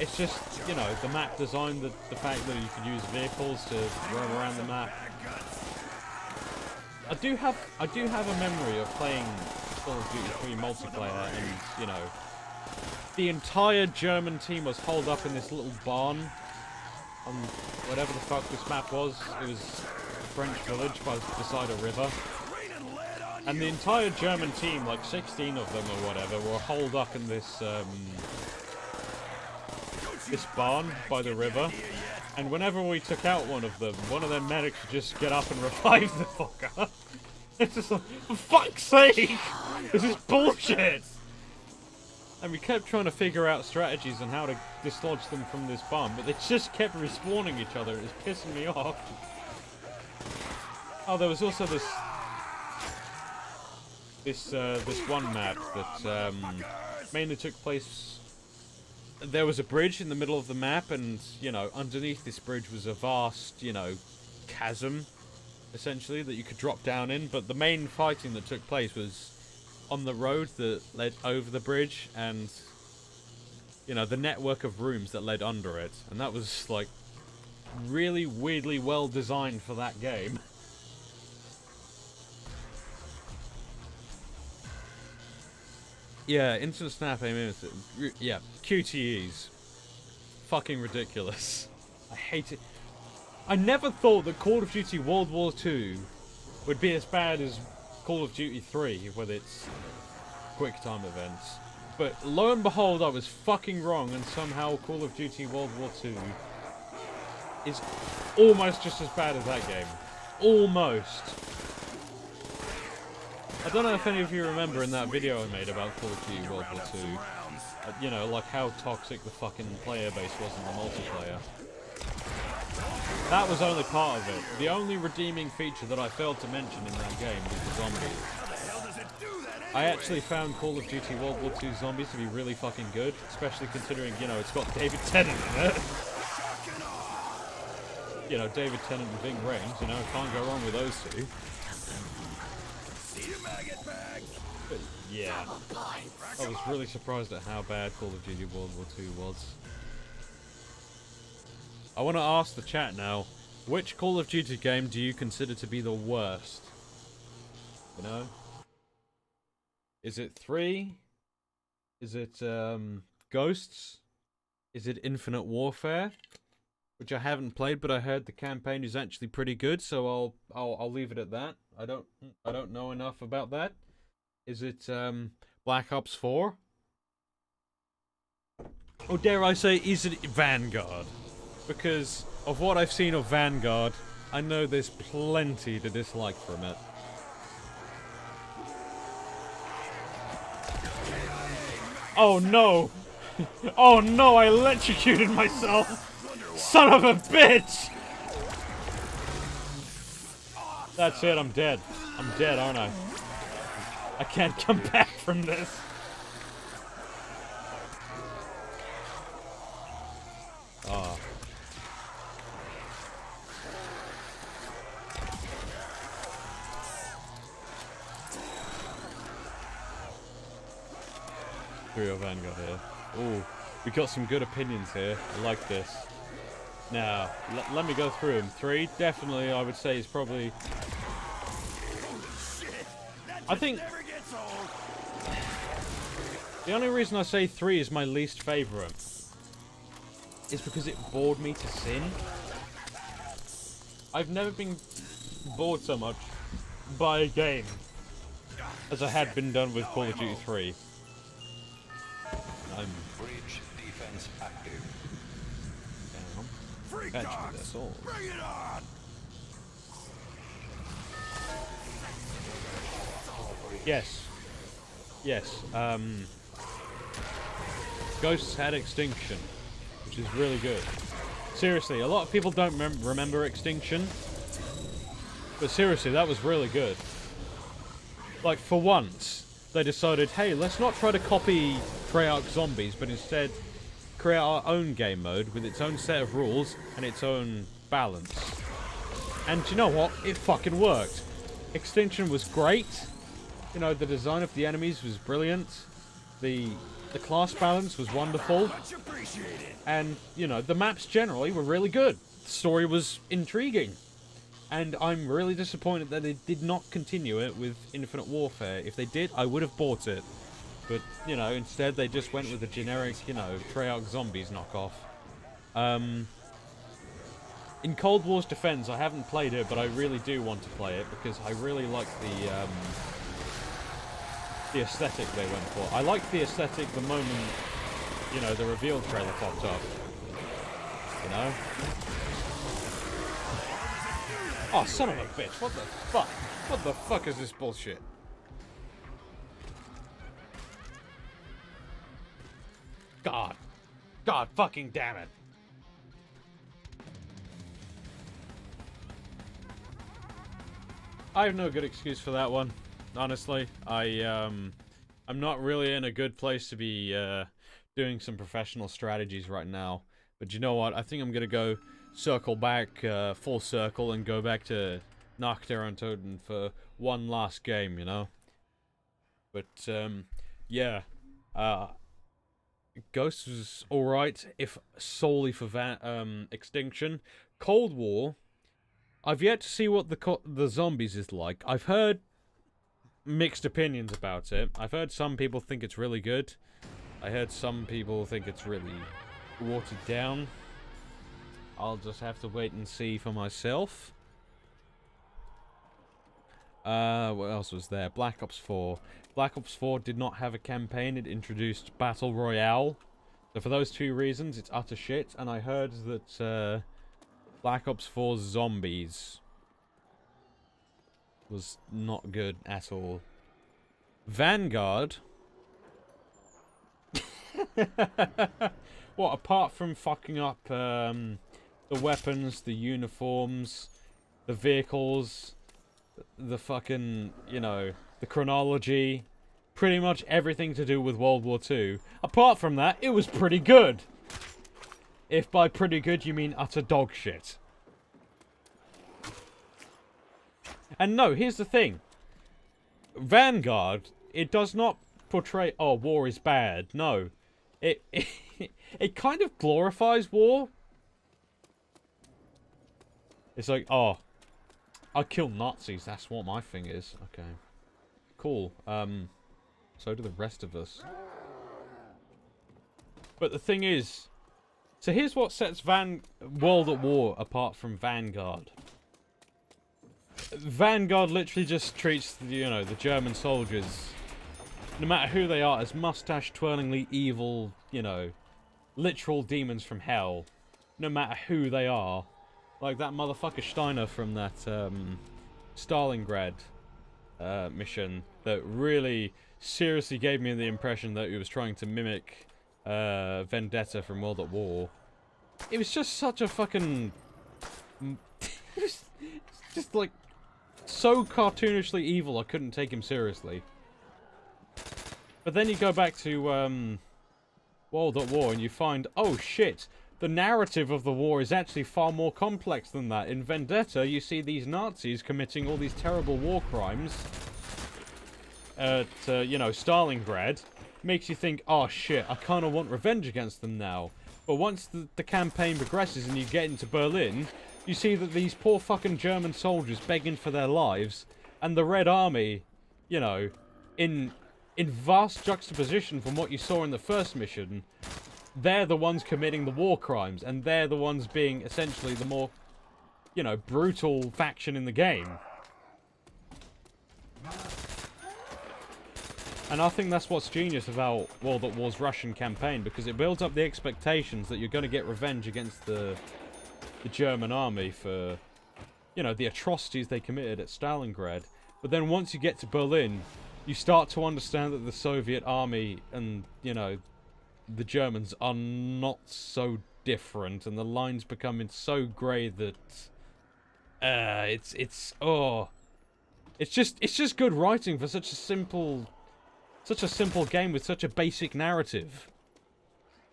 It's just, you know, the map design, the fact that you could use vehicles to roam around the map. I do have a memory of playing Call of Duty 3 multiplayer, and you know, the entire German team was holed up in this little barn on whatever the fuck this map was. It was a French village by beside a river, and the entire German team, like 16 of them or whatever, were holed up in this this barn by the river. And whenever we took out one of them, one of their medics would just get up and revive the fucker. It's just like, for fuck's sake! This is bullshit! And we kept trying to figure out strategies on how to dislodge them from this bomb, but they just kept respawning each other. It was pissing me off. Oh, there was also this one map that mainly took place. There was a bridge in the middle of the map, and, you know, underneath this bridge was a vast, you know, chasm, essentially, that you could drop down in, but the main fighting that took place was on the road that led over the bridge, and, you know, the network of rooms that led under it, and that was, like, really weirdly well designed for that game. Yeah, instant snap aim, yeah, QTEs. Fucking ridiculous. I hate it. I never thought that Call of Duty World War II would be as bad as Call of Duty 3 with its quick time events. But lo and behold, I was fucking wrong, and somehow Call of Duty World War II is almost just as bad as that game. Almost. I don't know if any of you remember in that video I made about Call of Duty World War II, you know, like how toxic the fucking player base was in the multiplayer. That was only part of it. The only redeeming feature that I failed to mention in that game was the zombies. I actually found Call of Duty World War II Zombies to be really fucking good, especially considering, you know, it's got David Tennant in it. You know, David Tennant and Ving Rhames, you know, can't go wrong with those two. But yeah, I was really surprised at how bad Call of Duty World War II was. I want to ask the chat now, which Call of Duty game do you consider to be the worst? You know? Is it 3? Is it Ghosts? Is it Infinite Warfare? Which I haven't played, but I heard the campaign is actually pretty good, so I'll leave it at that. I don't know enough about that. Is it Black Ops 4? Or dare I say, is it Vanguard? Because of what I've seen of Vanguard, I know there's plenty to dislike from it. Oh no! Oh no, I electrocuted myself! Son of a bitch! That's it, I'm dead. I'm dead, aren't I? I can't come back from this. Ah. Three-O Vanguard here. Ooh, we got some good opinions here. I like this. Now, let me go through them. 3, definitely, I would say, is probably... I think... The only reason I say 3 is my least favourite is because it bored me to sin. I've never been bored so much by a game as I had been done with Call of Duty 3. I'm Breach defense active. down. Freak Eventually, dogs, that's all. bring it on! Yes. Yes. Ghosts had Extinction, which is really good. Seriously, a lot of people don't remember Extinction. But seriously, that was really good. Like, for once, they decided, hey, let's not try to copy WAW Zombies, but instead create our own game mode with its own set of rules and its own balance. And do you know what? It fucking worked. Extinction was great. You know, the design of the enemies was brilliant. The class balance was wonderful. Much appreciated. And, you know, the maps generally were really good. The story was intriguing. And I'm really disappointed that they did not continue it with Infinite Warfare. If they did, I would have bought it. But, you know, instead they just went with a generic, you know, WAW Zombies knockoff. In Cold War's defense, I haven't played it, but I really do want to play it because I really like the aesthetic they went for. I liked the aesthetic the moment, you know, the reveal trailer popped up. You know? Oh, son of a bitch, what the fuck? What the fuck is this bullshit? God. God fucking damn it. I have no good excuse for that one, honestly. I'm not really in a good place to be doing some professional strategies right now. But you know what? I think I'm gonna go circle back, full circle, and go back to Nachterantoden for one last game, you know? But, yeah. Ghost was alright, if solely for Extinction. Cold War, I've yet to see what the Zombies is like. I've heard mixed opinions about it. I've heard some people think it's really good. I heard some people think it's really watered down. I'll just have to wait and see for myself. What else was there? Black Ops 4. Black Ops 4 did not have a campaign. It introduced Battle Royale. So for those two reasons, it's utter shit. And I heard that Black Ops 4 Zombies was not good at all. Vanguard. What, apart from fucking up the weapons, the uniforms, the vehicles, the fucking, you know, the chronology, pretty much everything to do with World War II. Apart from that, it was pretty good. If by pretty good you mean utter dog shit. And no, here's the thing. Vanguard, it does not portray, oh, war is bad. No. It kind of glorifies war. It's like, oh, I kill Nazis, that's what my thing is. Okay. Cool. So do the rest of us. But the thing is, so here's what sets World at War apart from Vanguard. Vanguard literally just treats, you know, the German soldiers, no matter who they are, as mustache-twirlingly evil, you know, literal demons from hell. No matter who they are. Like that motherfucker Steiner from that Stalingrad mission that really seriously gave me the impression that he was trying to mimic Vendetta from World at War. It was just such a fucking... it was just like so cartoonishly evil I couldn't take him seriously. But then you go back to World at War and you find, oh shit, the narrative of the war is actually far more complex than that. In Vendetta, you see these Nazis committing all these terrible war crimes at, you know, Stalingrad. Makes you think, oh shit, I kind of want revenge against them now. But once the campaign progresses and you get into Berlin, you see that these poor fucking German soldiers begging for their lives, and the Red Army, you know, in vast juxtaposition from what you saw in the first mission, they're the ones committing the war crimes, and they're the ones being essentially the more... you know, brutal faction in the game. And I think that's what's genius about World at War's Russian campaign, because it builds up the expectations that you're going to get revenge against the German army for, you know, the atrocities they committed at Stalingrad. But then once you get to Berlin, you start to understand that the Soviet army and, you know, the Germans are not so different, and the lines becoming so grey that it's just good writing for such a simple game with such a basic narrative,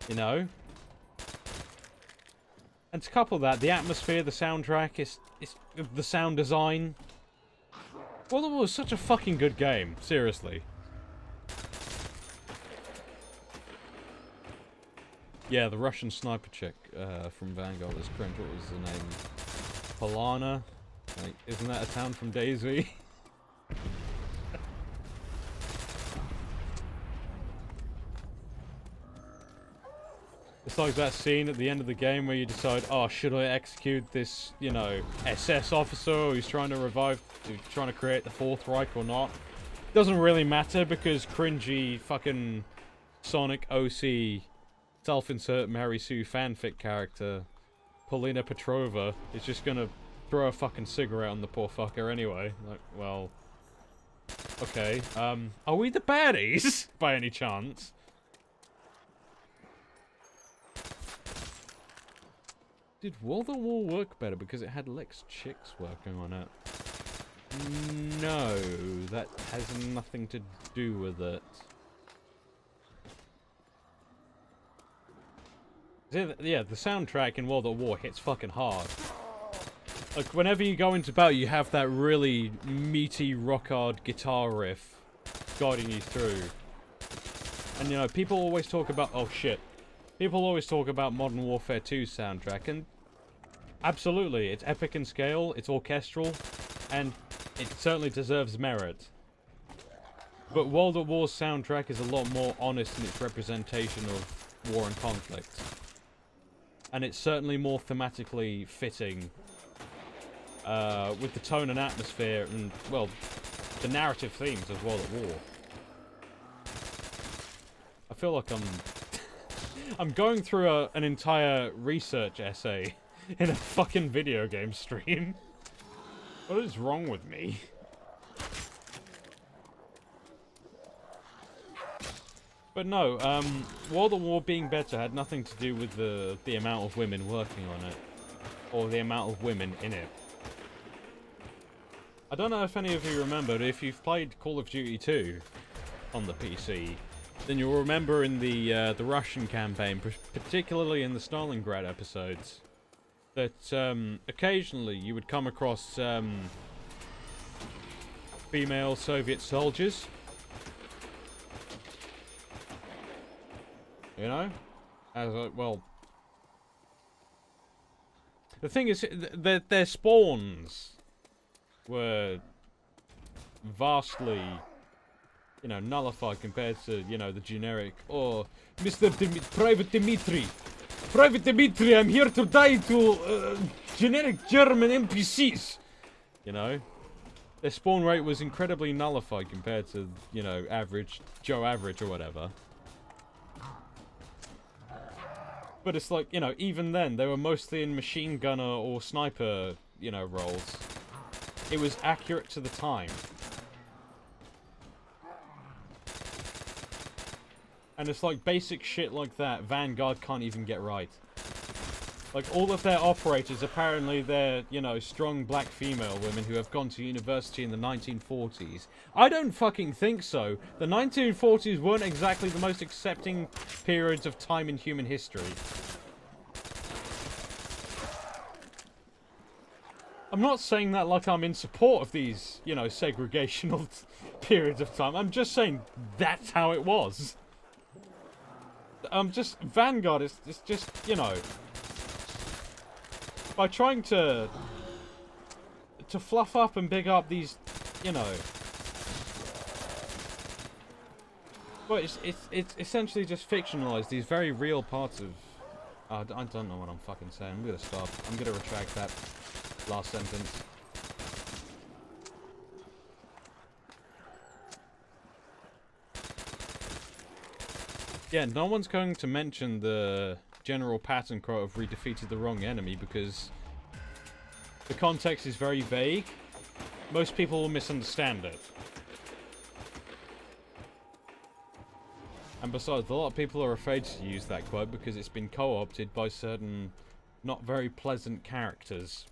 you know. And to couple that, the atmosphere, the soundtrack, it's the sound design. Well, it was such a fucking good game, seriously. Yeah, the Russian sniper chick from Vanguard was cringe. What was the name? Polana? Like, isn't that a town from DayZ? It's like that scene at the end of the game where you decide, oh, should I execute this, you know, SS officer who's trying to create the Fourth Reich or not? Doesn't really matter, because cringy fucking Sonic OC self-insert Mary Sue fanfic character Polina Petrova is just gonna throw a fucking cigarette on the poor fucker anyway. Like, well, okay. Are we the baddies by any chance? Did World at War work better because it had Lex chicks working on it? No, that has nothing to do with it. Yeah, the soundtrack in World at War hits fucking hard. Like, whenever you go into battle, you have that really meaty, rock-hard guitar riff guiding you through. And, you know, people always talk about... Oh, shit. People always talk about Modern Warfare 2's soundtrack, and... Absolutely, it's epic in scale, it's orchestral, and it certainly deserves merit. But World at War's soundtrack is a lot more honest in its representation of war and conflict. And it's certainly more thematically fitting with the tone and atmosphere and, well, the narrative themes of World at War. I feel like I'm going through an entire research essay in a fucking video game stream. What is wrong with me? But no, World at War being better had nothing to do with the amount of women working on it. Or the amount of women in it. I don't know if any of you remember, but if you've played Call of Duty 2 on the PC, then you'll remember in the Russian campaign, particularly in the Stalingrad episodes, that occasionally you would come across female Soviet soldiers. You know? Well... The thing is, their spawns were vastly, you know, nullified compared to, you know, the generic, oh, Private Dmitri, I'm here to die to generic German NPCs. You know? Their spawn rate was incredibly nullified compared to, you know, Joe Average or whatever. But it's like, you know, even then, they were mostly in machine gunner or sniper, you know, roles. It was accurate to the time. And it's like basic shit like that, Vanguard can't even get right. Like, all of their operators, apparently they're, you know, strong black female women who have gone to university in the 1940s. I don't fucking think so. The 1940s weren't exactly the most accepting periods of time in human history. I'm not saying that like I'm in support of these, you know, segregational periods of time. I'm just saying that's how it was. Vanguard is just, you know... By trying to fluff up and big up these, you know... Well, it's essentially just fictionalized these very real parts of... I don't know what I'm fucking saying. I'm gonna stop. I'm gonna retract that. last sentence. Yeah, no one's going to mention the general pattern quote of "we defeated the wrong enemy" because the context is very vague. Most people will misunderstand it. And besides, a lot of people are afraid to use that quote because it's been co-opted by certain not very pleasant characters.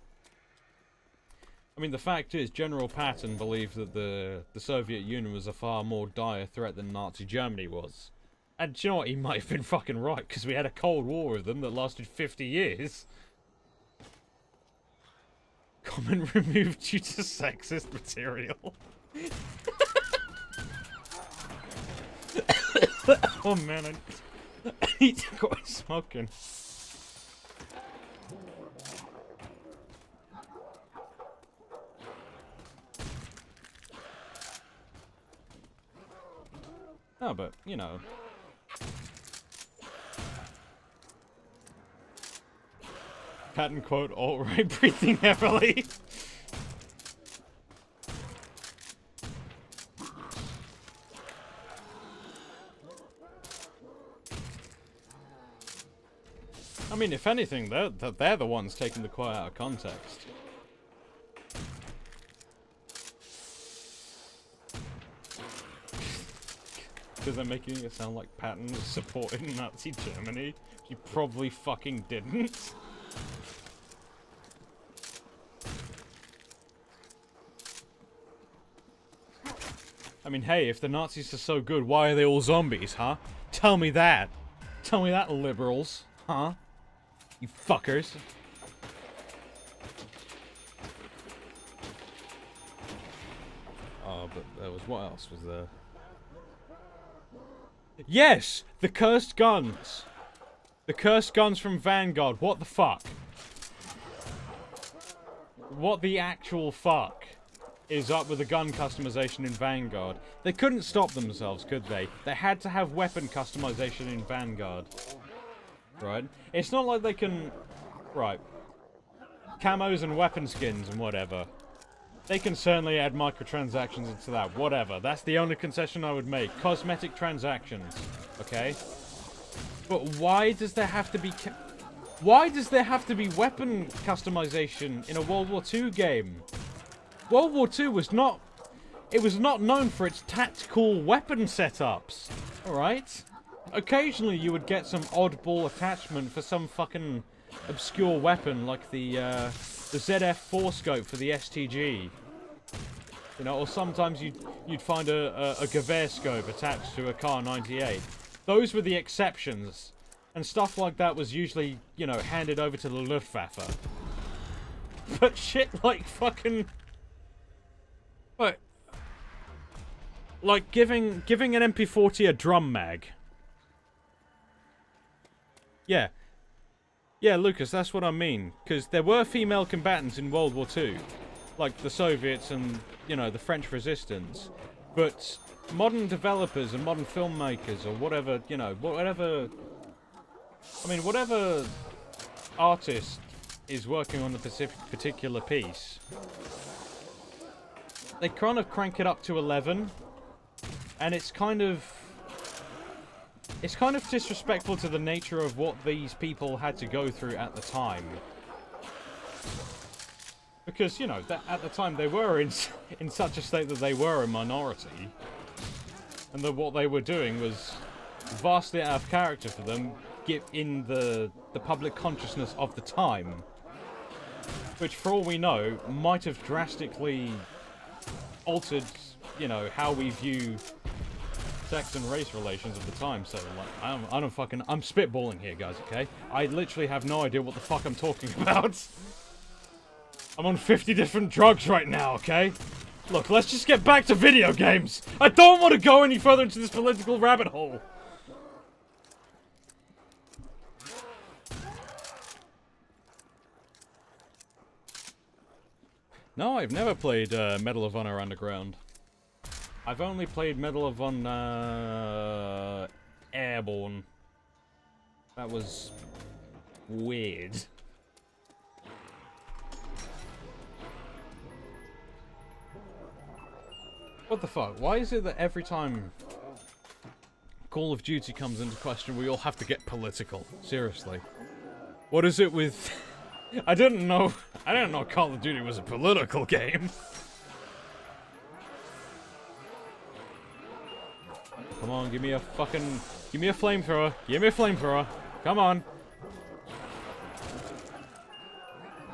I mean, the fact is, General Patton believed that the Soviet Union was a far more dire threat than Nazi Germany was. And do you know what? He might have been fucking right, because we had a Cold War with them that lasted 50 years. Comment removed due to sexist material. Oh man, I need to quit smoking. Oh, but, you know. Patent quote, alt-right breathing heavily. I mean, if anything, they're the ones taking the quote out of context. Because they're making it sound like Patton was supporting Nazi Germany. He probably fucking didn't. I mean, hey, if the Nazis are so good, why are they all zombies, huh? Tell me that. Tell me that, liberals. Huh? You fuckers. Oh, but there was... what else was there? Yes! The cursed guns! The cursed guns from Vanguard. What the fuck? What the actual fuck is up with the gun customization in Vanguard? They couldn't stop themselves, could they? They had to have weapon customization in Vanguard. Right? It's not like they can... Right. Camos and weapon skins and whatever. They can certainly add microtransactions into that. Whatever. That's the only concession I would make. Cosmetic transactions. Okay? But why does there have to be... why does there have to be weapon customization in a World War II game? World War II was not... it was not known for its tactical weapon setups. Alright? Occasionally you would get some oddball attachment for some fucking obscure weapon like the ZF4 scope for the STG. You know, or sometimes you'd find a Gewehr scope attached to a Kar 98. Those were the exceptions. And stuff like that was usually, you know, handed over to the Luftwaffe. But shit like fucking... like giving an MP40 a drum mag. Yeah. Yeah, Lucas, that's what I mean. Because there were female combatants in World War II. Like the Soviets and, you know, the French resistance. But modern developers and modern filmmakers or whatever, you know, whatever... I mean, whatever artist is working on the particular piece, they kind of crank it up to 11. And it's kind of disrespectful to the nature of what these people had to go through at the time. Because, you know, at the time they were in such a state that they were a minority. And that what they were doing was vastly out of character for them in the public consciousness of the time. Which, for all we know, might have drastically altered, you know, how we view sex and race relations at the time. So, like, I'm spitballing here, guys, okay? I literally have no idea what the fuck I'm talking about. I'm on 50 different drugs right now, okay? Look, let's just get back to video games! I don't want to go any further into this political rabbit hole! No, I've never played Medal of Honor Underground. I've only played Medal of Honor Airborne. That was weird. What the fuck? Why is it that every time Call of Duty comes into question, we all have to get political? Seriously. What is it with... I didn't know Call of Duty was a political game. Come on, give me a flamethrower. Give me a flamethrower. Come on.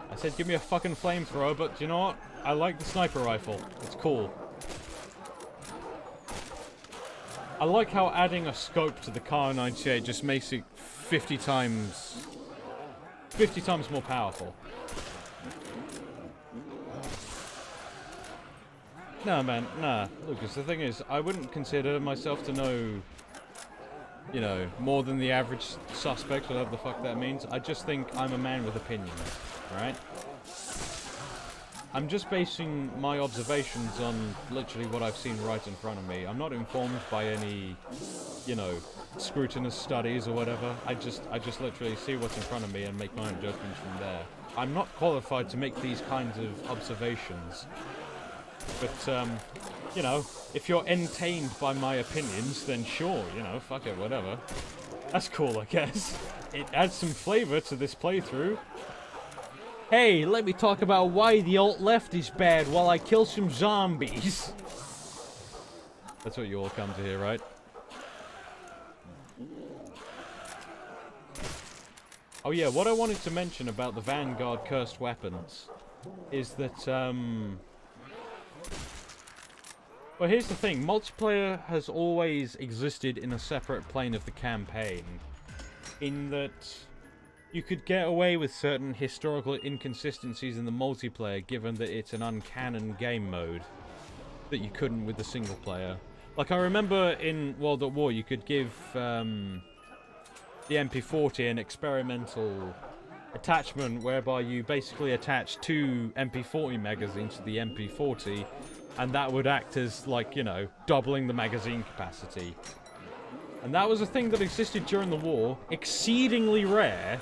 I said give me a fucking flamethrower, but you know what? I like the sniper rifle. It's cool. I like how adding a scope to the Kar 98 just makes it 50 times more powerful. Nah, man, nah. Lucas, the thing is, I wouldn't consider myself to know, you know, more than the average suspect, whatever the fuck that means. I just think I'm a man with opinions, alright? I'm just basing my observations on literally what I've seen right in front of me. I'm not informed by any, you know, scrutinous studies or whatever. I just literally see what's in front of me and make my own judgments from there. I'm not qualified to make these kinds of observations. But, you know, if you're entertained by my opinions, then sure, you know, fuck it, whatever. That's cool, I guess. It adds some flavor to this playthrough. Hey, let me talk about why the alt-left is bad while I kill some zombies. That's what you all come to hear, right? Oh yeah, what I wanted to mention about the Vanguard cursed weapons is that, well, here's the thing. Multiplayer has always existed in a separate plane of the campaign. In that you could get away with certain historical inconsistencies in the multiplayer given that it's an uncanon game mode that you couldn't with the single player. Like, I remember in World at War you could give the MP40 an experimental attachment whereby you basically attach 2 MP40 magazines to the MP40, and that would act as, like, you know, doubling the magazine capacity. And that was a thing that existed during the war, exceedingly rare,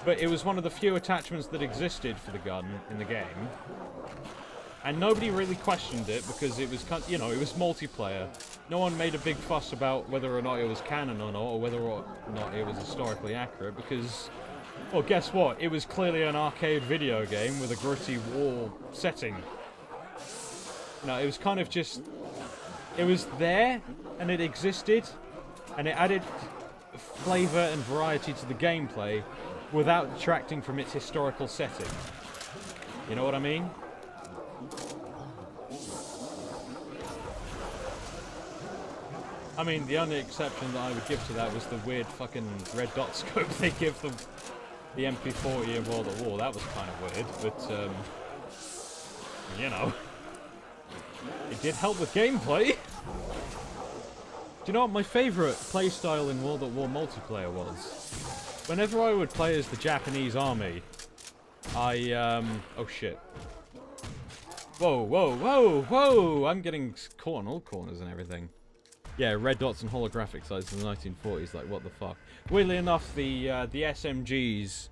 but it was one of the few attachments that existed for the gun in the game. And nobody really questioned it because it was, you know, it was multiplayer. No one made a big fuss about whether or not it was canon or not, or whether or not it was historically accurate, because, well, guess what? It was clearly an arcade video game with a gritty war setting. No, it was kind of just... It was there, and it existed, and it added flavor and variety to the gameplay without detracting from its historical setting. You know what I mean? I mean, the only exception that I would give to that was the weird fucking red dot scope they give them the MP40 in World at War. That was kind of weird, but, you know... It did help with gameplay. Do you know what my favourite playstyle in World at War multiplayer was? Whenever I would play as the Japanese army, I, oh shit. Whoa, whoa, whoa, whoa! I'm getting caught on all corners and everything. Yeah, red dots and holographic size in the 1940s, like, what the fuck. Weirdly enough, the SMGs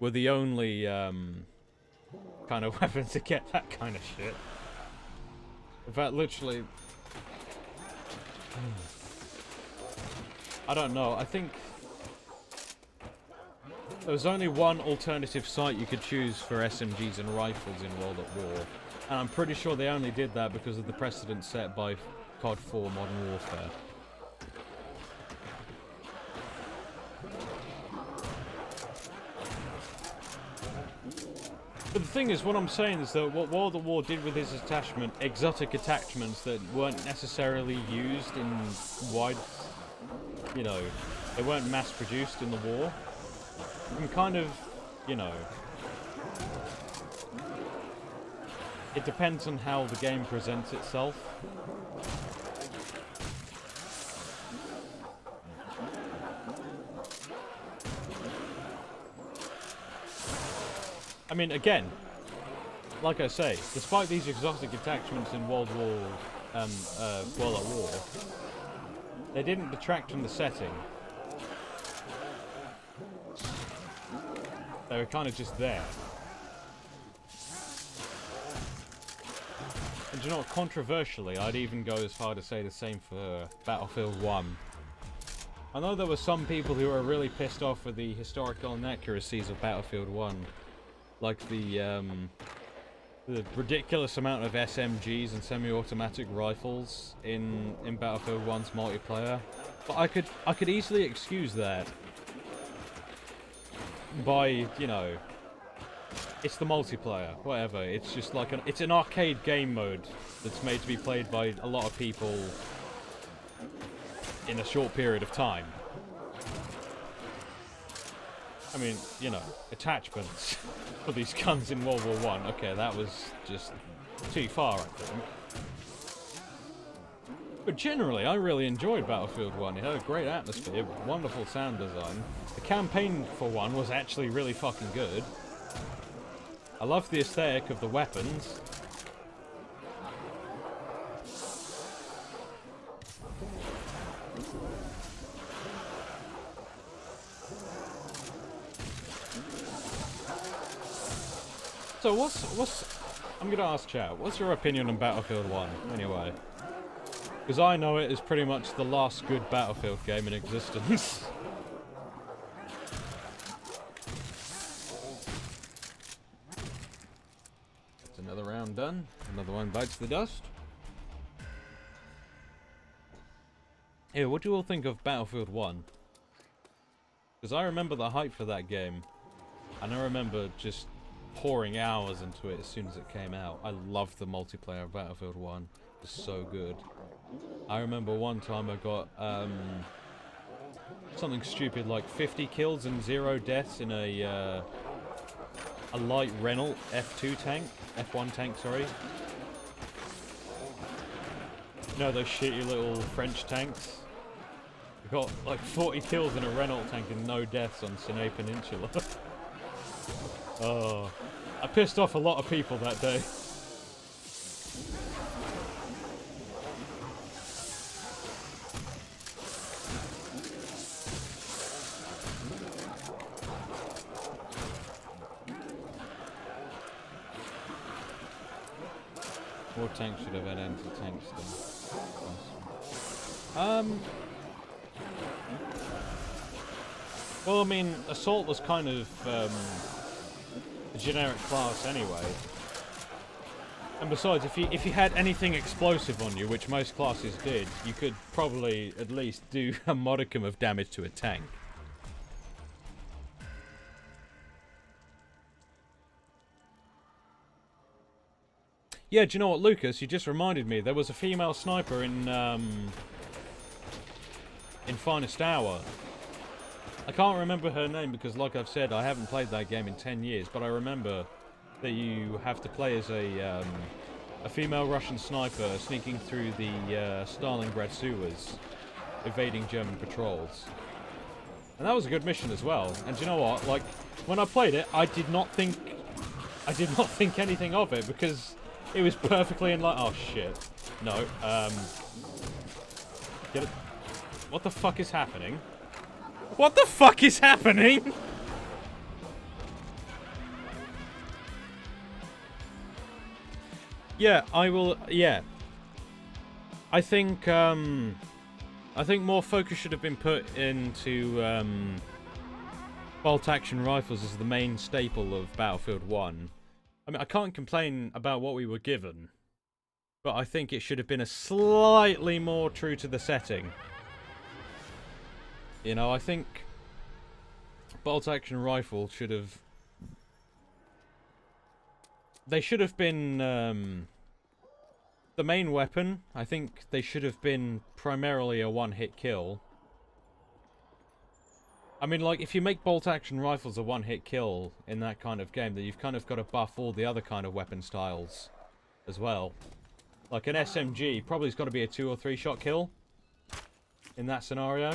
were the only, kind of weapon to get that kind of shit. In fact, literally... I don't know, I think... There was only one alternative site you could choose for SMGs and rifles in World at War. And I'm pretty sure they only did that because of the precedent set by COD 4 Modern Warfare. But the thing is, what I'm saying is that what World at War did with his attachment, exotic attachments that weren't necessarily used in wide, you know, they weren't mass-produced in the war, you can kind of, you know, it depends on how the game presents itself. I mean, again, like I say, despite these exotic attachments in World at War, they didn't detract from the setting. They were kind of just there. And And you know what, controversially, I'd even go as far to say the same for Battlefield 1. I know there were some people who were really pissed off with the historical inaccuracies of Battlefield 1. Like the ridiculous amount of SMGs and semi-automatic rifles in Battlefield 1's multiplayer. But I could easily excuse that by, you know, it's the multiplayer, whatever. It's just like it's an arcade game mode that's made to be played by a lot of people in a short period of time. I mean, you know, attachments for these guns in World War One. Okay, that was just too far, I think. But generally, I really enjoyed Battlefield 1. It had a great atmosphere, wonderful sound design. The campaign for 1 was actually really fucking good. I loved the aesthetic of the weapons. So I'm gonna ask chat, what's your opinion on Battlefield 1, anyway? Because I know it is pretty much the last good Battlefield game in existence. That's another round done. Another one bites the dust. Yeah, what do you all think of Battlefield 1? Because I remember the hype for that game. And I remember just pouring hours into it as soon as it came out. I loved the multiplayer of Battlefield 1. It was so good. I remember one time I got something stupid like 50 kills and 0 deaths in a light Renault F1 tank, sorry. You know those shitty little French tanks? I got like 40 kills in a Renault tank and no deaths on Sinai Peninsula. Oh, I pissed off a lot of people that day. More tanks should have had anti-tank stuff. Well, I mean, assault was kind of a generic class anyway. And besides, if you had anything explosive on you, which most classes did, you could probably at least do a modicum of damage to a tank. Yeah, do you know what, Lucas? You just reminded me. There was a female sniper in Finest Hour. I can't remember her name because, like I've said, I haven't played that game in 10 years. But I remember that you have to play as a female Russian sniper sneaking through the Stalingrad sewers, evading German patrols. And that was a good mission as well. And do you know what? Like, when I played it, I did not think anything of it because it was perfectly in line. Oh shit! No. Get it? What the fuck is happening? What the fuck is happening? Yeah, I will. Yeah. I think more focus should have been put into bolt-action rifles as the main staple of Battlefield 1. I mean, I can't complain about what we were given, but I think it should have been a slightly more true to the setting. You know, I think bolt-action rifle should have... They should have been the main weapon. I think they should have been primarily a one-hit kill. I mean, like, if you make bolt-action rifles a one-hit kill in that kind of game, then you've kind of got to buff all the other kind of weapon styles as well. Like, an SMG probably has got to be a 2 or 3 shot kill in that scenario.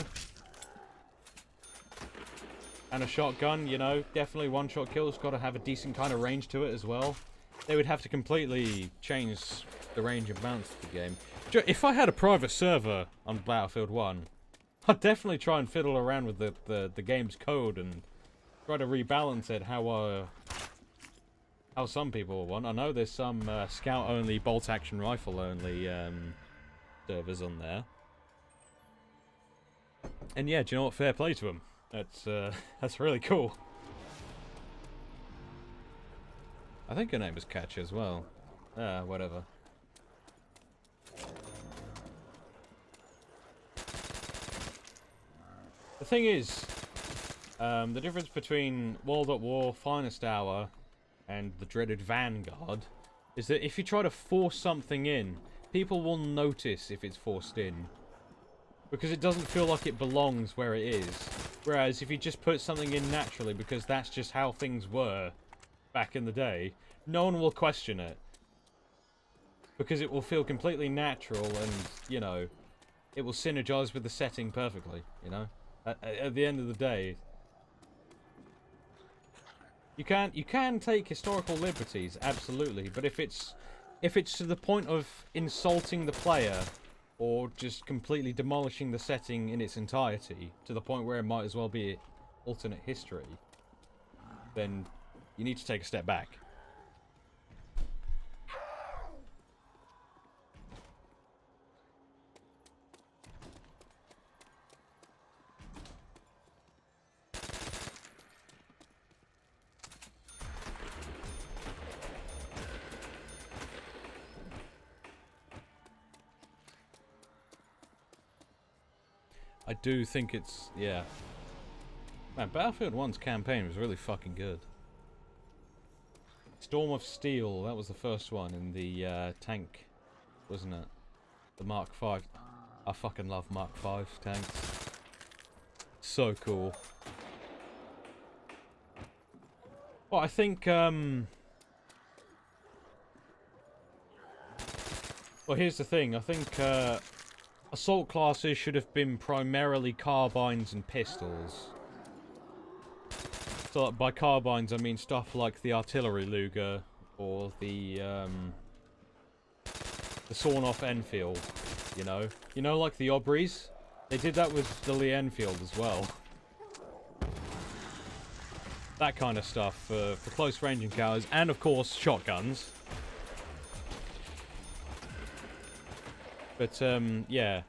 And a shotgun, you know, definitely one-shot kill. It's got to have a decent kind of range to it as well. They would have to completely change the range and balance of the game. If I had a private server on Battlefield 1, I'd definitely try and fiddle around with the game's code and try to rebalance it how how some people want. I know there's some scout-only, bolt-action rifle-only servers on there. And yeah, do you know what? Fair play to them. That's really cool. I think her name is Catch as well. Whatever. The thing is, the difference between World at War, Finest Hour, and the dreaded Vanguard is that if you try to force something in, people will notice if it's forced in. Because it doesn't feel like it belongs where it is. Whereas if you just put something in naturally, because that's just how things were back in the day, no one will question it. Because it will feel completely natural and, you know, it will synergize with the setting perfectly, you know? At the end of the day, you can take historical liberties, absolutely, but if it's to the point of insulting the player or just completely demolishing the setting in its entirety to the point where it might as well be alternate history, then you need to take a step back. I do think it's, yeah. Man, Battlefield 1's campaign was really fucking good. Storm of Steel, that was the first one in the tank, wasn't it? The Mark V. I fucking love Mark V tanks. So cool. Well, I think, well, here's the thing. I think, assault classes should have been primarily carbines and pistols. So by carbines I mean stuff like the artillery Luger or the sawn-off Enfield, you know? You know, like the Aubreys? They did that with the Lee Enfield as well. That kind of stuff for close range encounters, and of course shotguns. But, yeah.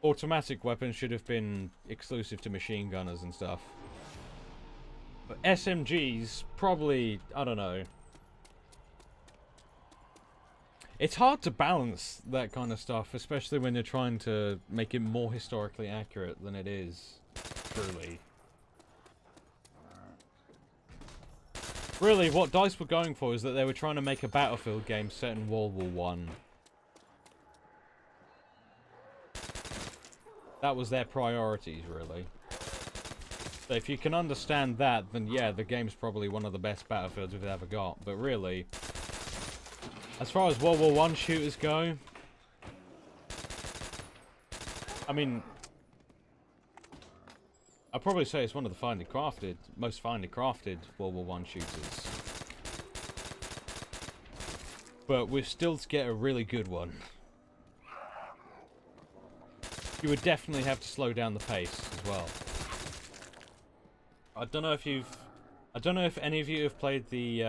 Automatic weapons should have been exclusive to machine gunners and stuff. But SMGs, probably, I don't know. It's hard to balance that kind of stuff, especially when you're trying to make it more historically accurate than it is, truly. Really, what DICE were going for is that they were trying to make a Battlefield game set in World War One. That was their priorities, really. So if you can understand that, then yeah, the game's probably one of the best Battlefields we've ever got. But really, as far as World War One shooters go, I mean, I'd probably say it's one of the most finely crafted World War One shooters. But we're still to get a really good one. You would definitely have to slow down the pace as well. I don't know if any of you have played the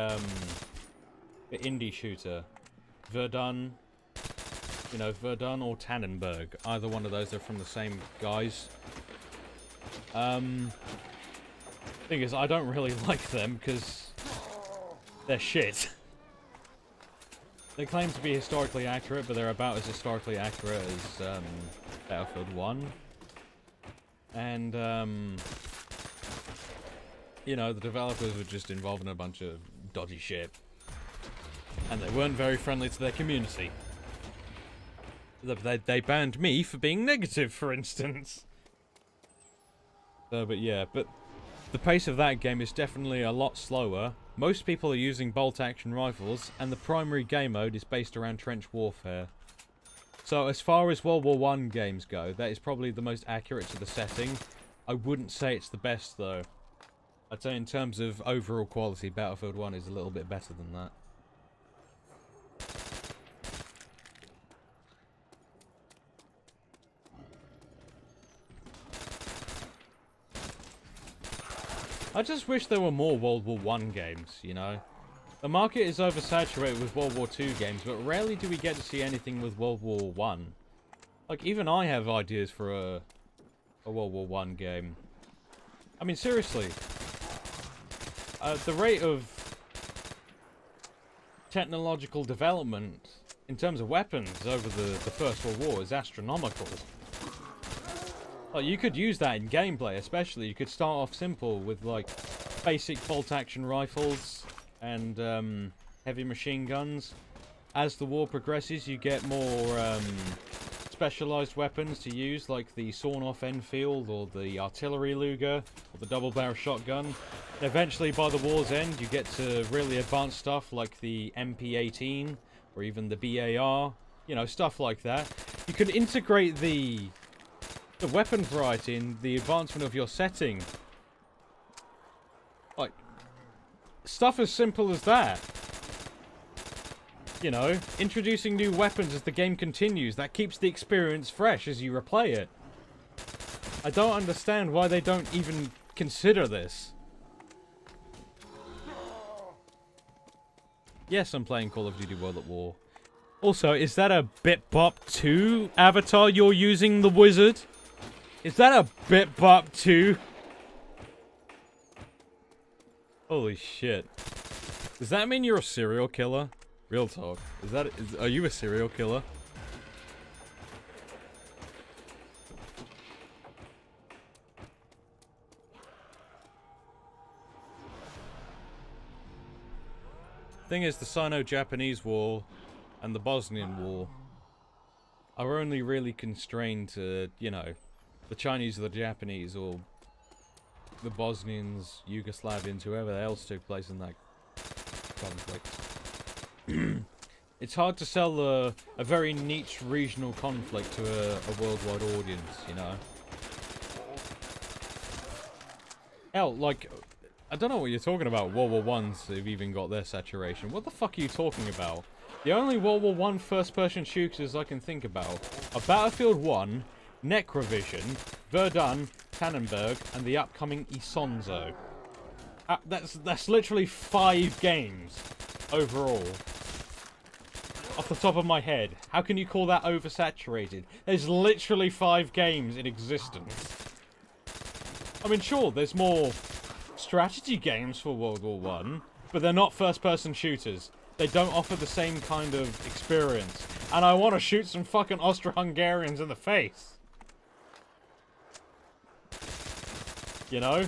indie shooter, Verdun. You know, Verdun or Tannenberg. Either one of those are from the same guys. Thing is, I don't really like them because they're shit. They claim to be historically accurate, but they're about as historically accurate as Battlefield 1. And, you know, the developers were just involved in a bunch of dodgy shit. And they weren't very friendly to their community. They banned me for being negative, for instance. But yeah, but the pace of that game is definitely a lot slower. Most people are using bolt-action rifles, and the primary game mode is based around trench warfare. So as far as World War One games go, that is probably the most accurate to the setting. I wouldn't say it's the best, though. I'd say in terms of overall quality, Battlefield 1 is a little bit better than that. I just wish there were more World War One games, you know? The market is oversaturated with World War Two games, but rarely do we get to see anything with World War One. Like, even I have ideas for a World War One game. I mean, seriously. The rate of technological development in terms of weapons over the First World War is astronomical. Like, you could use that in gameplay, especially. You could start off simple with, like, basic bolt-action rifles and heavy machine guns. As the war progresses, you get more specialized weapons to use, like the sawn-off Enfield or the artillery Luger or the double-barrel shotgun. And eventually, by the war's end, you get to really advanced stuff like the MP-18 or even the BAR. You know, stuff like that. You can integrate the weapon variety in the advancement of your setting. Like, stuff as simple as that. You know, introducing new weapons as the game continues. That keeps the experience fresh as you replay it. I don't understand why they don't even consider this. Yes, I'm playing Call of Duty World at War. Also, is that a BitBop 2 avatar you're using, the wizard? Is that a BitBop 2? Holy shit. Does that mean you're a serial killer? Real talk. Are you a serial killer? Thing is, the Sino-Japanese War and the Bosnian War are only really constrained to, you know, the Chinese or the Japanese or the Bosnians, Yugoslavians, whoever else took place in that conflict. It's hard to sell a very niche regional conflict to a worldwide audience, you know? Hell, like, I don't know what you're talking about. World War Ones have even got their saturation. What the fuck are you talking about? The only World War One first-person shooters I can think about are Battlefield 1, Necrovision, Verdun, Tannenberg, and the upcoming Isonzo. That's literally 5 games overall. Off the top of my head, how can you call that oversaturated? There's literally 5 games in existence. I mean, sure, there's more strategy games for World War One, but they're not first-person shooters. They don't offer the same kind of experience. And I want to shoot some fucking Austro-Hungarians in the face. You know?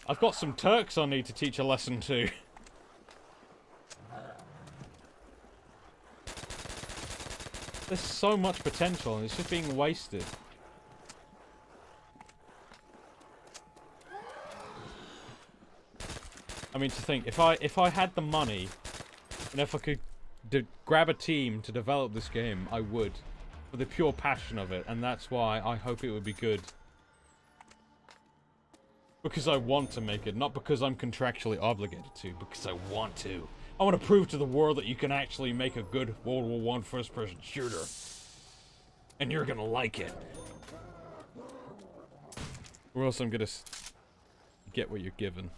I've got some Turks I need to teach a lesson to. There's so much potential and it's just being wasted. I mean, to think, if I had the money, and if I could grab a team to develop this game, I would. For the pure passion of it, and that's why I hope it would be good. Because I want to make it, not because I'm contractually obligated to, because I want to. I want to prove to the world that you can actually make a good World War One first-person shooter. And you're gonna like it. Or else I'm gonna get what you're given.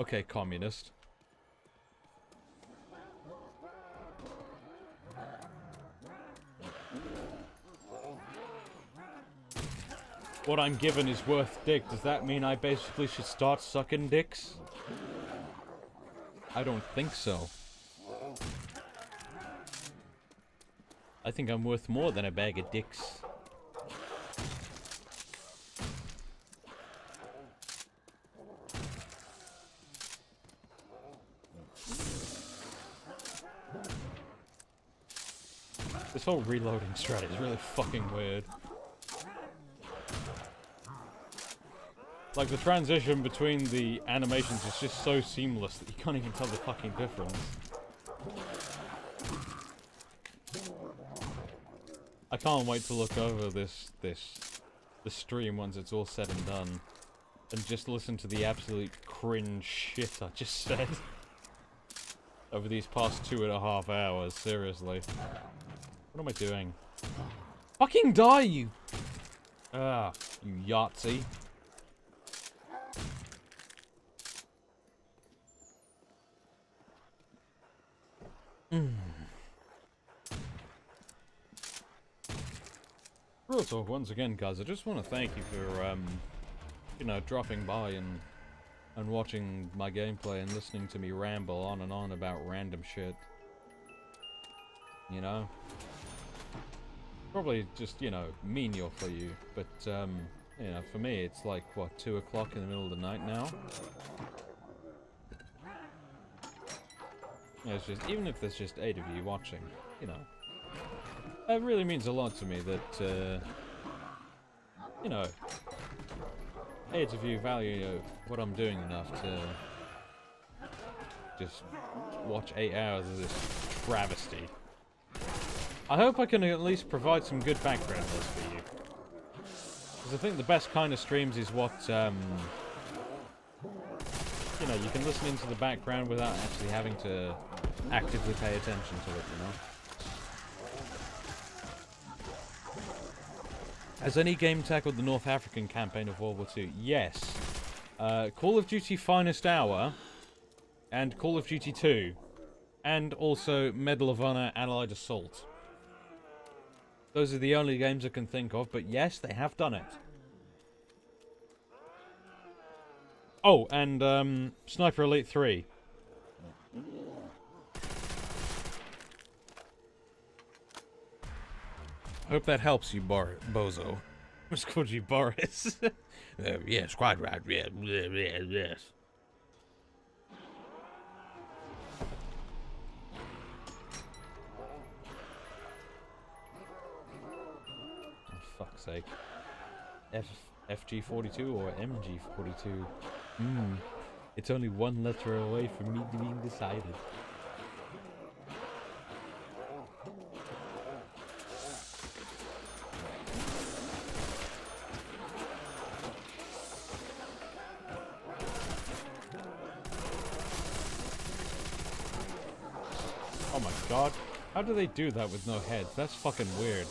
Okay, communist. What I'm given is worth dick. Does that mean I basically should start sucking dicks? I don't think so. I think I'm worth more than a bag of dicks. This whole reloading strat is really fucking weird. Like, the transition between the animations is just so seamless that you can't even tell the fucking difference. I can't wait to look over the stream once it's all said and done. And just listen to the absolute cringe shit I just said. Over these past 2.5 hours, seriously. What am I doing? Fucking die, you... Ah. You Yahtzee. Real talk, once again, guys, I just want to thank you for, you know, dropping by and watching my gameplay and listening to me ramble on and on about random shit. You know? Probably just, you know, menial for you, but, you know, for me, it's like, what, 2 o'clock in the middle of the night now? You know, it's just, even if there's just 8 of you watching, you know, that really means a lot to me that, you know, 8 of you value what I'm doing enough to just watch 8 hours of this travesty. I hope I can at least provide some good background noise for you. Because I think the best kind of streams is what, you know, you can listen into the background without actually having to actively pay attention to it, you know? Has any game tackled the North African campaign of World War II? Yes. Call of Duty Finest Hour, and Call of Duty 2, and also Medal of Honor Allied Assault. Those are the only games I can think of, but yes, they have done it. Oh, and Sniper Elite 3. Hope that helps you, Bozo. I just called you Boris. Yes, quite right. Yes. Oh, fuck's sake. FG42 or MG42? It's only one letter away from me being decided. Oh my god. How do they do that with no heads? That's fucking weird.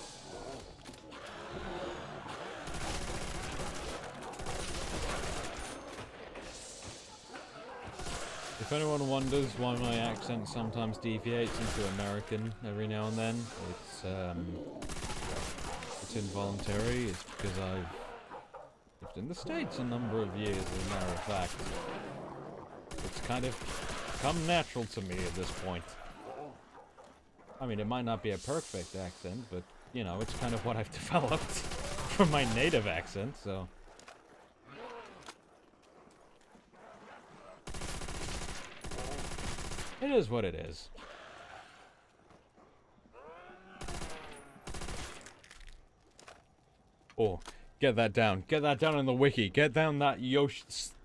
If anyone wonders why my accent sometimes deviates into American every now and then, it's involuntary. It's because I've lived in the States a number of years, as a matter of fact. It's kind of come natural to me at this point. I mean, it might not be a perfect accent, but, you know, it's kind of what I've developed from my native accent, so... It is what it is. Oh, get that down. Get that down in the wiki. Get down that Yoshi...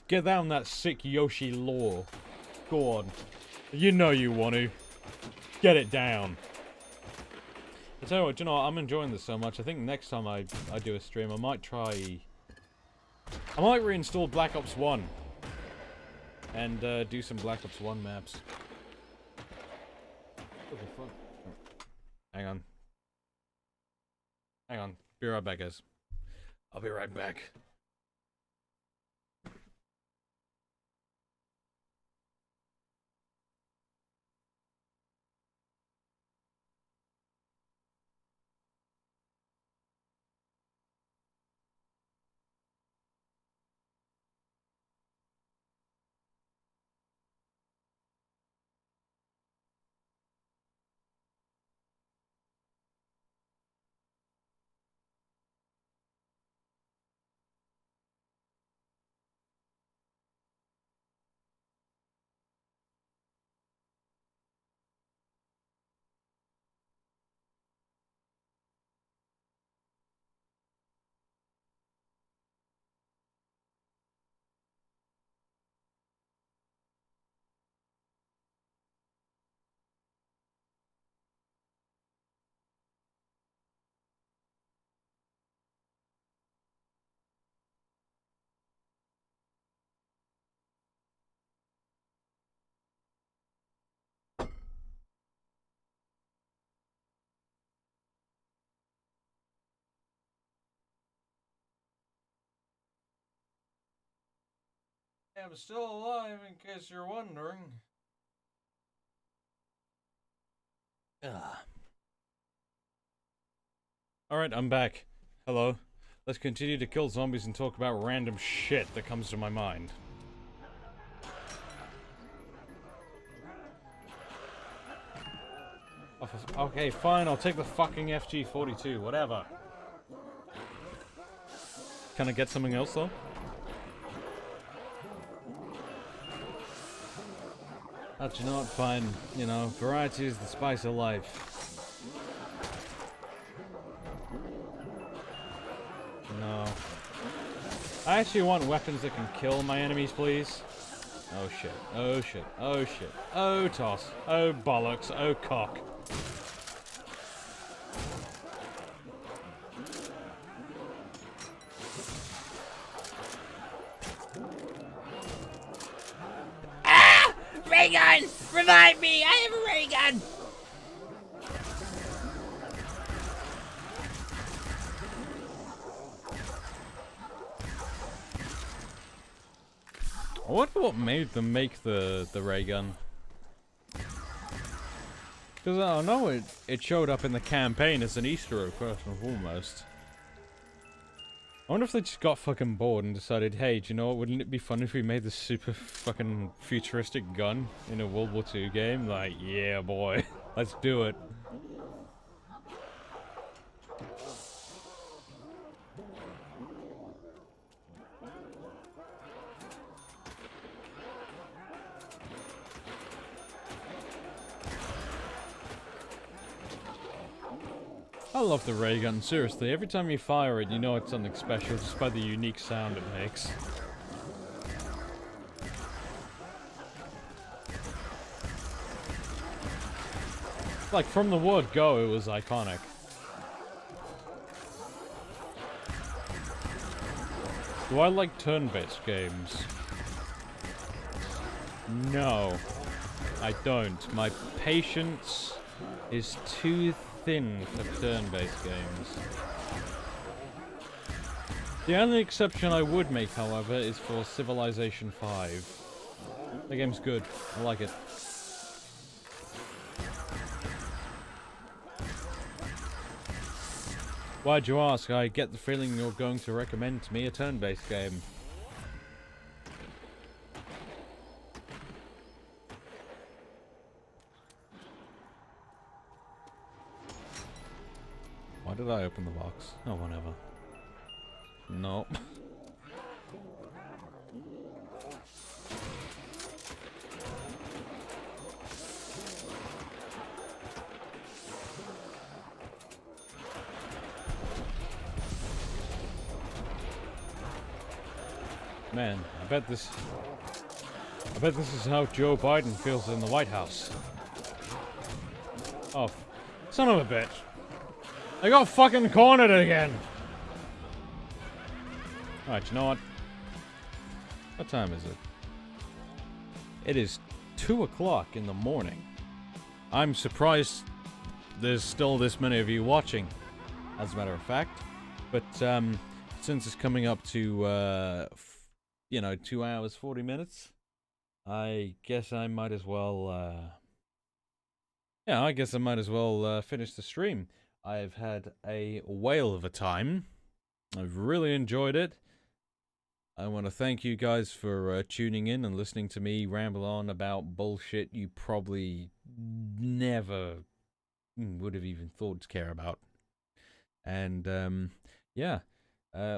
Get down that sick Yoshi lore. Go on. You know you want to. Get it down. I tell you what, you know what, I'm enjoying this so much. I think next time I do a stream, I might try... I might reinstall Black Ops 1. And do some Black Ops 1 maps. What the fuck? Oh. Hang on. Hang on. Be right back, guys. I'll be right back. I'm still alive, in case you're wondering. Alright, I'm back. Hello. Let's continue to kill zombies and talk about random shit that comes to my mind. Okay, fine, I'll take the fucking FG-42, whatever. Can I get something else, though? But you know what, fine. You know, variety is the spice of life. No. I actually want weapons that can kill my enemies, please. Oh shit, oh shit, oh shit, oh toss, oh bollocks, oh cock. Ray gun! Revive me! I have a ray gun! I wonder what made them make the ray gun. Because I don't know, it showed up in the campaign as an Easter egg first and foremost. I wonder if they just got fucking bored and decided, hey, do you know what, wouldn't it be fun if we made this super fucking futuristic gun in a World War II game? Like, yeah boy, let's do it. I love the ray gun, seriously. Every time you fire it, you know it's something special just by the unique sound it makes. Like, from the word go, it was iconic. Do I like turn-based games? No, I don't. My patience is too thin for turn-based games. The only exception I would make, however, is for Civilization 5. The game's good. I like it. Why'd you ask? I get the feeling you're going to recommend to me a turn-based game. Why did I open the box? Oh, whatever. Nope. Man, I bet this is how Joe Biden feels in the White House. Oh, son of a bitch. I got fucking cornered again! Alright, you know what? What time is it? It is 2 o'clock in the morning. I'm surprised there's still this many of you watching, as a matter of fact. But, since it's coming up to, 2 hours, 40 minutes, I guess I might as well, finish the stream. I've had a whale of a time. I've really enjoyed it. I want to thank you guys for tuning in and listening to me ramble on about bullshit you probably never would have even thought to care about. And,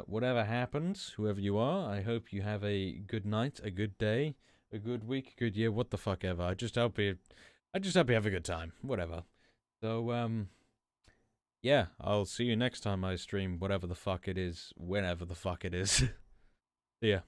whatever happens, whoever you are, I hope you have a good night, a good day, a good week, a good year, what the fuck ever. I just hope you have a good time. Whatever. So, yeah, I'll see you next time I stream whatever the fuck it is, whenever the fuck it is. See ya.